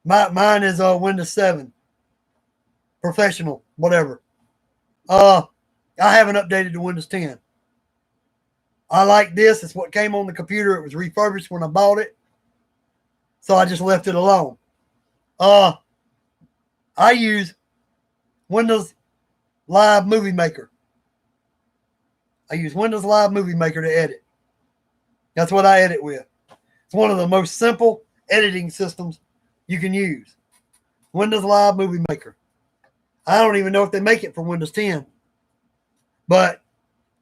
Mine is Windows 7. Professional, whatever. I haven't updated to Windows 10. I like this. It's what came on the computer. It was refurbished when I bought it. So I just left it alone. I use Windows Live Movie Maker. I use Windows Live Movie Maker to edit. That's what I edit with. It's one of the most simple editing systems you can use. Windows Live Movie Maker. I don't even know if they make it for Windows 10. But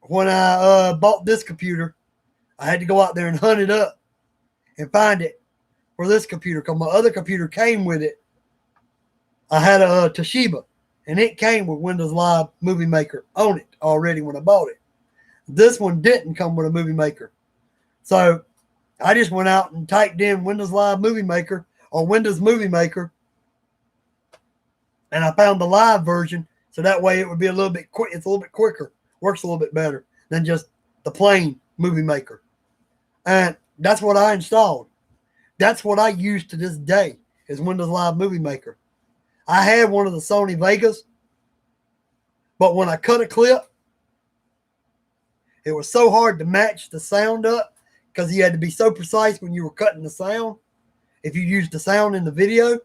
when I bought this computer, I had to go out there and hunt it up and find it for this computer because my other computer came with it. I had a Toshiba, and it came with Windows Live Movie Maker on it already when I bought it. This one didn't come with a movie maker. So I just went out and typed in Windows Live Movie Maker or Windows Movie Maker, and I found the live version, so that way it would be a little bit quick. It's a little bit quicker, works a little bit better than just the plain Movie Maker. And that's what I installed. That's what I use to this day is Windows Live Movie Maker. I had one of the Sony Vegas, but when I cut a clip, it was so hard to match the sound up because you had to be so precise when you were cutting the sound. If you used the sound in the video,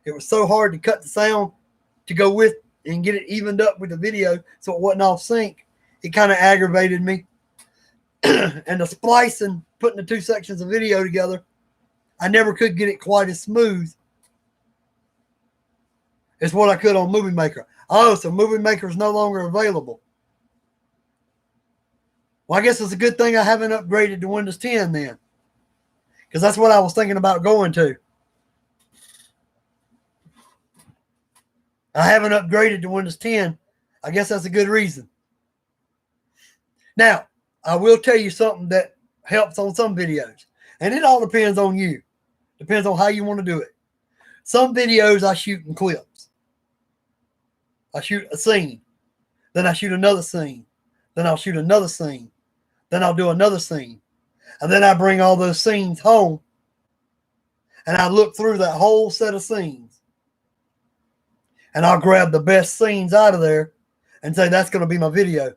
it was so hard to cut the sound to go with and get it evened up with the video so it wasn't off sync. It kind of aggravated me. And the splicing, putting the two sections of video together, I never could get it quite as smooth as what I could on Movie Maker. Oh, so Movie Maker is no longer available. Well, I guess it's a good thing I haven't upgraded to Windows 10 then, because that's what I was thinking about going to. I haven't upgraded to Windows 10. I guess that's a good reason. Now, I will tell you something that helps on some videos, and it all depends on you. Depends on how you want to do it. Some videos I shoot in clips. I shoot a scene, then I shoot another scene, then I'll shoot another scene, then I'll do another scene, and then I bring all those scenes home, and I look through that whole set of scenes, and I'll grab the best scenes out of there and say that's going to be my video.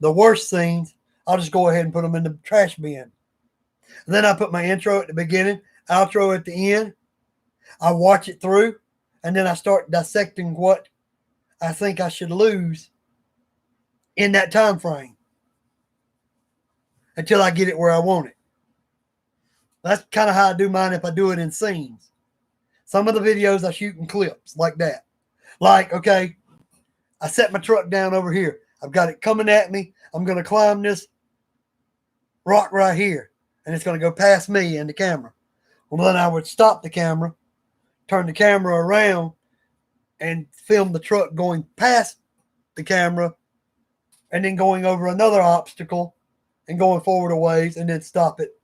The worst scenes, I'll just go ahead and put them in the trash bin. And then I put my intro at the beginning, outro at the end. I watch it through, and then I start dissecting what I think I should lose in that time frame until I get it where I want it. That's kind of how I do mine if I do it in scenes. Some of the videos I shoot in clips like that. Like, okay, I set my truck down over here. I've got it coming at me. I'm going to climb this rock right here, and it's going to go past me and the camera. Well, then I would stop the camera, turn the camera around, and film the truck going past the camera and then going over another obstacle and going forward a ways and then stop it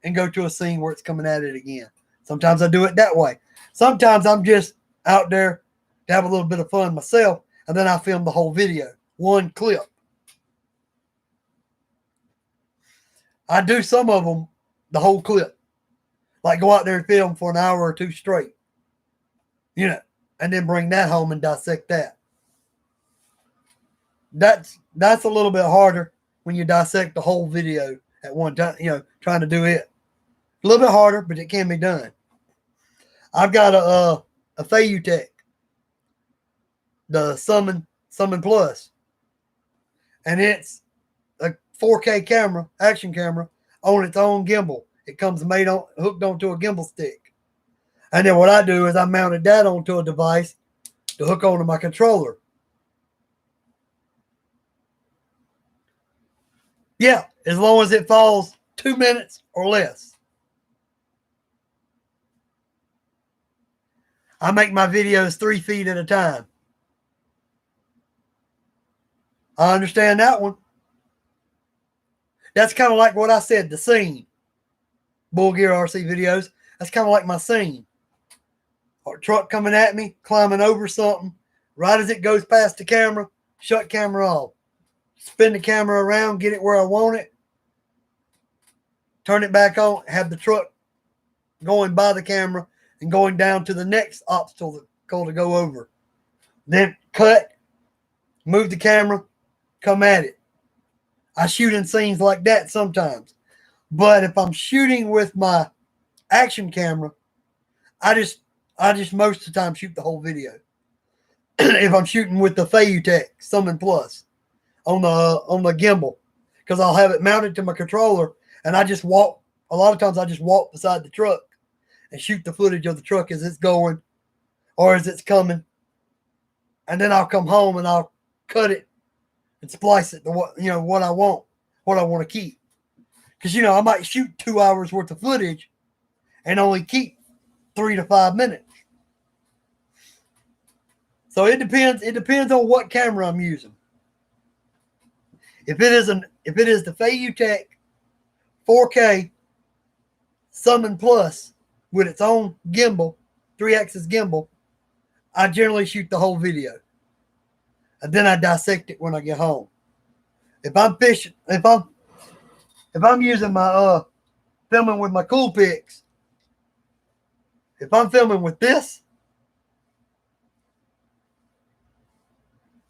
and go to a scene where it's coming at it again. Sometimes I do it that way. Sometimes I'm just out there to have a little bit of fun myself, and then I film the whole video, one clip. I do some of them the whole clip, like go out there and film for an hour or two straight, you know, and then bring that home and dissect that. That's a little bit harder when you dissect the whole video at one time, you know, trying to do it. A little bit harder, but it can be done. I've got a Vacant, the Summon Plus, and it's a 4K camera, action camera, on its own gimbal. It comes hooked onto a gimbal stick. And then what I do is I mounted that onto a device to hook onto my controller. Yeah, as long as it falls 2 minutes or less. I make my videos 3 feet at a time. I understand that one. That's kind of like what I said, the scene. Bull Gear RC videos. That's kind of like my scene. Or truck coming at me, climbing over something. Right as it goes past the camera, shut camera off. Spin the camera around, get it where I want it. Turn it back on, have the truck going by the camera and going down to the next obstacle to go over. Then cut, move the camera, come at it. I shoot in scenes like that sometimes. But if I'm shooting with my action camera, I just most of the time shoot the whole video. If I'm shooting with the Vacant Summon Plus on the gimbal, because I'll have it mounted to my controller and I just walk. A lot of times I just walk beside the truck and shoot the footage of the truck as it's going or as it's coming. And then I'll come home and I'll cut it and splice it to what I want to keep. Because, I might shoot 2 hours worth of footage and only keep 3 to 5 minutes. So it depends. It depends on what camera I'm using. If it is the Vacant 4K Summon Plus with its own gimbal, 3-axis gimbal, I generally shoot the whole video. And then I dissect it when I get home. If I'm fishing, if I'm using my filming with my cool pics, if I'm filming with this,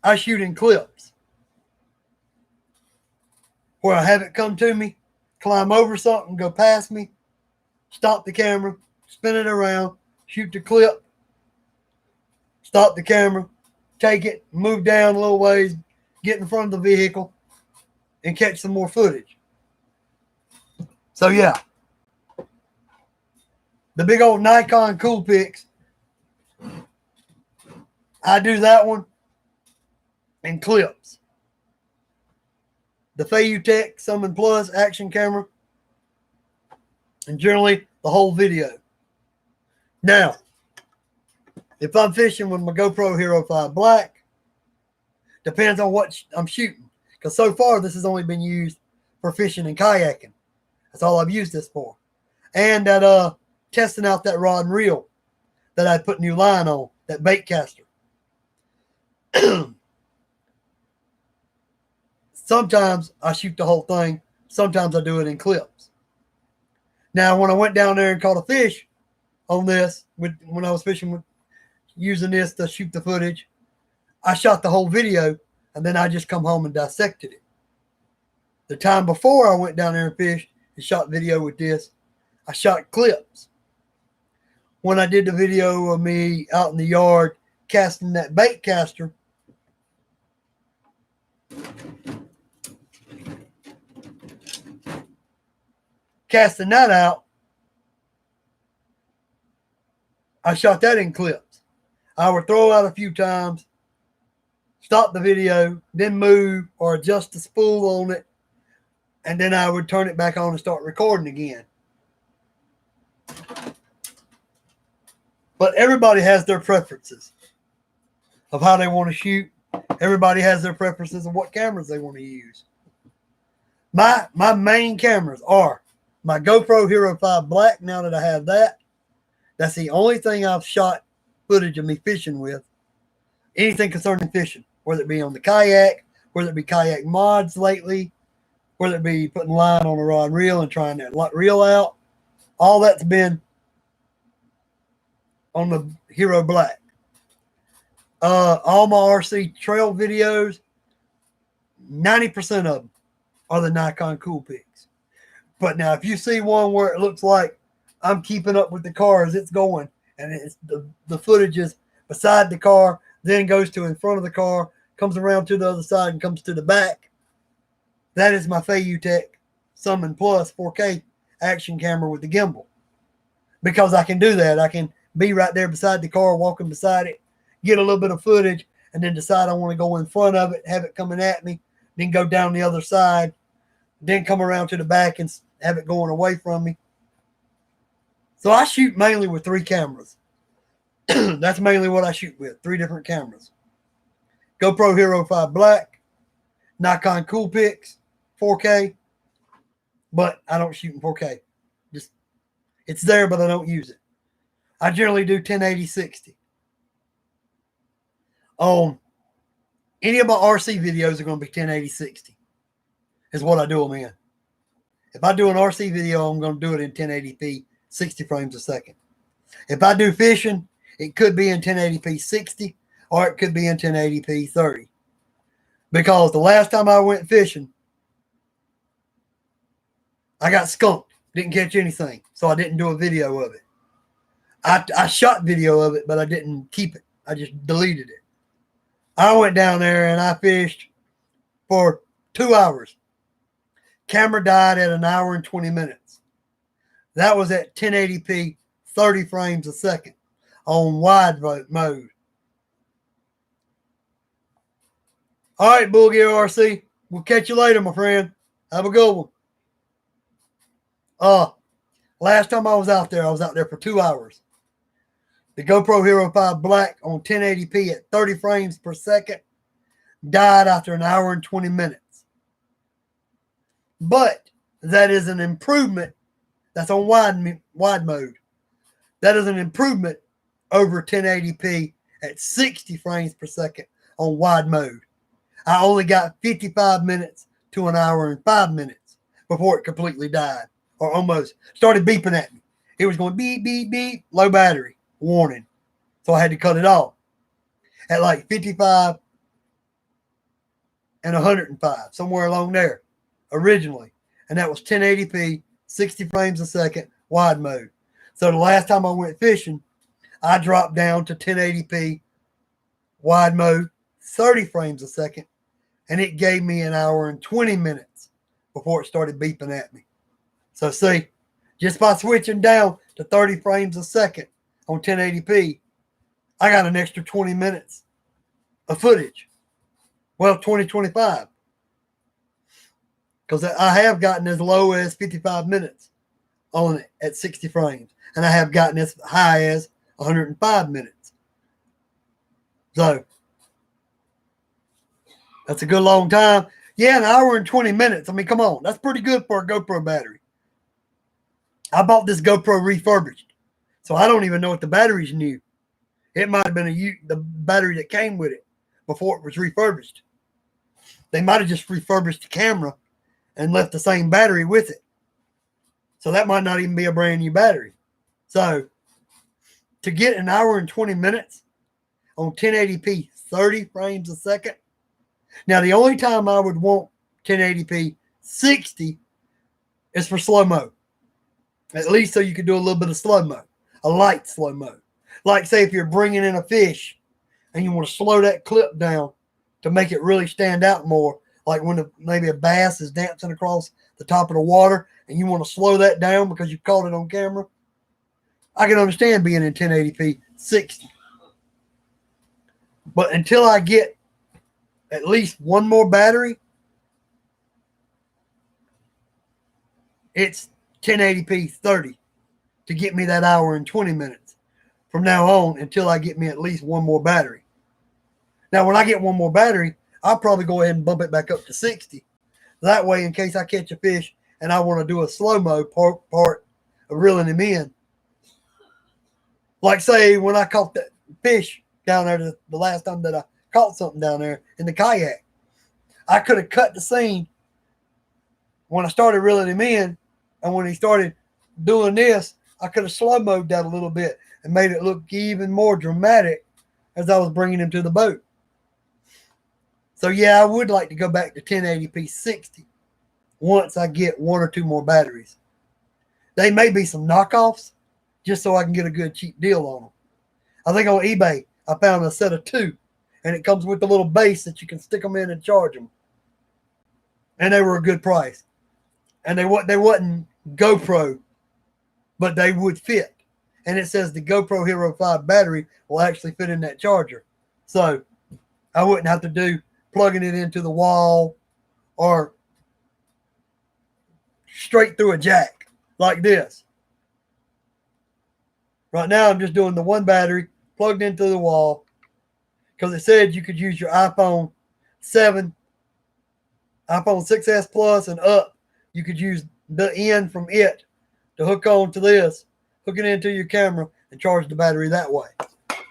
I shoot in clips where I have it come to me, climb over something, go past me, stop the camera, spin it around, shoot the clip, stop the camera, take it, move down a little ways, get in front of the vehicle, and catch some more footage. So yeah, the big old Nikon Cool Pics, I do that one in clips. The Vacant Summon Plus action camera, and generally the whole video. Now, if I'm fishing with my GoPro Hero 5 Black, depends on what I'm shooting. Because so far, this has only been used for fishing and kayaking. That's all I've used this for. And that testing out that rod and reel that I put new line on, that bait caster. Sometimes I shoot the whole thing. Sometimes I do it in clips. Now, when I went down there and caught a fish on this, when I was fishing using this to shoot the footage, I shot the whole video, and then I just come home and dissected it. The time before I went down there and fished and shot video with this, I shot clips. When I did the video of me out in the yard casting that bait caster, casting that out, I shot that in clips. I would throw out a few times, stop the video, then move or adjust the spool on it, and then I would turn it back on and start recording again. But everybody has their preferences of how they want to shoot. Everybody has their preferences of what cameras they want to use. My main cameras are my GoPro Hero 5 Black, now that I have that, that's the only thing I've shot footage of me fishing with. Anything concerning fishing, whether it be on the kayak, whether it be kayak mods lately, whether it be putting line on a rod and reel and trying that reel out, all that's been on the Hero Black. All my RC trail videos, 90% of them are the Nikon Cool Pics. But now, if you see one where it looks like I'm keeping up with the car as it's going, and it's the footage is beside the car, then goes to in front of the car, comes around to the other side, and comes to the back, that is my Fayutech Summon Plus 4K action camera with the gimbal. Because I can do that. I can be right there beside the car, walking beside it, get a little bit of footage, and then decide I want to go in front of it, have it coming at me, then go down the other side, then come around to the back and have it going away from me. So I shoot mainly with 3 cameras. That's mainly what I shoot with, 3 different cameras. GoPro Hero 5 Black, Nikon Cool Pics, 4K, but I don't shoot in 4K. Just it's there, but I don't use it. I generally do 1080-60. Any of my RC videos are going to be 1080-60 is what I do them in. If I do an RC video, I'm going to do it in 1080p, 60 frames a second. If I do fishing, it could be in 1080p 60, or it could be in 1080p 30. Because the last time I went fishing, I got skunked. Didn't catch anything, so I didn't do a video of it. I shot video of it, but I didn't keep it. I just deleted it. I went down there and I fished for 2 hours. Camera died at 1 hour and 20 minutes. That was at 1080p, 30 frames a second on wide mode. All right, Bull Gear RC. We'll catch you later, my friend. Have a good one. Last time I was out there for 2 hours. The GoPro Hero 5 Black on 1080p at 30 frames per second died after 1 hour and 20 minutes. But that is an improvement. That's on wide mode. That is an improvement over 1080p at 60 frames per second on wide mode. I only got 55 minutes to 1 hour and 5 minutes before it completely died, or almost started beeping at me. It was going beep, beep, beep, low battery, warning. So I had to cut it off at like 55 and 105, somewhere along there originally. And that was 1080p, 60 frames a second, wide mode. So the last time I went fishing, I dropped down to 1080p, wide mode, 30 frames a second, and it gave me 1 hour and 20 minutes before it started beeping at me. So see, just by switching down to 30 frames a second on 1080p, I got an extra 20 minutes of footage. Well, 25. Because I have gotten as low as 55 minutes on it at 60 frames. And I have gotten as high as 105 minutes. So, that's a good long time. Yeah, 1 hour and 20 minutes. I mean, come on. That's pretty good for a GoPro battery. I bought this GoPro refurbished. So I don't even know if the battery's new. It might have been the battery that came with it before it was refurbished. They might have just refurbished the camera and left the same battery with it. So that might not even be a brand new battery. So to get 1 hour and 20 minutes on 1080p, 30 frames a second. Now, the only time I would want 1080p 60 is for slow-mo. At least so you could do a little bit of slow-mo, a light slow-mo. Like, say, if you're bringing in a fish and you want to slow that clip down to make it really stand out more, like when maybe a bass is dancing across the top of the water and you want to slow that down because you caught it on camera, I can understand being in 1080p 60. But until I get at least one more battery, it's 1080p 30 to get me that 1 hour and 20 minutes from now on until I get me at least one more battery. Now, when I get one more battery, I'll probably go ahead and bump it back up to 60. That way, in case I catch a fish and I want to do a slow-mo part of reeling him in. Like, say, when I caught that fish down there the last time that I caught something down there in the kayak, I could have cut the scene when I started reeling him in, and when he started doing this, I could have slow-moed that a little bit and made it look even more dramatic as I was bringing him to the boat. So, yeah, I would like to go back to 1080p 60 once I get one or two more batteries. They may be some knockoffs just so I can get a good cheap deal on them. I think on eBay I found a set of 2, and it comes with a little base that you can stick them in and charge them. And they were a good price. And they wasn't GoPro, but they would fit. And it says the GoPro Hero 5 battery will actually fit in that charger. So I wouldn't have to do plugging it into the wall or straight through a jack like this. Right now I'm just doing the one battery plugged into the wall because it said you could use your iPhone 7, iPhone 6S Plus and up. You could use the end from it to hook on to this, hook it into your camera, and charge the battery that way,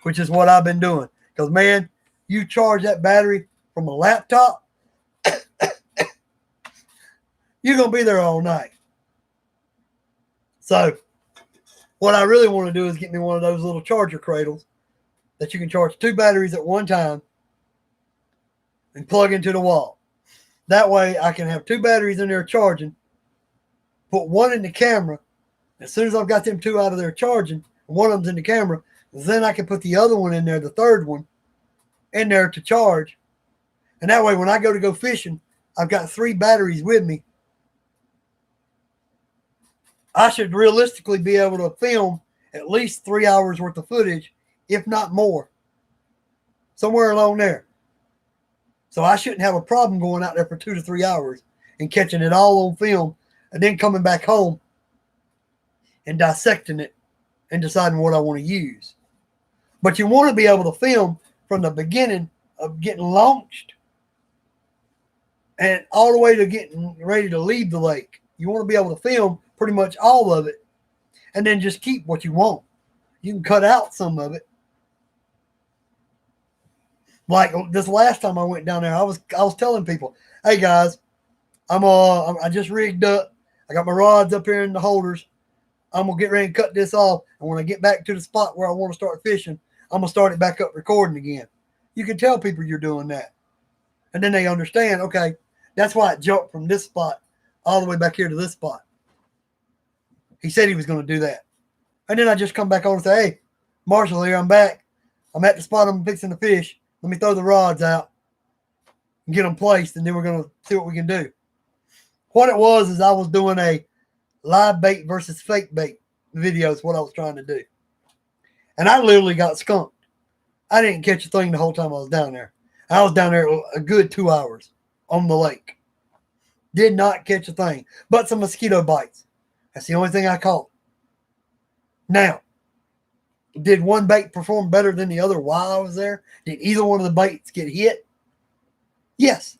which is what I've been doing. Because, man, you charge that battery from a laptop, you're going to be there all night. So, what I really want to do is get me one of those little charger cradles that you can charge 2 batteries at one time and plug into the wall. That way, I can have 2 batteries in there charging, put one in the camera. As soon as I've got them 2 out of there charging, one of them's in the camera, then I can put the other one in there, the third one, in there to charge. And that way, when I go fishing, I've got 3 batteries with me. I should realistically be able to film at least 3 hours worth of footage, if not more. Somewhere along there. So I shouldn't have a problem going out there for 2 to 3 hours and catching it all on film and then coming back home and dissecting it and deciding what I want to use. But you want to be able to film from the beginning of getting launched and all the way to getting ready to leave the lake. You want to be able to film pretty much all of it and then just keep what you want. You can cut out some of it. Like this last time I went down there, I was telling people, hey guys, I just rigged up. I got my rods up here in the holders. I'm gonna get ready and cut this off. And when I get back to the spot where I want to start fishing, I'm gonna start it back up recording again. You can tell people you're doing that. And then they understand, okay, that's why it jumped from this spot all the way back here to this spot. He said he was going to do that. And then I just come back on and say, hey, Marshall here, I'm back. I'm at the spot I'm fixing to fish. Let me throw the rods out and get them placed, and then we're going to see what we can do. What it was is I was doing a live bait versus fake bait video is what I was trying to do. And I literally got skunked. I didn't catch a thing the whole time I was down there. I was down there a good 2 hours on the lake. Did not catch a thing but some mosquito bites. That's the only thing I caught. Now, did one bait perform better than the other while I was there? Did either one of the baits get hit? Yes.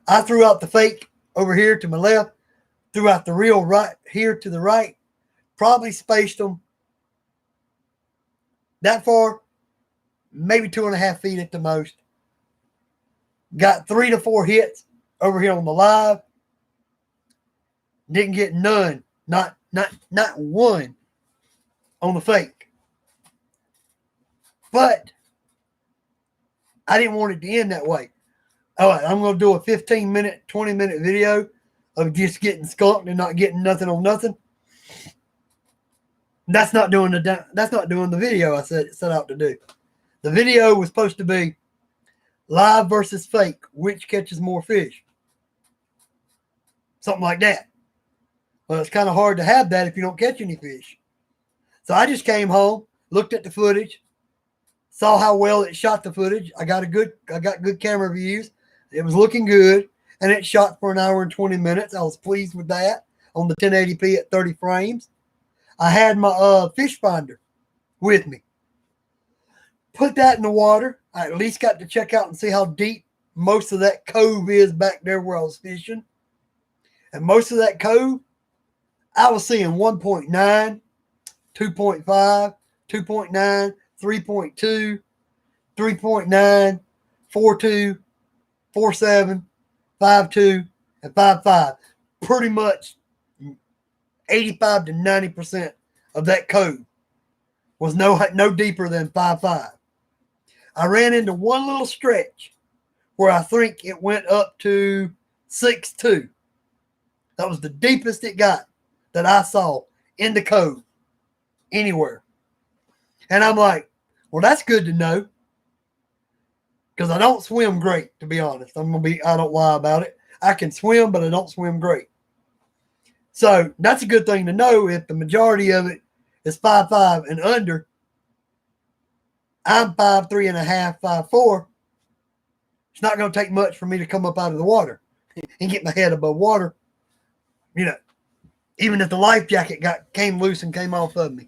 I threw out the fake over here to my left, threw out the real right here to the right, probably spaced them that far, maybe 2.5 feet at the most. Got 3 to 4 hits over here on the live. Didn't get none, not one on the fake. But I didn't want it to end that way. All right, I'm going to do a 15-minute, 20-minute video of just getting skunked and not getting nothing on nothing. That's not doing the video I set out to do. The video was supposed to be live versus fake, which catches more fish. Something like that. Well, it's kind of hard to have that if you don't catch any fish. So I just came home, looked at the footage, saw how well it shot the footage. I got good camera views. It was looking good, and it shot for 1 hour and 20 minutes. I was pleased with that on the 1080p at 30 frames. I had my fish finder with me. Put that in the water. I at least got to check out and see how deep most of that cove is back there where I was fishing. And most of that code, I was seeing 1.9, 2.5, 2.9, 3.2, 3.9, 4.2, 4.7, 5.2, and 5.5. Pretty much 85 to 90% of that code was no deeper than 5.5. I ran into one little stretch where I think it went up to 6.2. That was the deepest it got that I saw in the code anywhere. And I'm like, well, that's good to know. Because I don't swim great, to be honest. I don't lie about it. I can swim, but I don't swim great. So that's a good thing to know. If the majority of it is 5.5 and under, I'm 5.3.5, 5.4. It's not going to take much for me to come up out of the water and get my head above water. You know, even if the life jacket came loose and came off of me.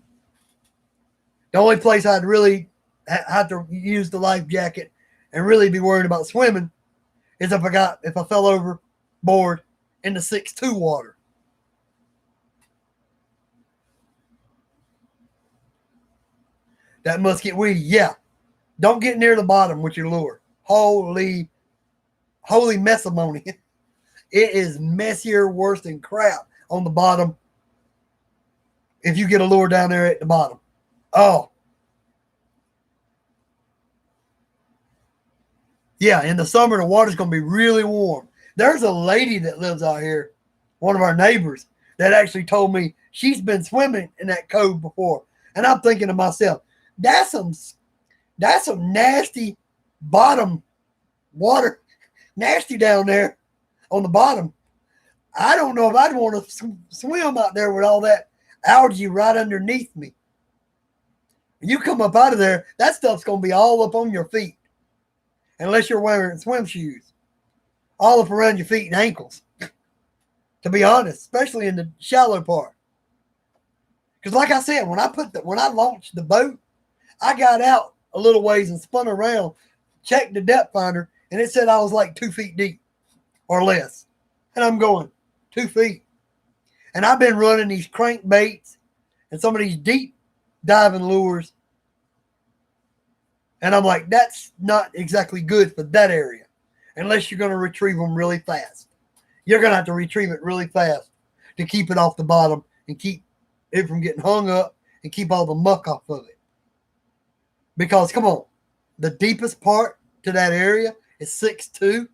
The only place I'd really have to use the life jacket and really be worried about swimming is if I fell overboard in the 6.2 water. That musket weedy, yeah. Don't get near the bottom with your lure. Holy messimony. It is messier, worse than crap on the bottom if you get a lure down there at the bottom. Oh. Yeah, in the summer, the water's going to be really warm. There's a lady that lives out here, one of our neighbors, that actually told me she's been swimming in that cove before. And I'm thinking to myself, that's some nasty bottom water, nasty down there on the bottom. I don't know if I'd want to swim out there with all that algae right underneath me. When you come up out of there, that stuff's going to be all up on your feet. Unless you're wearing swim shoes. All up around your feet and ankles. To be honest, especially in the shallow part. Because like I said, when I launched the boat, I got out a little ways and spun around, checked the depth finder, and it said I was like 2 feet deep or less. And I'm going, 2 feet. And I've been running these crankbaits and some of these deep diving lures. And I'm like, that's not exactly good for that area unless you're going to retrieve them really fast. You're going to have to retrieve it really fast to keep it off the bottom and keep it from getting hung up and keep all the muck off of it. Because, come on, the deepest part to that area is 6.2.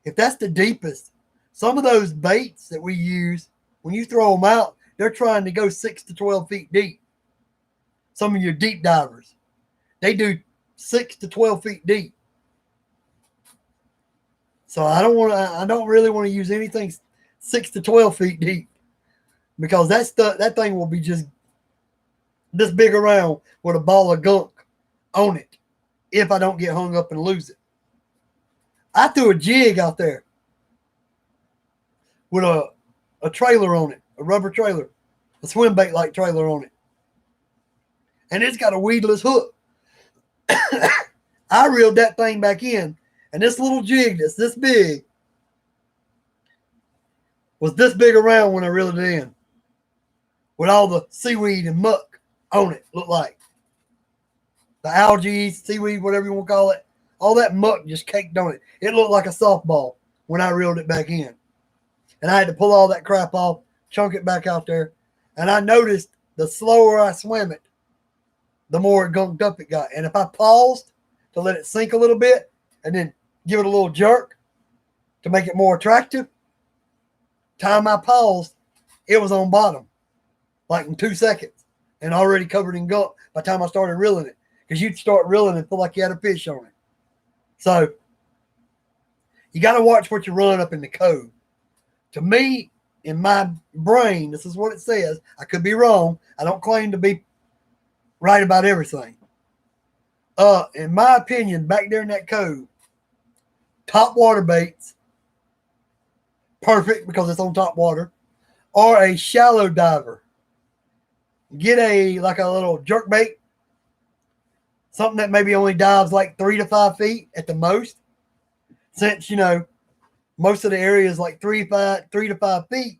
If that's the deepest, some of those baits that we use, when you throw them out, they're trying to go 6 to 12 feet deep. Some of your deep divers. They do 6 to 12 feet deep. So I don't really want to use anything 6 to 12 feet deep because that thing will be just this big around with a ball of gunk on it if I don't get hung up and lose it. I threw a jig out there with a trailer on it, a rubber trailer, a swim bait like trailer on it. And it's got a weedless hook. I reeled that thing back in, and this little jig that's this big was this big around when I reeled it in with all the seaweed and muck on it, looked like. The algae, seaweed, whatever you want to call it, all that muck just caked on it. It looked like a softball when I reeled it back in. And I had to pull all that crap off, chunk it back out there. And I noticed the slower I swam it, the more gunked up it got. And if I paused to let it sink a little bit and then give it a little jerk to make it more attractive, time I paused, it was on bottom, like in 2 seconds, and already covered in gunk by the time I started reeling it. Because you'd start reeling and feel like you had a fish on it. So you got to watch what you run up in the cove. To me, in my brain, this is what it says. I could be wrong. I don't claim to be right about everything. In my opinion, back there in that cove, top water baits, perfect because it's on top water, or a shallow diver. Get a little jerk bait, something that maybe only dives like 3 to 5 feet at the most. Since, most of the area is like 3 to 5 feet,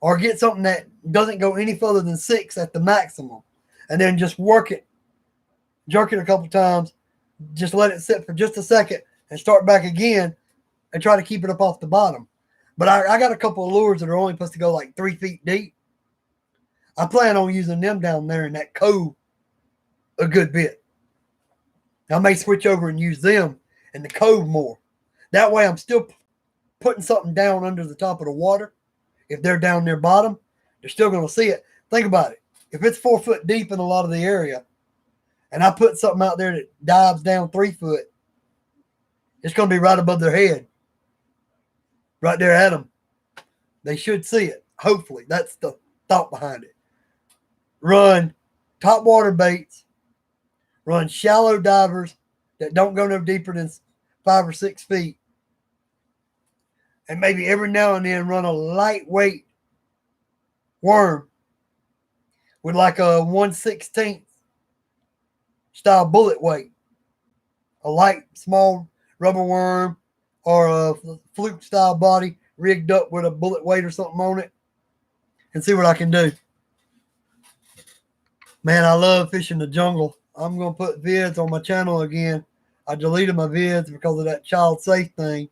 or get something that doesn't go any further than 6 at the maximum, and then just work it, jerk it a couple times, just let it sit for just a second and start back again and try to keep it up off the bottom. But I got a couple of lures that are only supposed to go like 3 feet deep. I plan on using them down there in that cove a good bit. I may switch over and use them in the cove more. That way I'm still putting something down under the top of the water. If they're down near bottom, they're still going to see it. Think about it. If it's 4 foot deep in a lot of the area, and I put something out there that dives down 3 foot, it's going to be right above their head. Right there at them. They should see it. Hopefully. That's the thought behind it. Run top water baits. Run shallow divers that don't go no deeper than 5 or 6 feet. And maybe every now and then run a lightweight worm with like a 1/16 style bullet weight. A light, small rubber worm or a fluke style body rigged up with a bullet weight or something on it, and see what I can do. Man, I love fishing the jungle. I'm going to put vids on my channel again. I deleted my vids because of that child safe thing.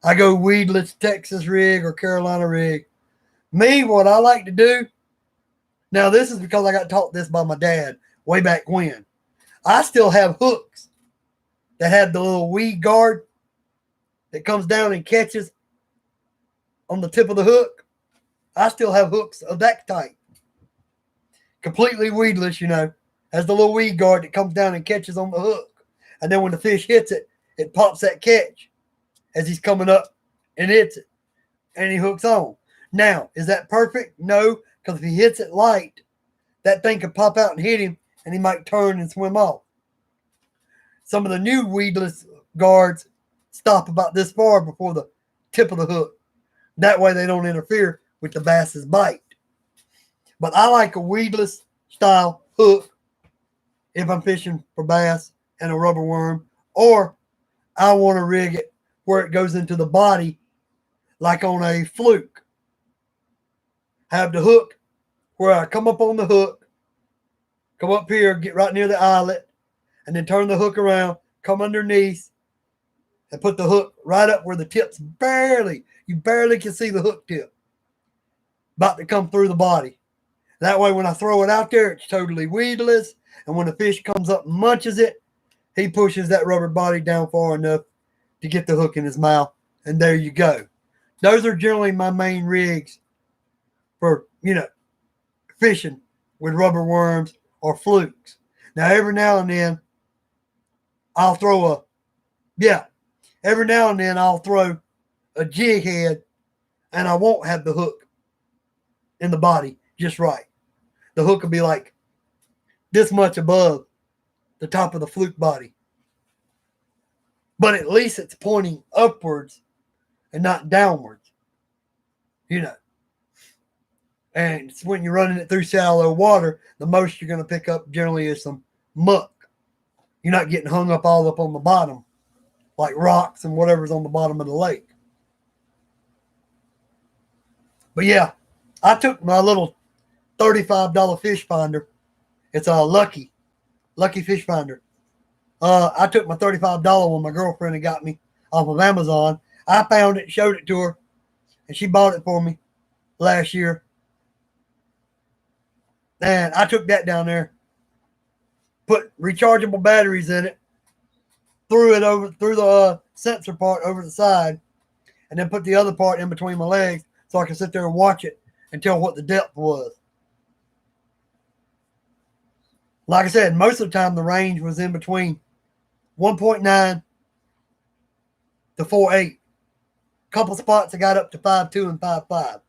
I go weedless Texas rig or Carolina rig. Me, what I like to do, now this is because I got taught this by my dad way back when. I still have hooks that have the little weed guard that comes down and catches on the tip of the hook. I still have hooks of that type. Completely weedless, has the little weed guard that comes down and catches on the hook. And then when the fish hits it, it pops that catch as he's coming up and hits it. And he hooks on. Now, is that perfect? No, because if he hits it light, that thing could pop out and hit him, and he might turn and swim off. Some of the new weedless guards stop about this far before the tip of the hook. That way they don't interfere with the bass's bite. But I like a weedless style hook if I'm fishing for bass and a rubber worm, or I want to rig it where it goes into the body like on a fluke. Have the hook where I come up on the hook, come up here, get right near the eyelet, and then turn the hook around, come underneath, and put the hook right up where the tip's you barely can see the hook tip about to come through the body. That way when I throw it out there, it's totally weedless, and when the fish comes up and munches it, he pushes that rubber body down far enough to get the hook in his mouth, and there you go. Those are generally my main rigs for, fishing with rubber worms or flukes. Now, every now and then, I'll throw a jig head, and I won't have the hook in the body just right. The hook will be like this much above the top of the fluke body. But at least it's pointing upwards and not downwards. And it's when you're running it through shallow water, the most you're going to pick up generally is some muck. You're not getting hung up all up on the bottom, like rocks and whatever's on the bottom of the lake. But yeah, I took my little $35 fish finder. It's a Lucky fish finder. I took my $35 one my girlfriend had got me off of Amazon. I found it, showed it to her, and she bought it for me last year. And I took that down there, put rechargeable batteries in it, threw it over through the sensor part over the side, and then put the other part in between my legs so I could sit there and watch it and tell what the depth was. Like I said, most of the time the range was in between 1.9 to 4.8. Couple spots I got up to 5.2 and 5.5.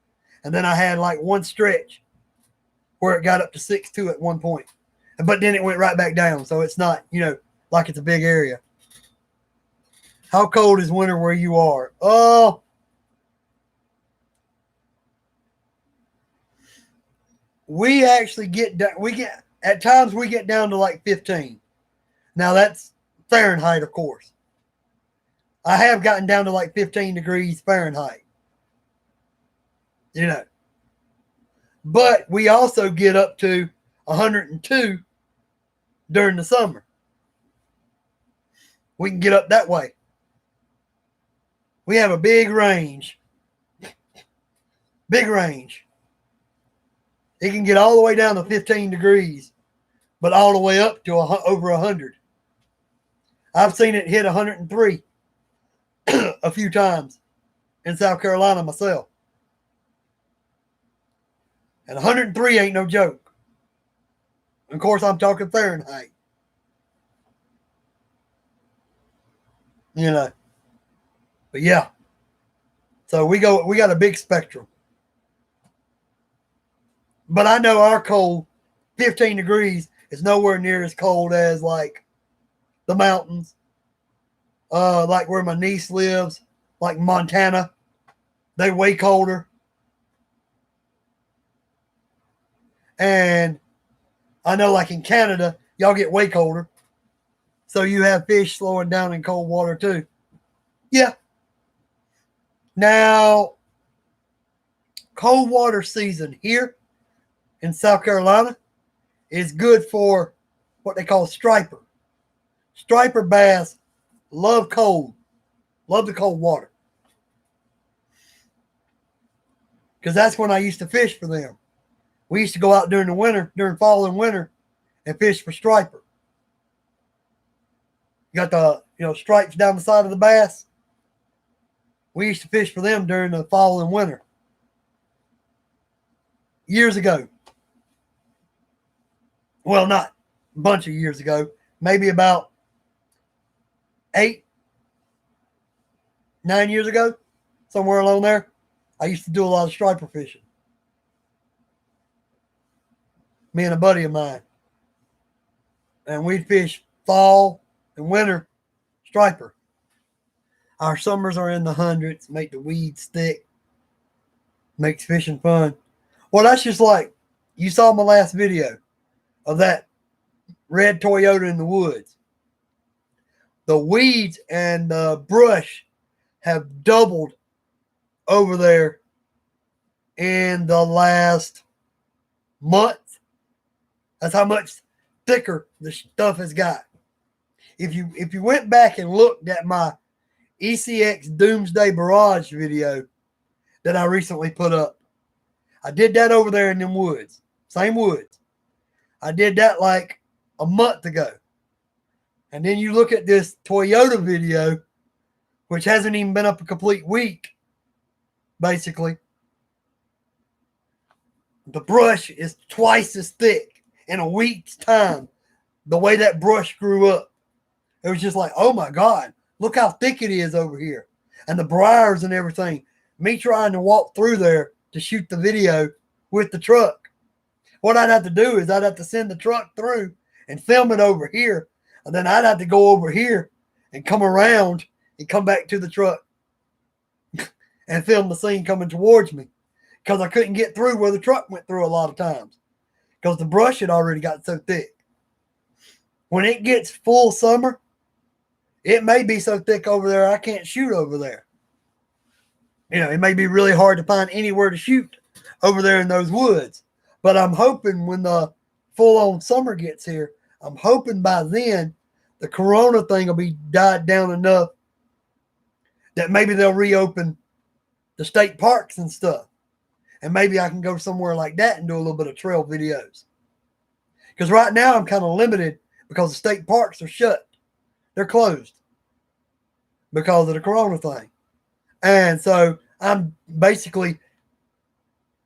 And then I had like one stretch where it got up to 6.2 at one point. But then it went right back down. So it's not, like it's a big area. How cold is winter where you are? Oh, we actually at times we get down to like 15. Now that's Fahrenheit, of course. I have gotten down to like 15 degrees Fahrenheit. You know. But we also get up to 102 during the summer. We can get up that way. We have a big range. Big range. It can get all the way down to 15 degrees, but all the way up to over 100. I've seen it hit 103 a few times in South Carolina myself. And 103 ain't no joke. Of course, I'm talking Fahrenheit. You know. But yeah. So we got a big spectrum. But I know our cold, 15 degrees, is nowhere near as cold as like the mountains. Like where my niece lives, like Montana. They way colder. And I know like in Canada, y'all get way colder. So you have fish slowing down in cold water too. Yeah. Now, cold water season here in South Carolina is good for what they call striper. Striper bass love the cold water. Because that's when I used to fish for them. We used to go out during the winter, during fall and winter, and fish for striper. You got the stripes down the side of the bass. We used to fish for them during the fall and winter. Years ago. Well, not a bunch of years ago. Maybe about 8, 9 years ago. Somewhere along there. I used to do a lot of striper fishing. Me and a buddy of mine. And we'd fish fall and winter striper. Our summers are in the hundreds, make the weeds thick, makes fishing fun. Well, that's just like, you saw my last video of that red Toyota in the woods. The weeds and the brush have doubled over there in the last month. That's how much thicker the stuff has got. If you went back and looked at my Ecx Doomsday Barrage video that I recently put up, I did that over there in them woods. Same woods. I did that like a month ago. And then you look at this Toyota video, which hasn't even been up a complete week, basically. The brush is twice as thick in a week's time, the way that brush grew up. It was just like, oh my God, look how thick it is over here. And the briars and everything. Me trying to walk through there to shoot the video with the truck. What I'd have to do is I'd have to send the truck through and film it over here. And then I'd have to go over here and come around and come back to the truck and film the scene coming towards me. Because I couldn't get through where the truck went through a lot of times. Because the brush had already got so thick. When it gets full summer, it may be so thick over there I can't shoot over there. It may be really hard to find anywhere to shoot over there in those woods. But I'm hoping when the full-on summer gets here, I'm hoping by then the corona thing will be died down enough that maybe they'll reopen the state parks and stuff. And maybe I can go somewhere like that and do a little bit of trail videos. Because right now I'm kind of limited because the state parks are shut. They're closed because of the corona thing. And so I'm basically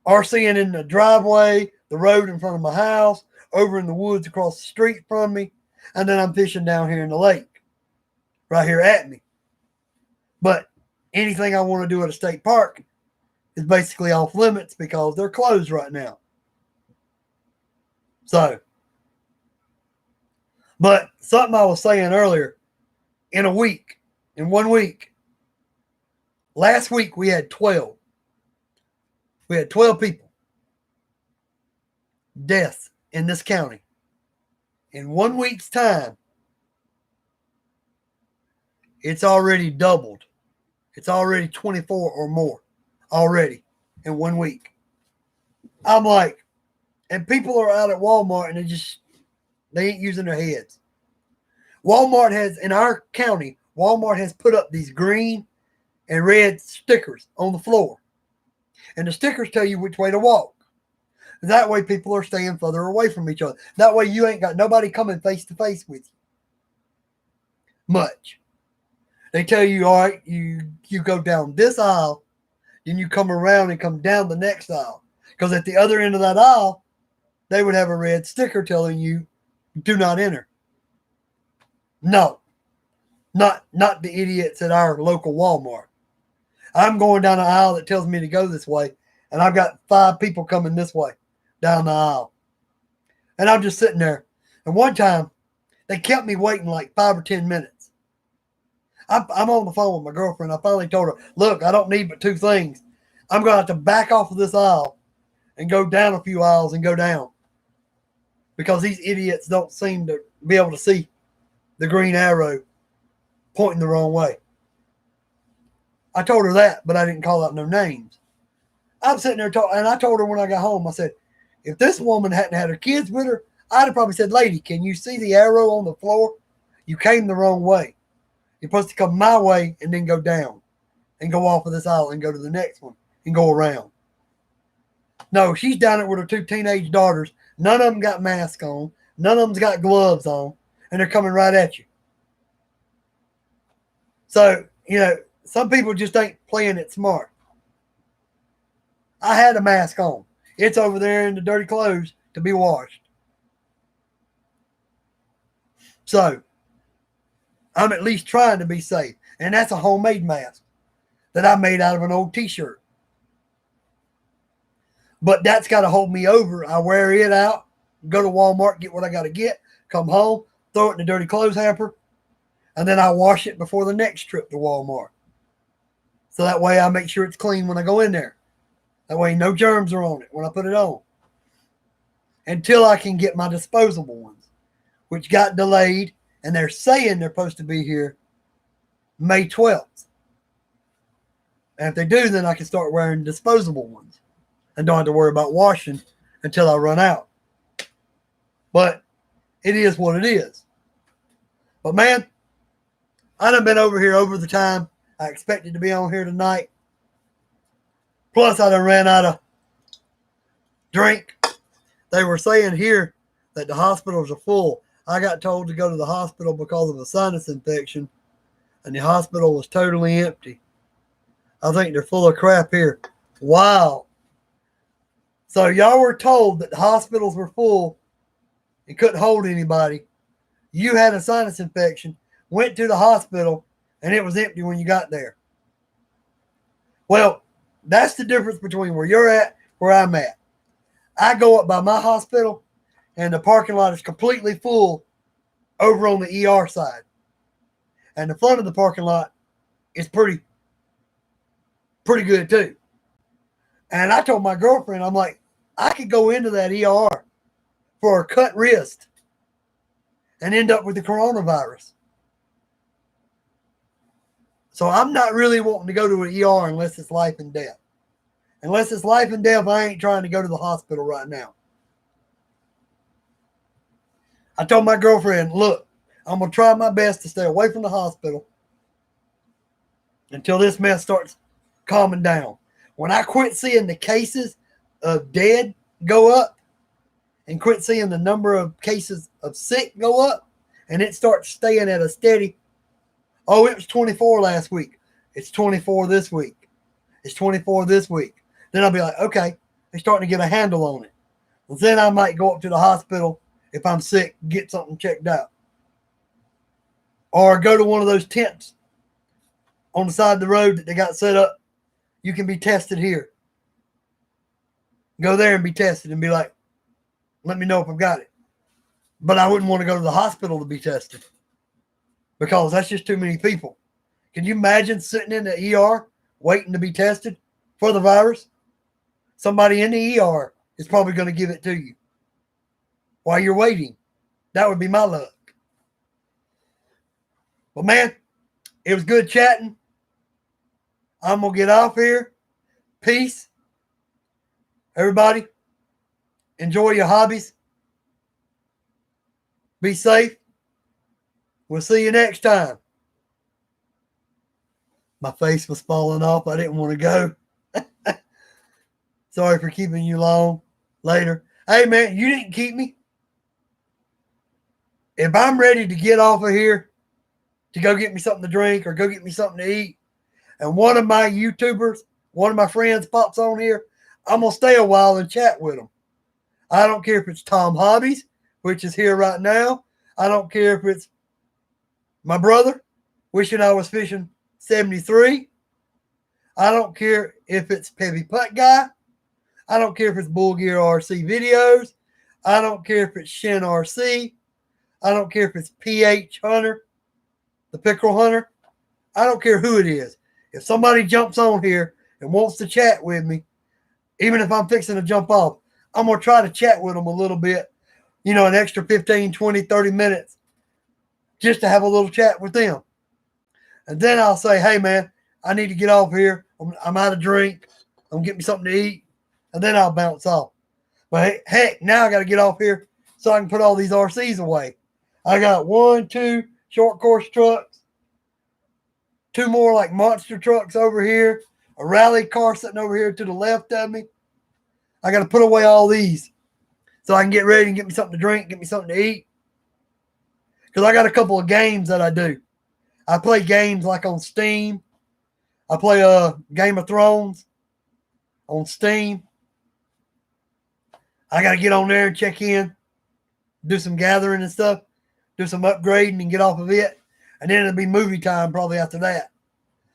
RCing in the driveway, the road in front of my house, over in the woods across the street from me, and then I'm fishing down here in the lake, right here at me. But anything I want to do at a state park is basically off limits because they're closed right now. So, but something I was saying earlier, in 1 week, last week we had 12. We had 12 people deaths in this county. In 1 week's time, it's already doubled. It's already 24 or more already in 1 week. I'm like, and people are out at Walmart and they ain't using their heads. Walmart has, in our county, Walmart has put up these green and red stickers on the floor. And the stickers tell you which way to walk. That way people are staying further away from each other. That way you ain't got nobody coming face to face with you. Much. They tell you, all right, you go down this aisle, then you come around and come down the next aisle. Because at the other end of that aisle, they would have a red sticker telling you, do not enter. No. Not the idiots at our local Walmart. I'm going down an aisle that tells me to go this way, and I've got 5 people coming this way down the aisle. And I'm just sitting there. And one time, they kept me waiting like 5 or 10 minutes. I'm on the phone with my girlfriend. I finally told her, look, I don't need but 2 things. I'm going to have to back off of this aisle and go down a few aisles and go down. Because these idiots don't seem to be able to see the green arrow pointing the wrong way. I told her that, but I didn't call out no names. I'm sitting there talking, and I told her when I got home, I said, if this woman hadn't had her kids with her, I'd have probably said, lady, can you see the arrow on the floor? You came the wrong way. You're supposed to come my way and then go down and go off of this aisle and go to the next one and go around. No, she's down there with her 2 teenage daughters. None of them got masks on. None of them's got gloves on, and they're coming right at you. So, some people just ain't playing it smart. I had a mask on. It's over there in the dirty clothes to be washed. So, I'm at least trying to be safe. And that's a homemade mask that I made out of an old t-shirt. But that's got to hold me over. I wear it out, go to Walmart, get what I got to get, come home, throw it in the dirty clothes hamper, and then I wash it before the next trip to Walmart. So that way I make sure it's clean when I go in there. That way no germs are on it when I put it on. Until I can get my disposable ones, which got delayed, and they're saying they're supposed to be here May 12th. And if they do, then I can start wearing disposable ones and don't have to worry about washing until I run out. But it is what it is. But man, I done been over here over the time I expected to be on here tonight. Plus, I done ran out of drink. They were saying here that the hospitals are full. I got told to go to the hospital because of a sinus infection, and the hospital was totally empty. I think they're full of crap here. Wow. So y'all were told that the hospitals were full and couldn't hold anybody. You had a sinus infection, went to the hospital, and it was empty when you got there. Well, that's the difference between where you're at, where I'm at. I go up by my hospital, and the parking lot is completely full over on the ER side. And the front of the parking lot is pretty good too. And I told my girlfriend, I'm like, I could go into that ER for a cut wrist and end up with the coronavirus. So I'm not really wanting to go to an ER unless it's life and death. Unless it's life and death, I ain't trying to go to the hospital right now. I told my girlfriend, look, I'm going to try my best to stay away from the hospital until this mess starts calming down. When I quit seeing the cases of dead go up and quit seeing the number of cases of sick go up, and it starts staying at a steady, oh, it was 24 last week. It's 24 this week. It's 24 this week. Then I'll be like, okay, they're starting to get a handle on it. Well, then I might go up to the hospital if I'm sick, get something checked out. Or go to one of those tents on the side of the road that they got set up. You can be tested here. Go there and be tested and be like, let me know if I've got it. But I wouldn't want to go to the hospital to be tested because that's just too many people. Can you imagine sitting in the ER waiting to be tested for the virus? Somebody in the ER is probably going to give it to you while you're waiting. That would be my luck. But man, It was good chatting. I'm going to get off here. Peace. Everybody, enjoy your hobbies. Be safe. We'll see you next time. My face was falling off. I didn't want to go. Sorry for keeping you long. Later. Hey, man, you didn't keep me. If I'm ready to get off of here to go get me something to drink or go get me something to eat, and one of my YouTubers, one of my friends pops on here, I'm going to stay a while and chat with them. I don't care if it's Tom Hobbies, which is here right now. I don't care if it's my brother, wishing I was fishing 73. I don't care if it's Peppy Putt Guy. I don't care if it's Bull Gear RC videos. I don't care if it's Shin RC. I don't care if it's PH Hunter, the Pickerel Hunter. I don't care who it is. If somebody jumps on here and wants to chat with me, even if I'm fixing to jump off, I'm going to try to chat with them a little bit, an extra 15, 20, 30 minutes just to have a little chat with them. And then I'll say, hey, man, I need to get off here. I'm out of drink. I'm getting me something to eat. And then I'll bounce off. But heck, now I got to get off here so I can put all these RCs away. I got 1, 2 short course trucks, 2 more like monster trucks over here, a rally car sitting over here to the left of me. I got to put away all these so I can get ready and get me something to drink, get me something to eat. Because I got a couple of games that I do. I play games like on Steam. I play Game of Thrones on Steam. I got to get on there and check in, do some gathering and stuff, do some upgrading and get off of it. And then it'll be movie time probably after that.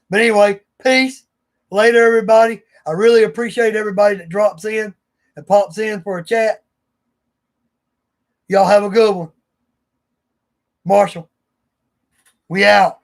But anyway, peace. Later, everybody. I really appreciate everybody that drops in and pops in for a chat. Y'all have a good one. Marshall, we out.